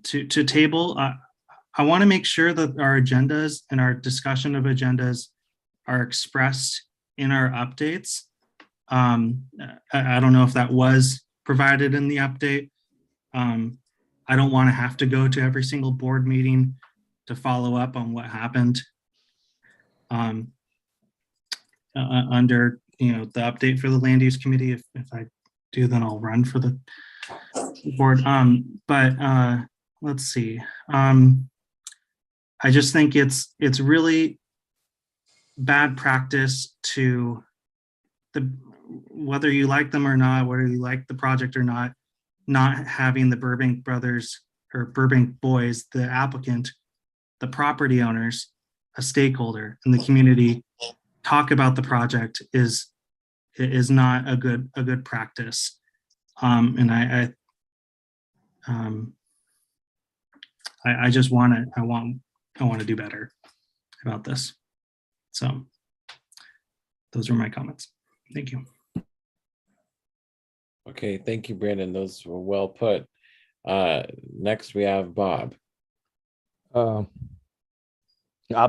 to table. I want to make sure that our agendas and our discussion of agendas are expressed in our updates. I don't know if that was provided in the update. I don't want to have to go to every single board meeting to follow up on what happened under the update for the land use committee. If I do, then I'll run for the board. But let's see. I just think it's really bad practice to whether you like them or not, whether you like the project or not having the Burbank brothers or Burbank boys, the applicant, the property owners, a stakeholder in the community, talk about the project is not a good practice. And I just want to do better about this. So those are my comments. Thank you. Okay, thank you, Brandon. Those were well put. Next, we have Bob. I'll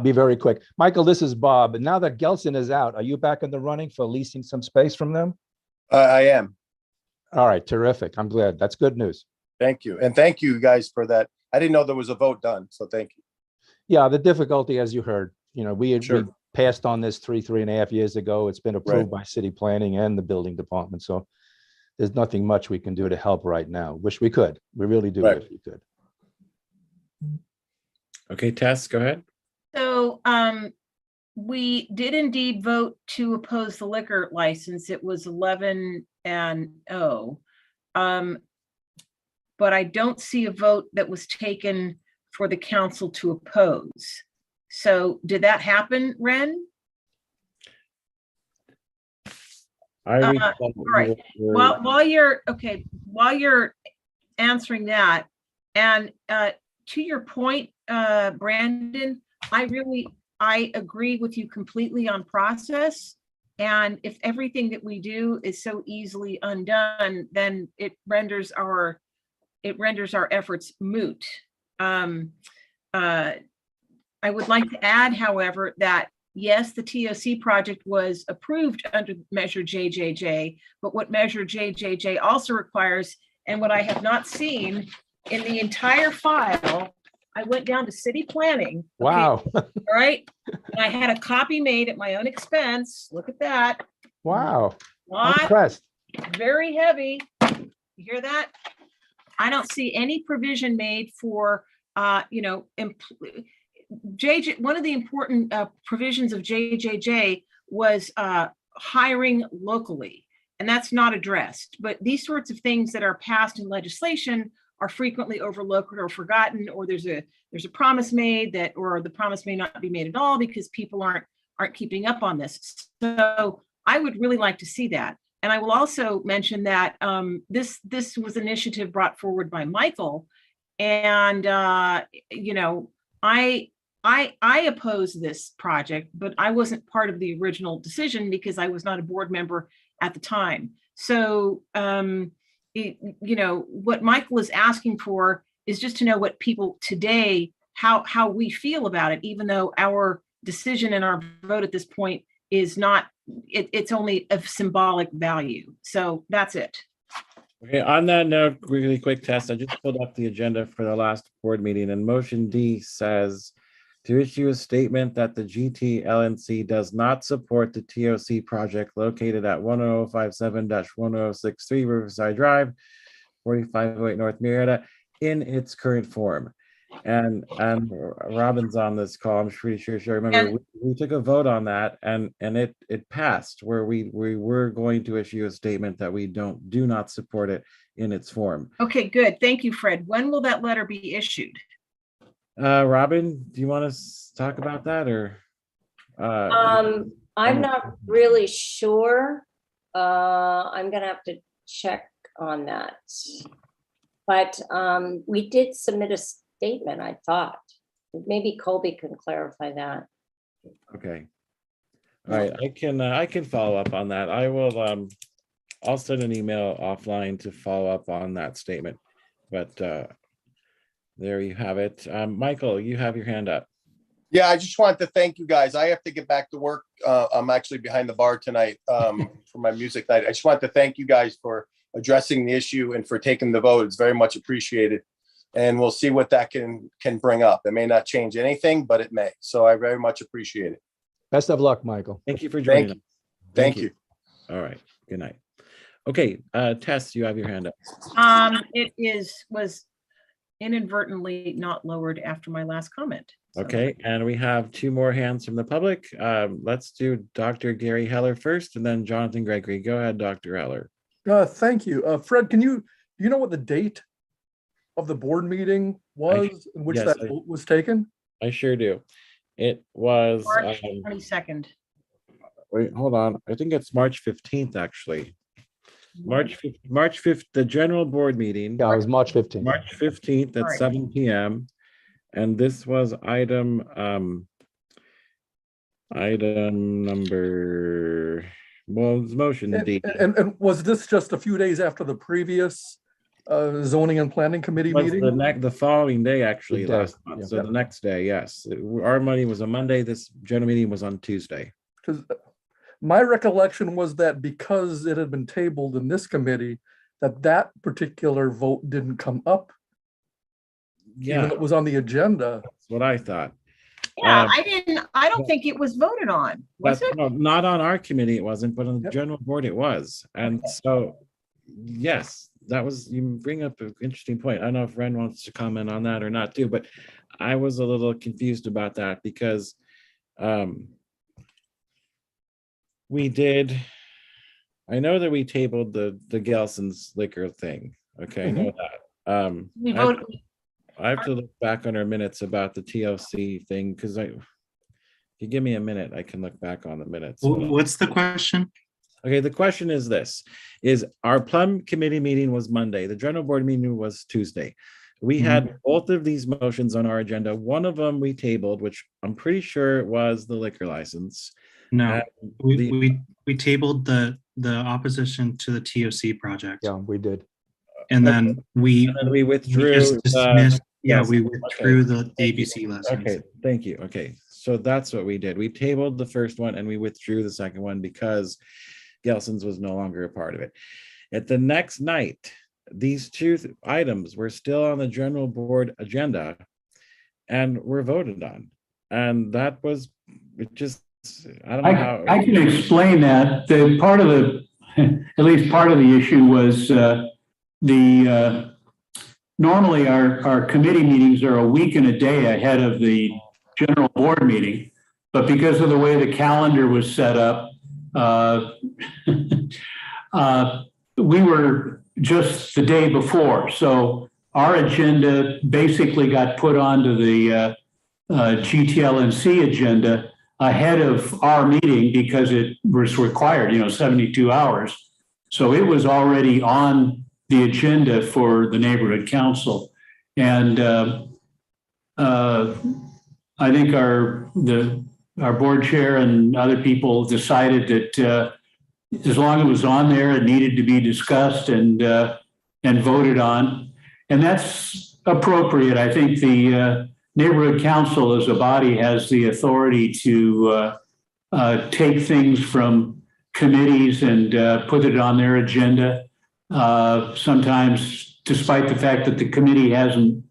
be very quick. Michael, this is Bob. And now that Gelson is out, are you back in the running for leasing some space from them? I am. All right, terrific. I'm glad. That's good news. Thank you. And thank you guys for that. I didn't know there was a vote done, so thank you. Yeah, the difficulty, as you heard, we Sure. passed on this 3.5 years ago. It's been approved by city planning and the building department. So there's nothing much we can do to help right now. Wish we could. We really do wish we could. Okay, Tess, go ahead. So we did indeed vote to oppose the liquor license. It was 11-0. But I don't see a vote that was taken for the council to oppose. So did that happen, Ren? Right. While you're answering that, and to your point, Brandon, I agree with you completely on process. And if everything that we do is so easily undone, then it renders our efforts moot. I would like to add, however, that yes, the TOC project was approved under Measure JJJ, but what Measure JJJ also requires, and what I have not seen in the entire file, I went down to city planning. Wow. Okay, all right. And I had a copy made at my own expense. Look at that. Wow. What? I'm impressed. Very heavy. You hear that? I don't see any provision made for, one of the important provisions of JJJ was hiring locally, and that's not addressed. But these sorts of things that are passed in legislation are frequently overlooked or forgotten, or there's a promise made that, or the promise may not be made at all because people aren't keeping up on this. So I would really like to see that. And I will also mention that this was an initiative brought forward by Michael, and I oppose this project, but I wasn't part of the original decision because I was not a board member at the time. So what Michael is asking for is just to know what people today, how we feel about it, even though our decision and our vote at this point is not, it's only of symbolic value. So that's it. Okay, on that note, really quick test. I just pulled up the agenda for the last board meeting, and motion D says to issue a statement that the GTLNC does not support the TOC project located at 10057-1063 Riverside Drive, 4508 North Marietta in its current form. And Robin's on this call. I'm pretty sure she remember we took a vote on that, and it passed, where we were going to issue a statement that we do not support it in its form. Okay, good. Thank you, Fred. When will that letter be issued? Robin, do you want to talk about that, or? I'm not really sure. I'm gonna have to check on that. But we did submit a statement, I thought. Maybe Colby can clarify that. Okay. All right, I can follow up on that. I will, I'll send an email offline to follow up on that statement. But there you have it. Michael, you have your hand up. Yeah, I just wanted to thank you guys. I have to get back to work. I'm actually behind the bar tonight for my music night. I just wanted to thank you guys for addressing the issue and for taking the vote. It's very much appreciated. And we'll see what that can bring up. It may not change anything, but it may. So I very much appreciate it. Best of luck, Michael. Thank you for joining us. Thank you. All right. Good night. Okay, Tess, you have your hand up. It was inadvertently not lowered after my last comment. So- Okay, and we have two more hands from the public. Let's do Dr. Gary Heller first, and then Jonathan Gregory. Go ahead, Dr. Heller. Thank you. Fred, do you know what the date of the board meeting was in which yes, that vote was taken? I sure do. It was, March 22nd. wait, hold on. I think it's March 15th, actually. March 5th, the general board meeting. Yeah, it was March 15th. March 15th at Right. 7 p.m. And this was item number, well, it's motion D. And was this just a few days after the previous zoning and planning committee Was meeting? the following day, actually, The day, last month. yeah. So the next day, yes. Our money was a Monday. This general meeting was on Tuesday. Because my recollection was that because it had been tabled in this committee, that particular vote didn't come up, Yeah, even though it was on the agenda. that's what I thought. Yeah, I don't think it was voted on, was That's, it? no, not on our committee, it wasn't, but on the Yep. general board, it was. And so, yes, that was, you bring up an interesting point. I don't know if Ren wants to comment on that or not too, but I was a little confused about that because we did, I know that we tabled the Gelson's liquor thing. Okay, I know that. We I have voted, I have to look back on our minutes about the TLC thing because if you give me a minute, I can look back on the minutes. What's the question? Okay, the question is this, is our plum committee meeting was Monday. The general board meeting was Tuesday. We had both of these motions on our agenda. One of them we tabled, which I'm pretty sure was the liquor license. No, the- we tabled the opposition to the TOC project. Yeah, we did. And then we And then we withdrew. just dismissed, yes, we withdrew okay. the ABC license. Okay, thank you. Okay, so that's what we did. We tabled the first one and we withdrew the second one because Gelson's was no longer a part of it. At the next night, these two items were still on the general board agenda and were voted on. And that was, it just, I don't know how. I can explain that. The part of the, at least part of the issue was normally our committee meetings are a week and a day ahead of the general board meeting. But because of the way the calendar was set up, we were just the day before. So our agenda basically got put onto the GTLNC agenda ahead of our meeting because it was required, 72 hours. So it was already on the agenda for the neighborhood council. And I think our board chair and other people decided that as long as it was on there, it needed to be discussed and voted on. And that's appropriate. I think the neighborhood council as a body has the authority to take things from committees and put it on their agenda. Sometimes, despite the fact that the committee hasn't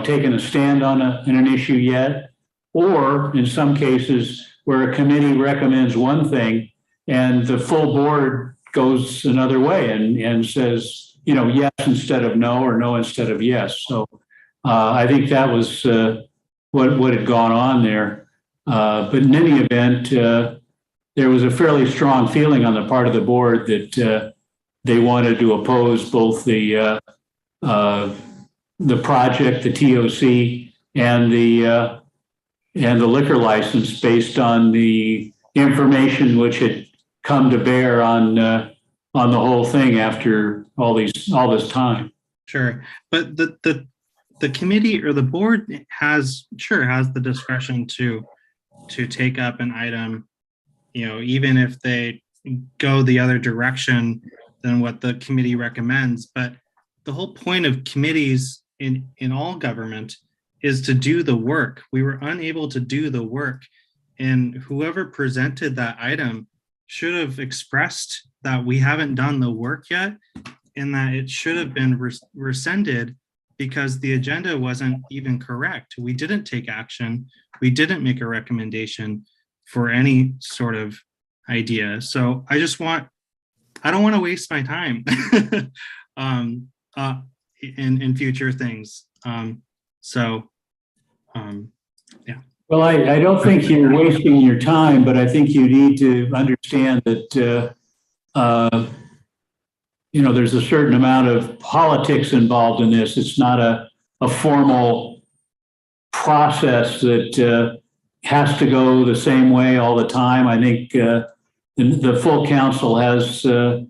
taken a stand on an issue yet, or in some cases where a committee recommends one thing and the full board goes another way and says, yes instead of no or no instead of yes. So I think that was what had gone on there. But in any event, there was a fairly strong feeling on the part of the board that they wanted to oppose both the project, the TOC, and the liquor license based on the information which had come to bear on the whole thing after all this time. Sure, but the committee or the board has the discretion to take up an item even if they go the other direction than what the committee recommends. But the whole point of committees in all government is to do the work. We were unable to do the work, and whoever presented that item should have expressed that we haven't done the work yet, and that it should have been rescinded because the agenda wasn't even correct. We didn't take action. We didn't make a recommendation for any sort of idea. So I don't want to waste my time in future things. Yeah. Well, I don't think you're wasting your time, but I think you need to understand that, there's a certain amount of politics involved in this. It's not a formal process that has to go the same way all the time. I think the full council has the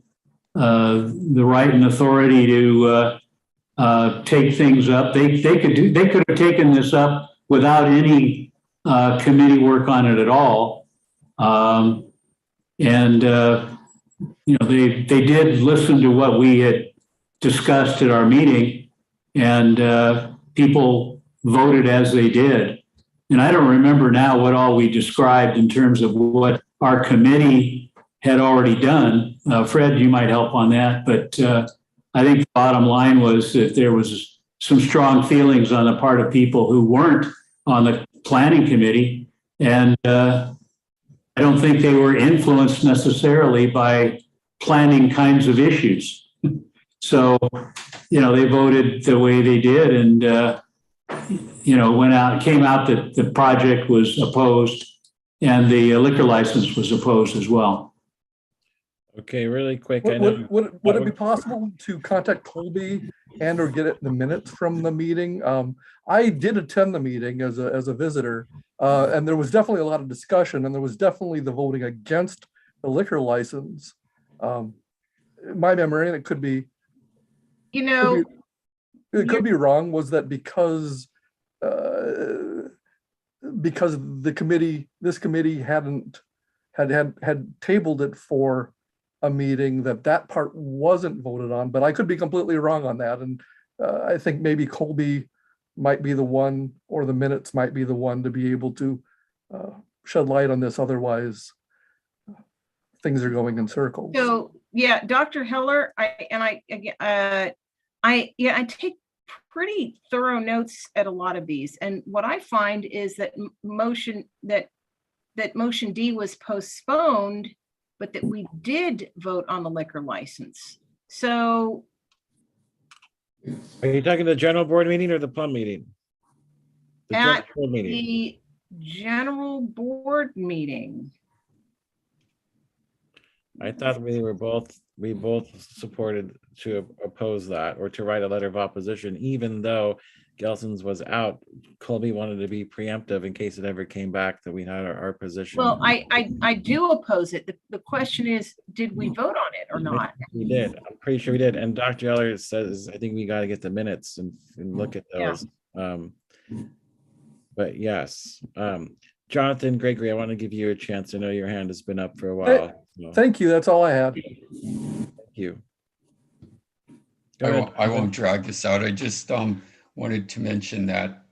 right and authority to take things up. They could have taken this up without any committee work on it at all. They did listen to what we had discussed at our meeting, and people voted as they did. And I don't remember now what all we described in terms of what our committee had already done. Fred, you might help on that, but I think the bottom line was that there was some strong feelings on the part of people who weren't on the planning committee. And I don't think they were influenced necessarily by planning kinds of issues. So, they voted the way they did, and, came out that the project was opposed and the liquor license was opposed as well. Okay, really quick. Would it be possible to contact Colby and or get it in the minutes from the meeting? I did attend the meeting as a visitor, and there was definitely a lot of discussion, and there was definitely the voting against the liquor license. My memory, and it could be, it could be wrong, was that because the committee, this committee had tabled it for a meeting, that part wasn't voted on, but I could be completely wrong on that. And I think maybe Colby might be the one, or the minutes might be the one to be able to shed light on this. Otherwise, things are going in circles. So yeah, Dr. Heller, I take pretty thorough notes at a lot of these. And what I find is that motion D was postponed, but that we did vote on the liquor license. So. Are you talking the general board meeting or the plum meeting? At the general board meeting. I thought we both supported to oppose that, or to write a letter of opposition, even though Gelson's was out. Colby wanted to be preemptive in case it ever came back that we had our position. Well, I do oppose it. The question is, did we vote on it or not? We did. I'm pretty sure we did. And Dr. Eller says, I think we got to get the minutes and look at those. Yeah. But yes, Jonathan Gregory, I want to give you a chance. I know your hand has been up for a while. Thank you. That's all I had. Thank you. I won't drag this out. I just wanted to mention that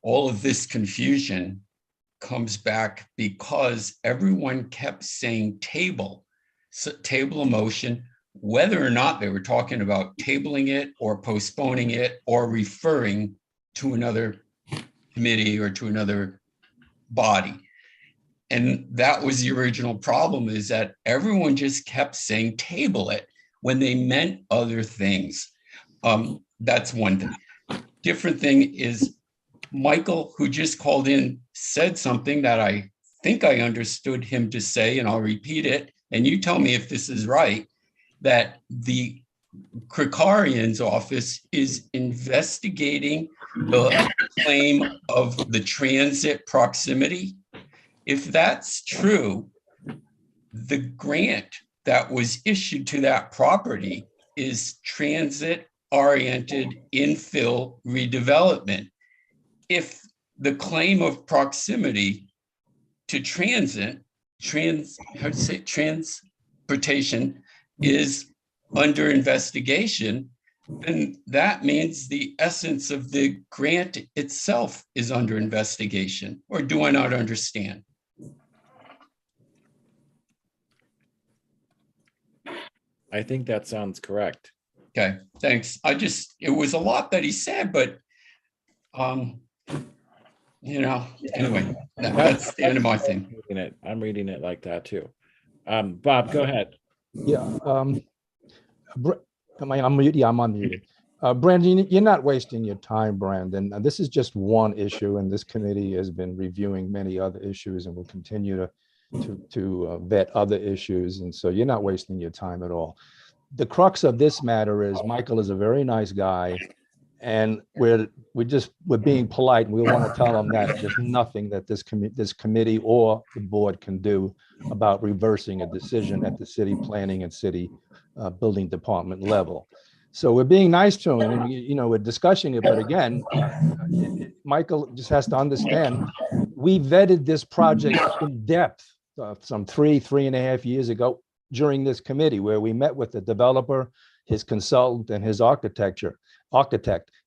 all of this confusion comes back because everyone kept saying table a motion, whether or not they were talking about tabling it or postponing it or referring to another committee or to another body. And that was the original problem, is that everyone just kept saying table it when they meant other things. That's one thing. Different thing is Michael, who just called in, said something that I think I understood him to say, and I'll repeat it, and you tell me if this is right, that the Krikarian's office is investigating the claim of the transit proximity. If that's true, the grant that was issued to that property is transit-oriented infill redevelopment. If the claim of proximity to transportation is under investigation, then that means the essence of the grant itself is under investigation. Or do I not understand? I think that sounds correct. Okay, thanks. It was a lot that he said, but anyway, that's the end of my thing. I'm reading it like that too. Bob, go ahead. Yeah. I'm unmuted. Brandon, you're not wasting your time, Brandon. This is just one issue, and this committee has been reviewing many other issues and will continue to vet other issues. And so you're not wasting your time at all. The crux of this matter is Michael is a very nice guy, and we're being polite, and we want to tell him that there's nothing that this committee or the board can do about reversing a decision at the city planning and city building department level. So we're being nice to him, and we're discussing it. But again, Michael just has to understand, we vetted this project in depth some 3.5 years ago during this committee, where we met with the developer, his consultant, and his architect,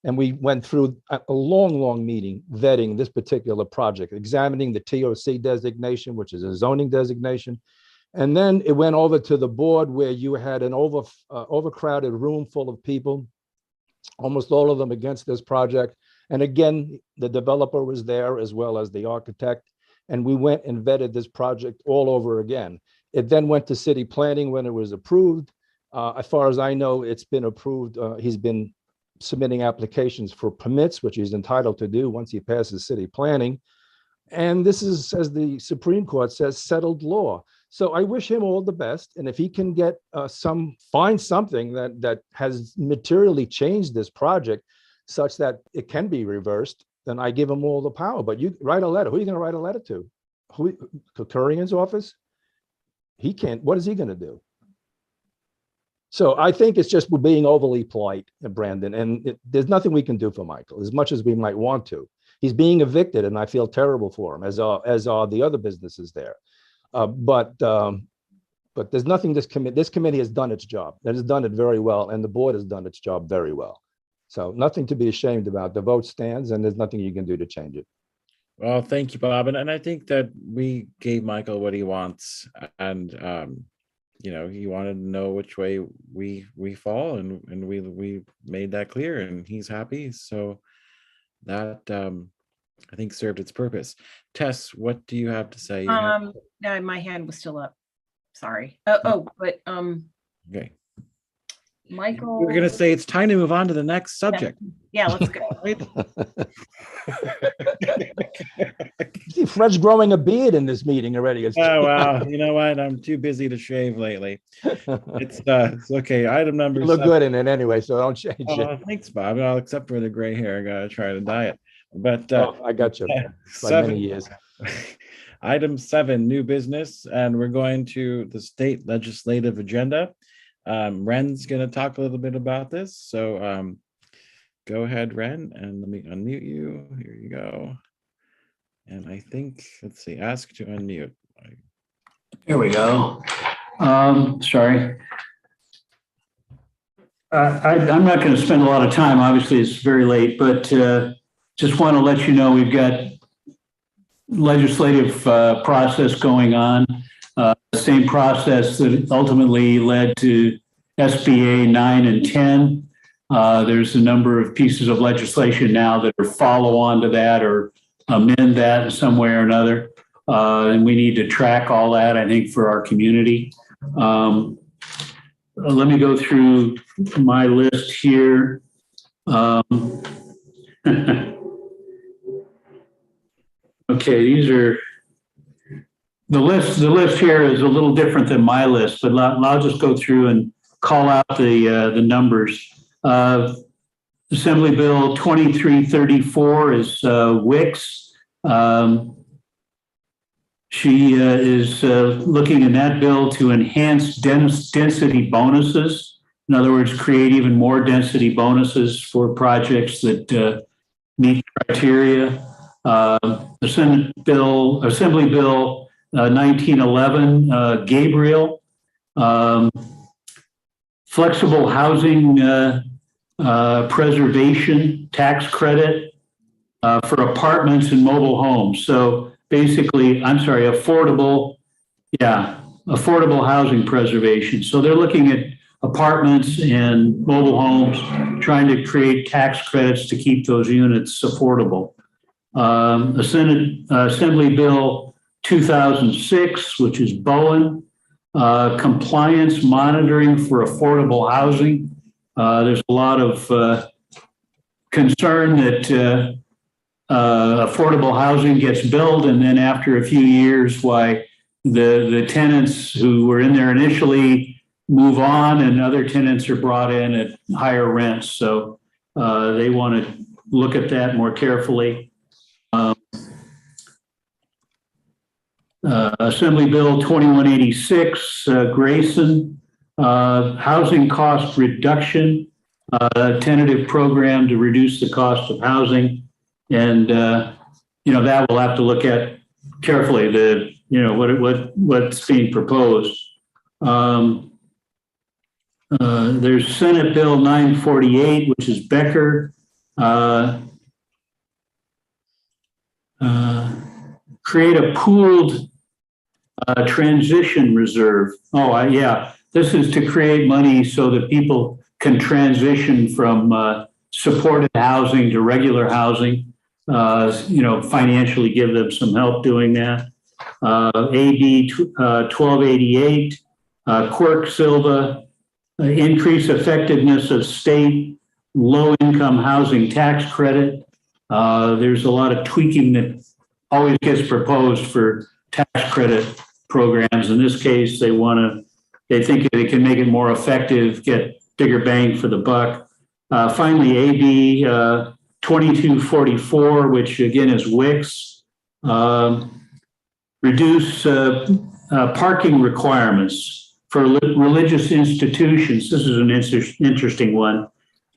and we went through a long meeting vetting this particular project, examining the TOC designation, which is a zoning designation. And then it went over to the board, where you had an overcrowded room full of people, almost all of them against this project. And again, the developer was there as well as the architect. And we went and vetted this project all over again. It then went to city planning when it was approved. As far as I know, it's been approved. He's been submitting applications for permits, which he's entitled to do once he passes city planning. And this is, as the Supreme Court says, settled law. So I wish him all the best. And if he can get find something that has materially changed this project such that it can be reversed, then I give him all the power. But you write a letter. Who are you going to write a letter to? Kurian's office? He can't. What is he going to do? So I think it's just we're being overly polite, Brandon, and there's nothing we can do for Michael, as much as we might want to. He's being evicted, and I feel terrible for him, as are the other businesses there. But there's nothing this committee has done its job. It has done it very well, and the board has done its job very well. So nothing to be ashamed about. The vote stands, and there's nothing you can do to change it. Well, thank you, Bob. And I think that we gave Michael what he wants, and he wanted to know which way we fall, and we made that clear, and he's happy. So that I think served its purpose. Tess, what do you have to say? No, my hand was still up. Sorry. But okay. Michael, We're gonna say it's time to move on to the next subject. Yeah, let's go. See, Fred's growing a beard in this meeting already. Oh wow! You know what? I'm too busy to shave lately. It's okay. Item number. You look 7. Good in it anyway, so don't change it. Thanks, Bob. Well, except for the gray hair, I gotta try to dye it. But I got you. Like many years. Item 7, new business, and we're going to the state legislative agenda. Ren's going to talk a little bit about this. So go ahead, Ren, and let me unmute you. Here you go. And I think, let's see, ask to unmute. Here we go. Sorry. I'm not going to spend a lot of time. Obviously, it's very late, but just want to let you know we've got legislative process going on. The same process that ultimately led to SBA 9 and 10. There's a number of pieces of legislation now that are follow on to that or amend that in some way or another. And we need to track all that, I think, for our community. Let me go through my list here. Okay, these are the list. The list here is a little different than my list, but I'll just go through and call out the numbers. Assembly Bill 2334 is Wicks. She is looking in that bill to enhance density bonuses. In other words, create even more density bonuses for projects that meet criteria. The Senate bill, Assembly Bill 1911, Gabriel, flexible housing preservation tax credit for apartments and mobile homes. So basically, I'm sorry, affordable housing preservation. So they're looking at apartments and mobile homes, trying to create tax credits to keep those units affordable. The Senate Assembly Bill 2006, which is Bowen, compliance monitoring for affordable housing. There's a lot of concern that affordable housing gets built, and then after a few years, why the tenants who were in there initially move on, and other tenants are brought in at higher rents. So they want to look at that more carefully. Assembly Bill 2186, Grayson, housing cost reduction, tentative program to reduce the cost of housing. And, that we'll have to look at carefully, what's being proposed. There's Senate Bill 948, which is Becker. Create a pooled transition reserve. This is to create money so that people can transition from supported housing to regular housing. Financially give them some help doing that. AB 1288, Quirk Silva, increase effectiveness of state low-income housing tax credit. There's a lot of tweaking that always gets proposed for tax credit programs. In this case, they think they can make it more effective, get bigger bang for the buck. Finally, AB 2244, which again is WIX, reduce parking requirements for religious institutions. This is an interesting one.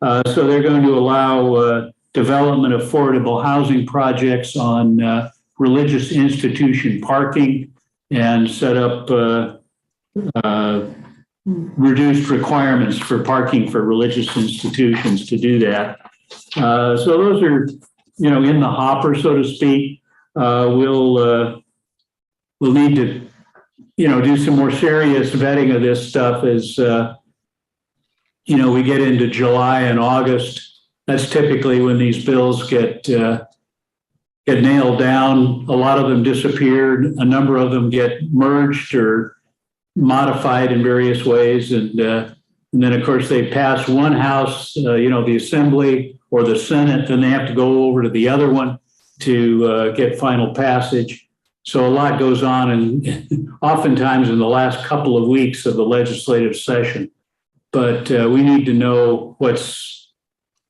So they're going to allow development of affordable housing projects on religious institution parking, and set up reduced requirements for parking for religious institutions to do that. So those are, in the hopper, so to speak. We'll need to, do some more serious vetting of this stuff as, we get into July and August. That's typically when these bills get nailed down. A lot of them disappeared. A number of them get merged or modified in various ways. And then, of course, they pass one house, the Assembly or the Senate, then they have to go over to the other one to get final passage. So a lot goes on, and oftentimes in the last couple of weeks of the legislative session. But we need to know what's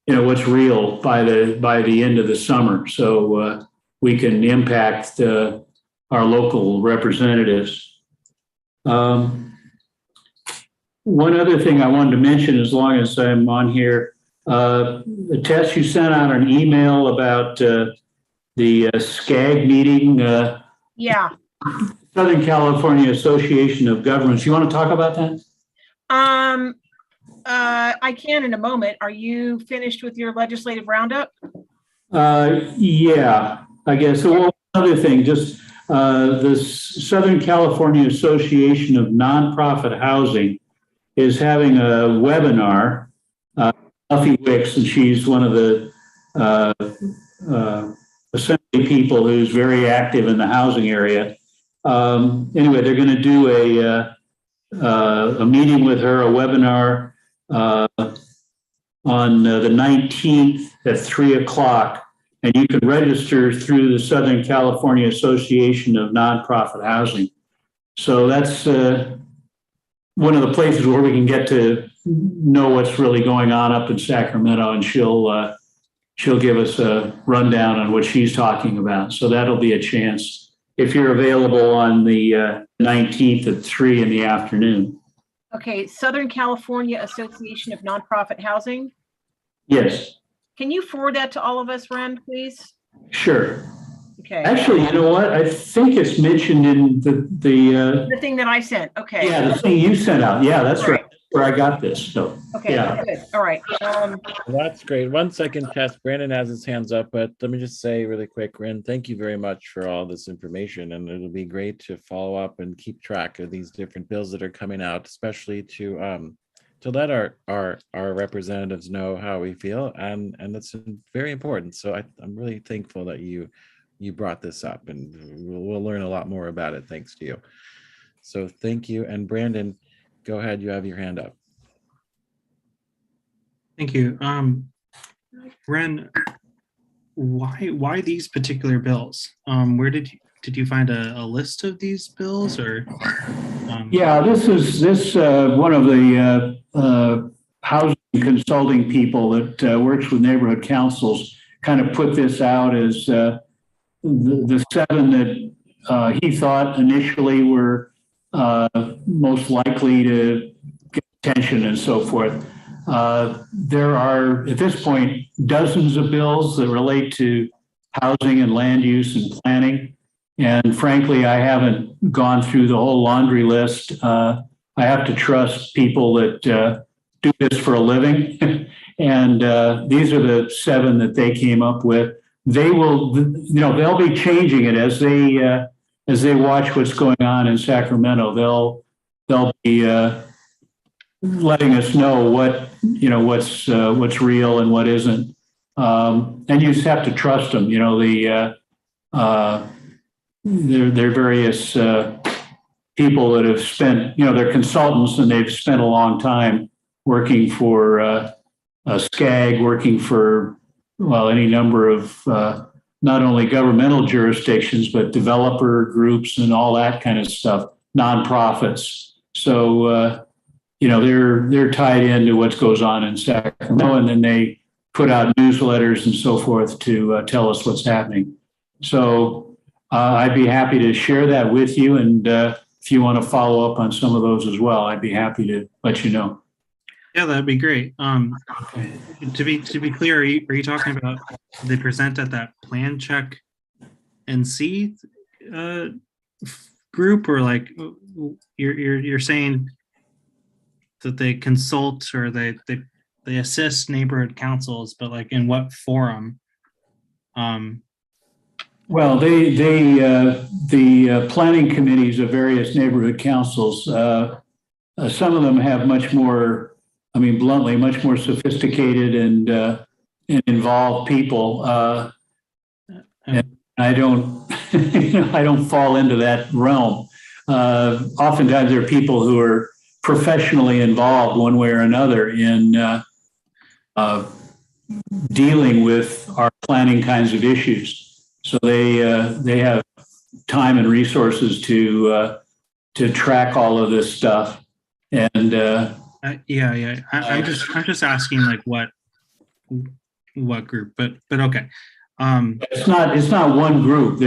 real by the end of the summer, so we can impact our local representatives. One other thing I wanted to mention, as long as I'm on here, Tess, you sent out an email about the SCAG meeting. Yeah. Southern California Association of Governments. You want to talk about that? I can in a moment. Are you finished with your legislative roundup? Yeah, I guess. So one other thing, just the Southern California Association of Nonprofit Housing is having a webinar. Buffy Wicks, and she's one of the Assembly people who's very active in the housing area. Anyway, they're going to do a meeting with her, a webinar on the 19th at 3:00, and you can register through the Southern California Association of Nonprofit Housing. So that's one of the places where we can get to know what's really going on up in Sacramento, and she'll give us a rundown on what she's talking about. So that'll be a chance if you're available on the 19th at 3 in the afternoon. Okay, Southern California Association of Nonprofit Housing. Yes. Can you forward that to all of us, Ren, please? Sure. Okay. Actually, you know what? I think it's mentioned in The thing that I sent, okay. yeah, the thing you sent out. Yeah, that's Right. right. That's where I got this. So, Okay, yeah. good, all right. Well, that's great. 1 second, Tess. Brandon has his hands up, but let me just say really quick, Ren, thank you very much for all this information. And it'll be great to follow up and keep track of these different bills that are coming out, especially to let our representatives know how we feel. And that's very important. So I'm really thankful that you brought this up, and we'll learn a lot more about it thanks to you. So thank you. And Brandon, go ahead. You have your hand up. Thank you. Ren, why these particular bills? Where did you find a list of these bills, or? Yeah, this one of the housing consulting people that works with neighborhood councils kind of put this out as the 7 that he thought initially were most likely to get attention and so forth. There are, at this point, dozens of bills that relate to housing and land use and planning. And frankly, I haven't gone through the whole laundry list. I have to trust people that do this for a living. And these are the 7 that they came up with. They will, they'll be changing it as they watch what's going on in Sacramento. They'll be letting us know what's real and what isn't. And you just have to trust them. They're various people that have spent, they're consultants, and they've spent a long time working for a SCAG, working for, any number of not only governmental jurisdictions, but developer groups and all that kind of stuff, nonprofits. So, they're tied into what goes on in Sacramento, and then they put out newsletters and so forth to tell us what's happening. So I'd be happy to share that with you. And if you want to follow up on some of those as well, I'd be happy to let you know. Yeah, that'd be great. To be clear, are you talking about they present at that Plan Check NC group, or like you're saying that they consult or they assist neighborhood councils, but like in what forum? Well, the planning committees of various neighborhood councils, some of them have much more, bluntly, much more sophisticated and involved people. And I don't, I don't fall into that realm. Oftentimes there are people who are professionally involved one way or another in dealing with our planning kinds of issues. So they have time and resources to track all of this stuff. And I'm just asking like what group, but okay. It's not one group.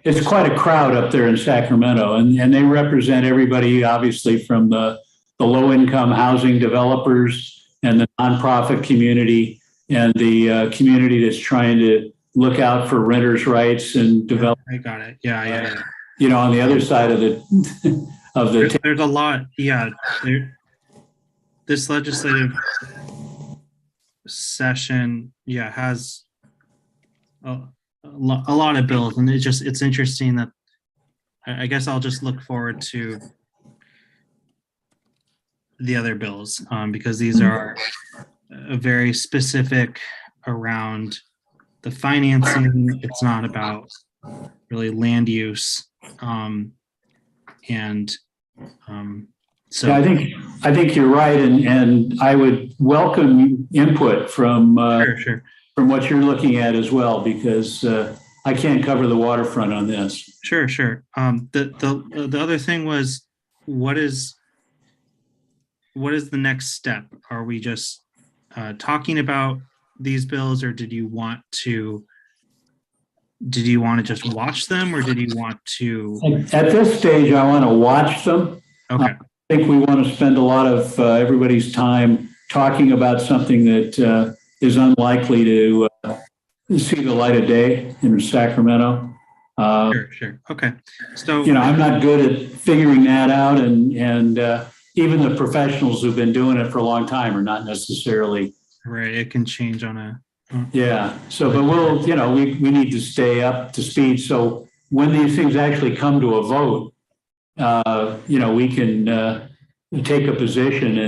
It's quite a crowd up there in Sacramento, and they represent everybody, obviously, from the low-income housing developers and the nonprofit community and the community that's trying to look out for renters' rights and develop. I got it. Yeah. On the other side of there's a lot. Yeah, this legislative session, has a lot of bills, and it's interesting that I guess I'll just look forward to the other bills because these are very specific around the financing. It's not about really land use, so yeah, I think you're right, and I would welcome input from from what you're looking at as well, because I can't cover the waterfront on this. Sure. The other thing was, what is the next step? Are we just talking about these bills, or did you want to just watch them, or did you want to? At this stage, I want to watch them. Okay. I think we want to spend a lot of everybody's time talking about something that is unlikely to see the light of day in Sacramento. Sure. Okay. So, I'm not good at figuring that out, and even the professionals who've been doing it for a long time are not necessarily. right, it can change on a. Yeah. So, but we'll, we need to stay up to speed. So when these things actually come to a vote, we can take a position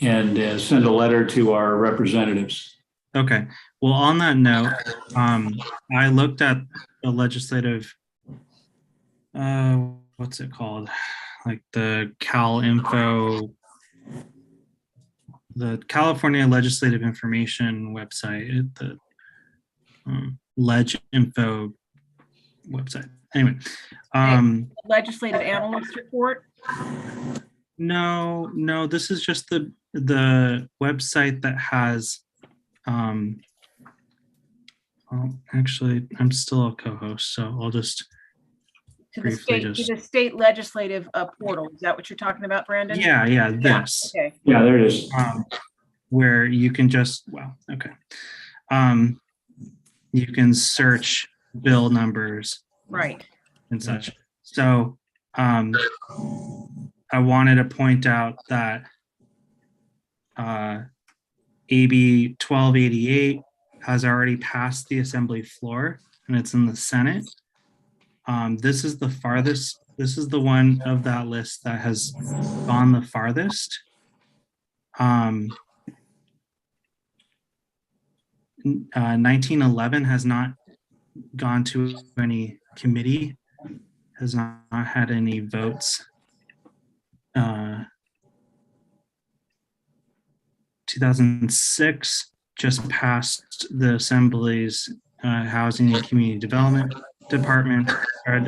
and send a letter to our representatives. Okay. Well, on that note, I looked at the legislative, what's it called? Like the the California Legislative Information website, the Leg Info website. Anyway, Legislative analyst report. No, this is just the website that has. Well, actually, I'm still a co-host, so I'll just To the state legislative portal. Is that what you're talking about, Brandon? Yeah, this. Okay. Yeah, there it is. Where you can just, okay. You can search bill numbers. Right. And such. So I wanted to point out that AB 1288 has already passed the assembly floor and it's in the Senate. This is the farthest, this is the one of that list that has gone the farthest. 1911 has not gone to any committee, has not had any votes. 2006 just passed the Assembly's Housing and Community Development Department, or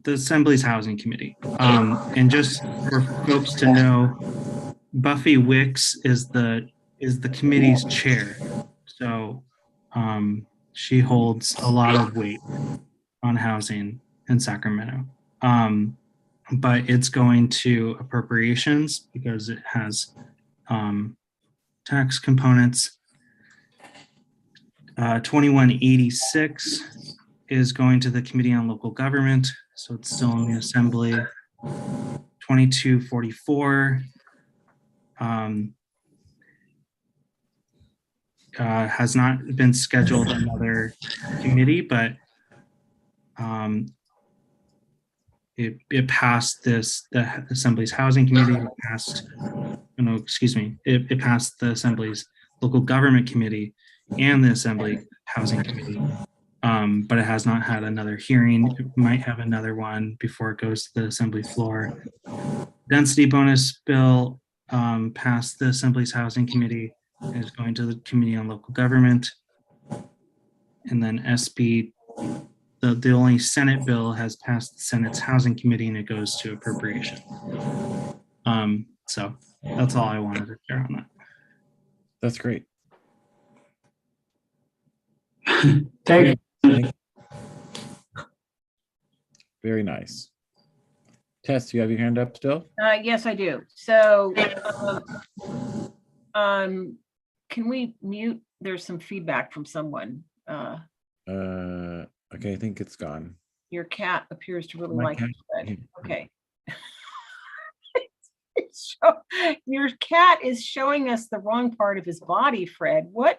the Assembly's Housing Committee. And just for folks to know, Buffy Wicks is the committee's chair. So she holds a lot of weight on housing in Sacramento. But it's going to appropriations because it has tax components. 2186 is going to the Committee on Local Government, so it's still in the Assembly. 2244 has not been scheduled another committee, but it passed the Assembly's Housing Committee. It passed the Assembly's Local Government Committee and the Assembly Housing Committee, but it has not had another hearing. It might have another one before it goes to the Assembly floor. Density bonus bill passed the Assembly's Housing Committee and is going to the Committee on Local Government. And then SB, the only Senate bill has passed the Senate's Housing Committee and it goes to appropriation. So that's all I wanted to share on that. That's great. Thank you. Very nice. Tess, do you have your hand up still? Yes, I do. So can we mute? There's some feedback from someone. Okay, I think it's gone. Your cat appears to really My like cat- it. Okay. Your cat is showing us the wrong part of his body, Fred. What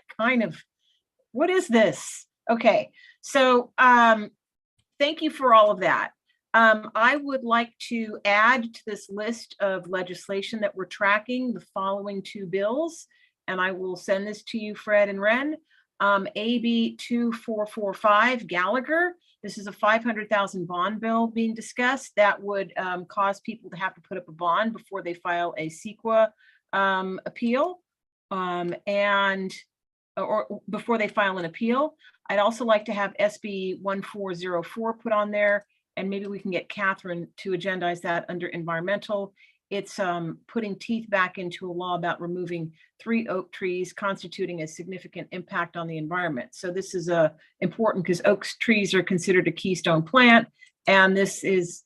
is this? Okay, so thank you for all of that. I would like to add to this list of legislation that we're tracking the following two bills, and I will send this to you, Fred and Ren. AB 2445 Gallagher. This is a $500,000 bond bill being discussed that would cause people to have to put up a bond before they file a CEQA appeal or before they file an appeal. I'd also like to have SB 1404 put on there, and maybe we can get Catherine to agendize that under environmental. It's putting teeth back into a law about removing 3 oak trees constituting a significant impact on the environment. So this is important because oak trees are considered a keystone plant, and this is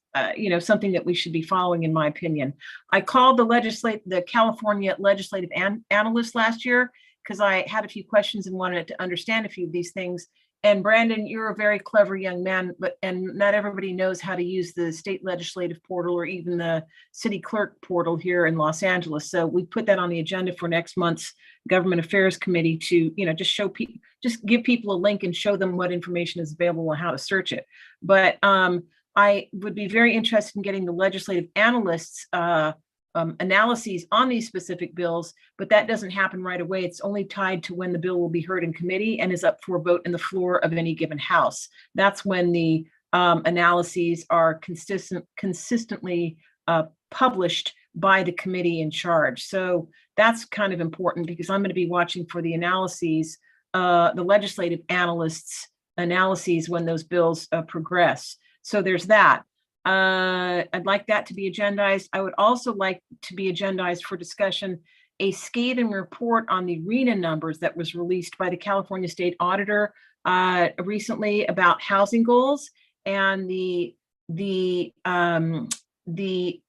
something that we should be following, in my opinion. I called the California legislative analyst last year, because I had a few questions and wanted to understand a few of these things. And Brandon, you're a very clever young man, and not everybody knows how to use the state legislative portal or even the city clerk portal here in Los Angeles. So we put that on the agenda for next month's Government Affairs Committee to, just show people, just give people a link and show them what information is available and how to search it. But I would be very interested in getting the legislative analysts analyses on these specific bills, but that doesn't happen right away. It's only tied to when the bill will be heard in committee and is up for a vote in the floor of any given house. That's when the analyses are consistently published by the committee in charge. So that's kind of important because I'm going to be watching for the analyses, the legislative analysts' analyses when those bills progress. So there's that. I'd like that to be agendized. I would also like to be agendized for discussion a scathing report on the RENA numbers that was released by the California State Auditor recently about housing goals, and the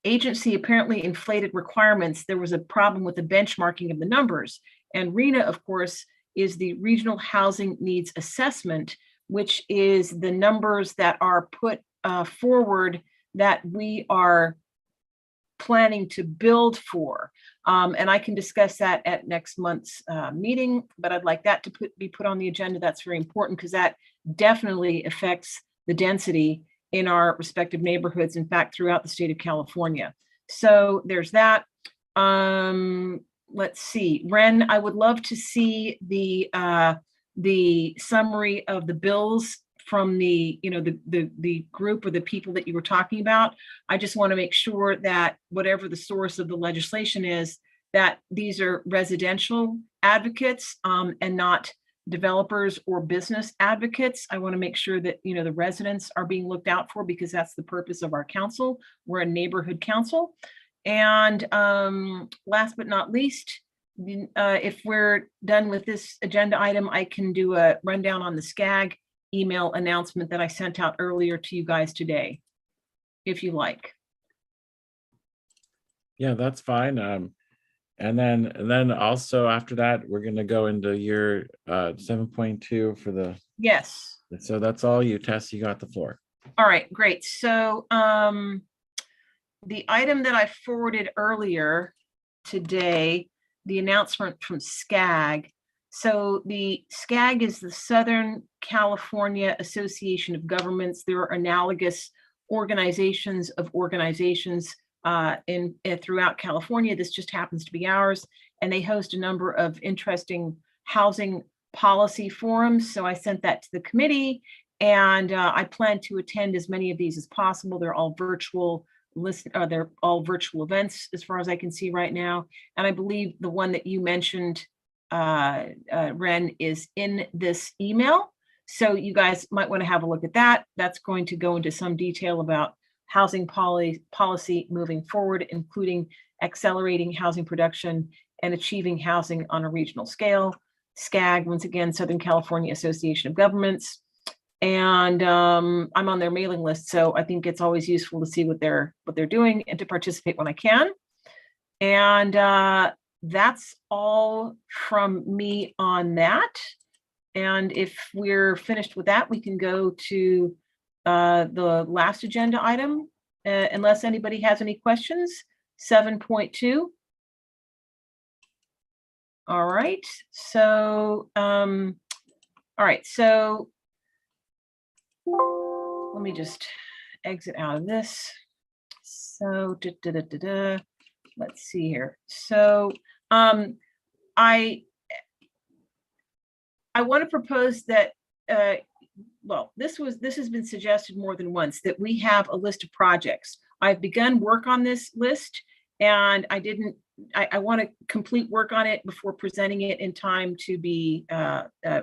agency apparently inflated requirements. There was a problem with the benchmarking of the numbers, and RENA, of course, is the Regional Housing Needs Assessment, which is the numbers that are put forward that we are planning to build for. And I can discuss that at next month's meeting, but I'd like that to be put on the agenda. That's very important because that definitely affects the density in our respective neighborhoods, in fact, throughout the state of California. So there's that. Let's see, Ren, I would love to see the summary of the bills from the group or the people that you were talking about. I just want to make sure that whatever the source of the legislation is, that these are residential advocates and not developers or business advocates. I want to make sure that the residents are being looked out for, because that's the purpose of our council. We're a neighborhood council. And last but not least, if we're done with this agenda item, I can do a rundown on the SCAG email announcement that I sent out earlier to you guys today, if you like. Yeah, that's fine. And then also after that, we're going to go into your 7.2 for the. Yes. So that's all you, Tess. You got the floor. All right, great. So the item that I forwarded earlier today, the announcement from SCAG. So the SCAG is the Southern California Association of Governments. There are analogous organizations throughout California. This just happens to be ours, and they host a number of interesting housing policy forums. So I sent that to the committee, and I plan to attend as many of these as possible. They're all virtual. They're all virtual events as far as I can see right now. And I believe the one that you mentioned, Ren, is in this email. So you guys might want to have a look at that. That's going to go into some detail about housing policy moving forward, including accelerating housing production and achieving housing on a regional scale. SCAG, once again, Southern California Association of Governments. And I'm on their mailing list, so I think it's always useful to see what they're doing and to participate when I can. And that's all from me on that. And if we're finished with that, we can go to the last agenda item, unless anybody has any questions. 7.2. All right. So, let me just exit out of this. So, let's see here. So, I want to propose that, well, this has been suggested more than once, that we have a list of projects. I've begun work on this list, and I want to complete work on it before presenting it in time to be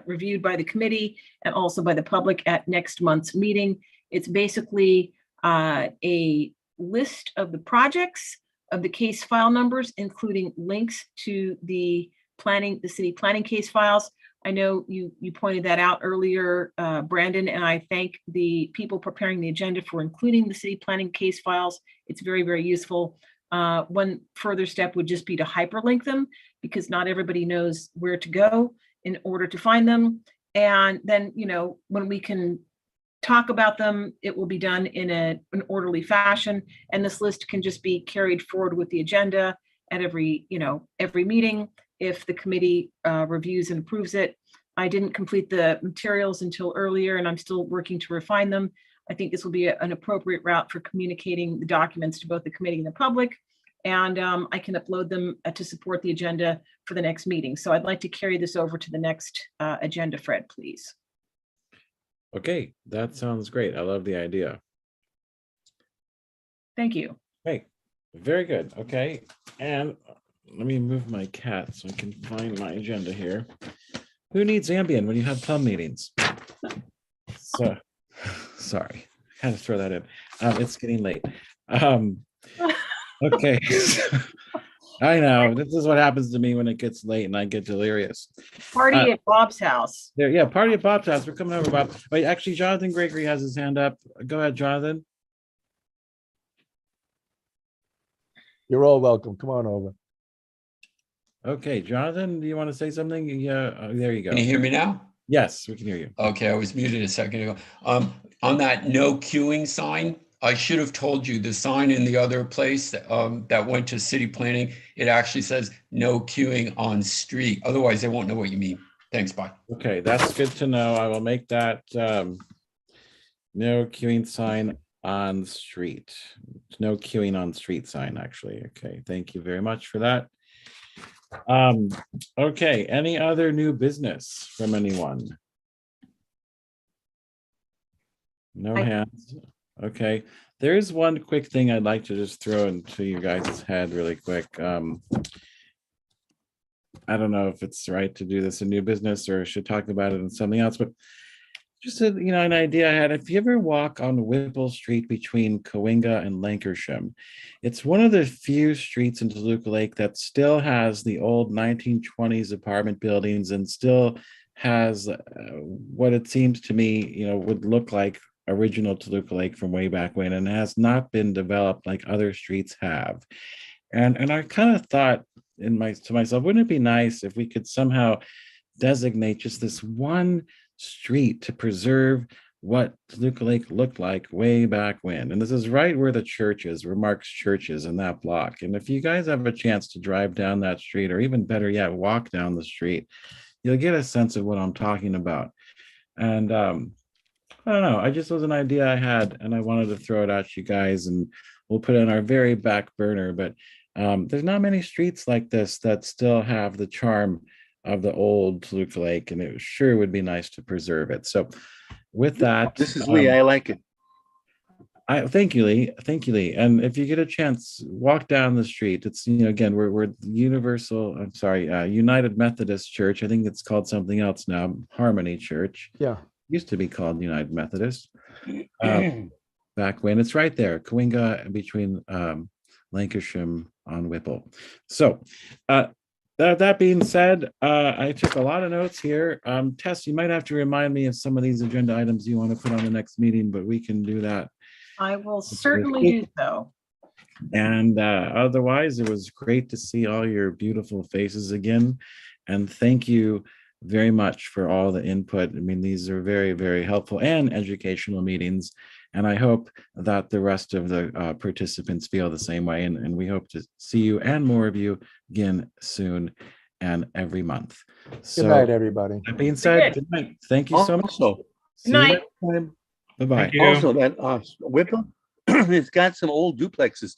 reviewed by the committee and also by the public at next month's meeting. It's basically a list of the projects, of the case file numbers, including links to the city planning case files. I know you pointed that out earlier, Brandon, and I thank the people preparing the agenda for including the city planning case files. It's very, very useful. One further step would just be to hyperlink them, because not everybody knows where to go in order to find them. And then, when we can talk about them, it will be done in an orderly fashion. And this list can just be carried forward with the agenda at every meeting if the committee reviews and approves it. I didn't complete the materials until earlier, and I'm still working to refine them. I think this will be an appropriate route for communicating the documents to both the committee and the public. And I can upload them to support the agenda for the next meeting. So I'd like to carry this over to the next agenda, Fred, please. Okay, that sounds great. I love the idea. Thank you. Great, very good. Okay, and let me move my cat so I can find my agenda here. Who needs Ambien when you have plum meetings? So, sorry, had to throw that in. It's getting late. Okay, I know this is what happens to me when it gets late and I get delirious. Party at Bob's house. There, yeah, party at Bob's house. We're coming over, Bob. Wait, actually, Jonathan Gregory has his hand up. Go ahead, Jonathan. You're all welcome. Come on over. Okay, Jonathan, do you want to say something? Yeah, there you go. Can you hear me now? Yes, we can hear you. Okay, I was muted a second ago. On that no queuing sign, I should have told you the sign in the other place that went to city planning, it actually says no queuing on street. Otherwise, they won't know what you mean. Thanks, bye. Okay, that's good to know. I will make that no queuing sign on street. No queuing on street sign, actually. Okay, thank you very much for that. Okay, any other new business from anyone? No hands. Okay, there's one quick thing I'd like to just throw into you guys' head really quick. I don't know if it's right to do this in new business or should talk about it in something else, but just an idea I had. If you ever walk on Whipple Street between Coinga and Lancashire, it's one of the few streets in Toluca Lake that still has the old 1920s apartment buildings and still has what it seems to me, would look like original Toluca Lake from way back when, and has not been developed like other streets have. And I kind of thought to myself, wouldn't it be nice if we could somehow designate just this one street to preserve what Toluca Lake looked like way back when? And this is right where the church is, where Mark's church is, in that block. And if you guys have a chance to drive down that street, or even better yet, walk down the street, you'll get a sense of what I'm talking about. And I don't know, I just was an idea I had, and I wanted to throw it at you guys, and we'll put it on our very back burner. But there's not many streets like this that still have the charm of the old Toluca Lake, and it sure would be nice to preserve it. So with that, This is Lee. I like it. Thank you, Lee. Thank you, Lee. And if you get a chance, walk down the street. It's, again, we're United Methodist Church. I think it's called something else now, Harmony Church. Yeah. Used to be called United Methodist. Back when. It's right there, Coinga, between Lancashire on Whipple. So that being said, I took a lot of notes here. Tess, you might have to remind me of some of these agenda items you want to put on the next meeting, but we can do that. I will certainly do so. And otherwise, it was great to see all your beautiful faces again. And thank you very much for all the input. I mean, these are very, very helpful and educational meetings. And I hope that the rest of the participants feel the same way. And we hope to see you and more of you again soon and every month. So, Good night, everybody. That being said, good night. Thank you so much. Also, See you next time. Bye-bye. also that Whipple, it's got some old duplexes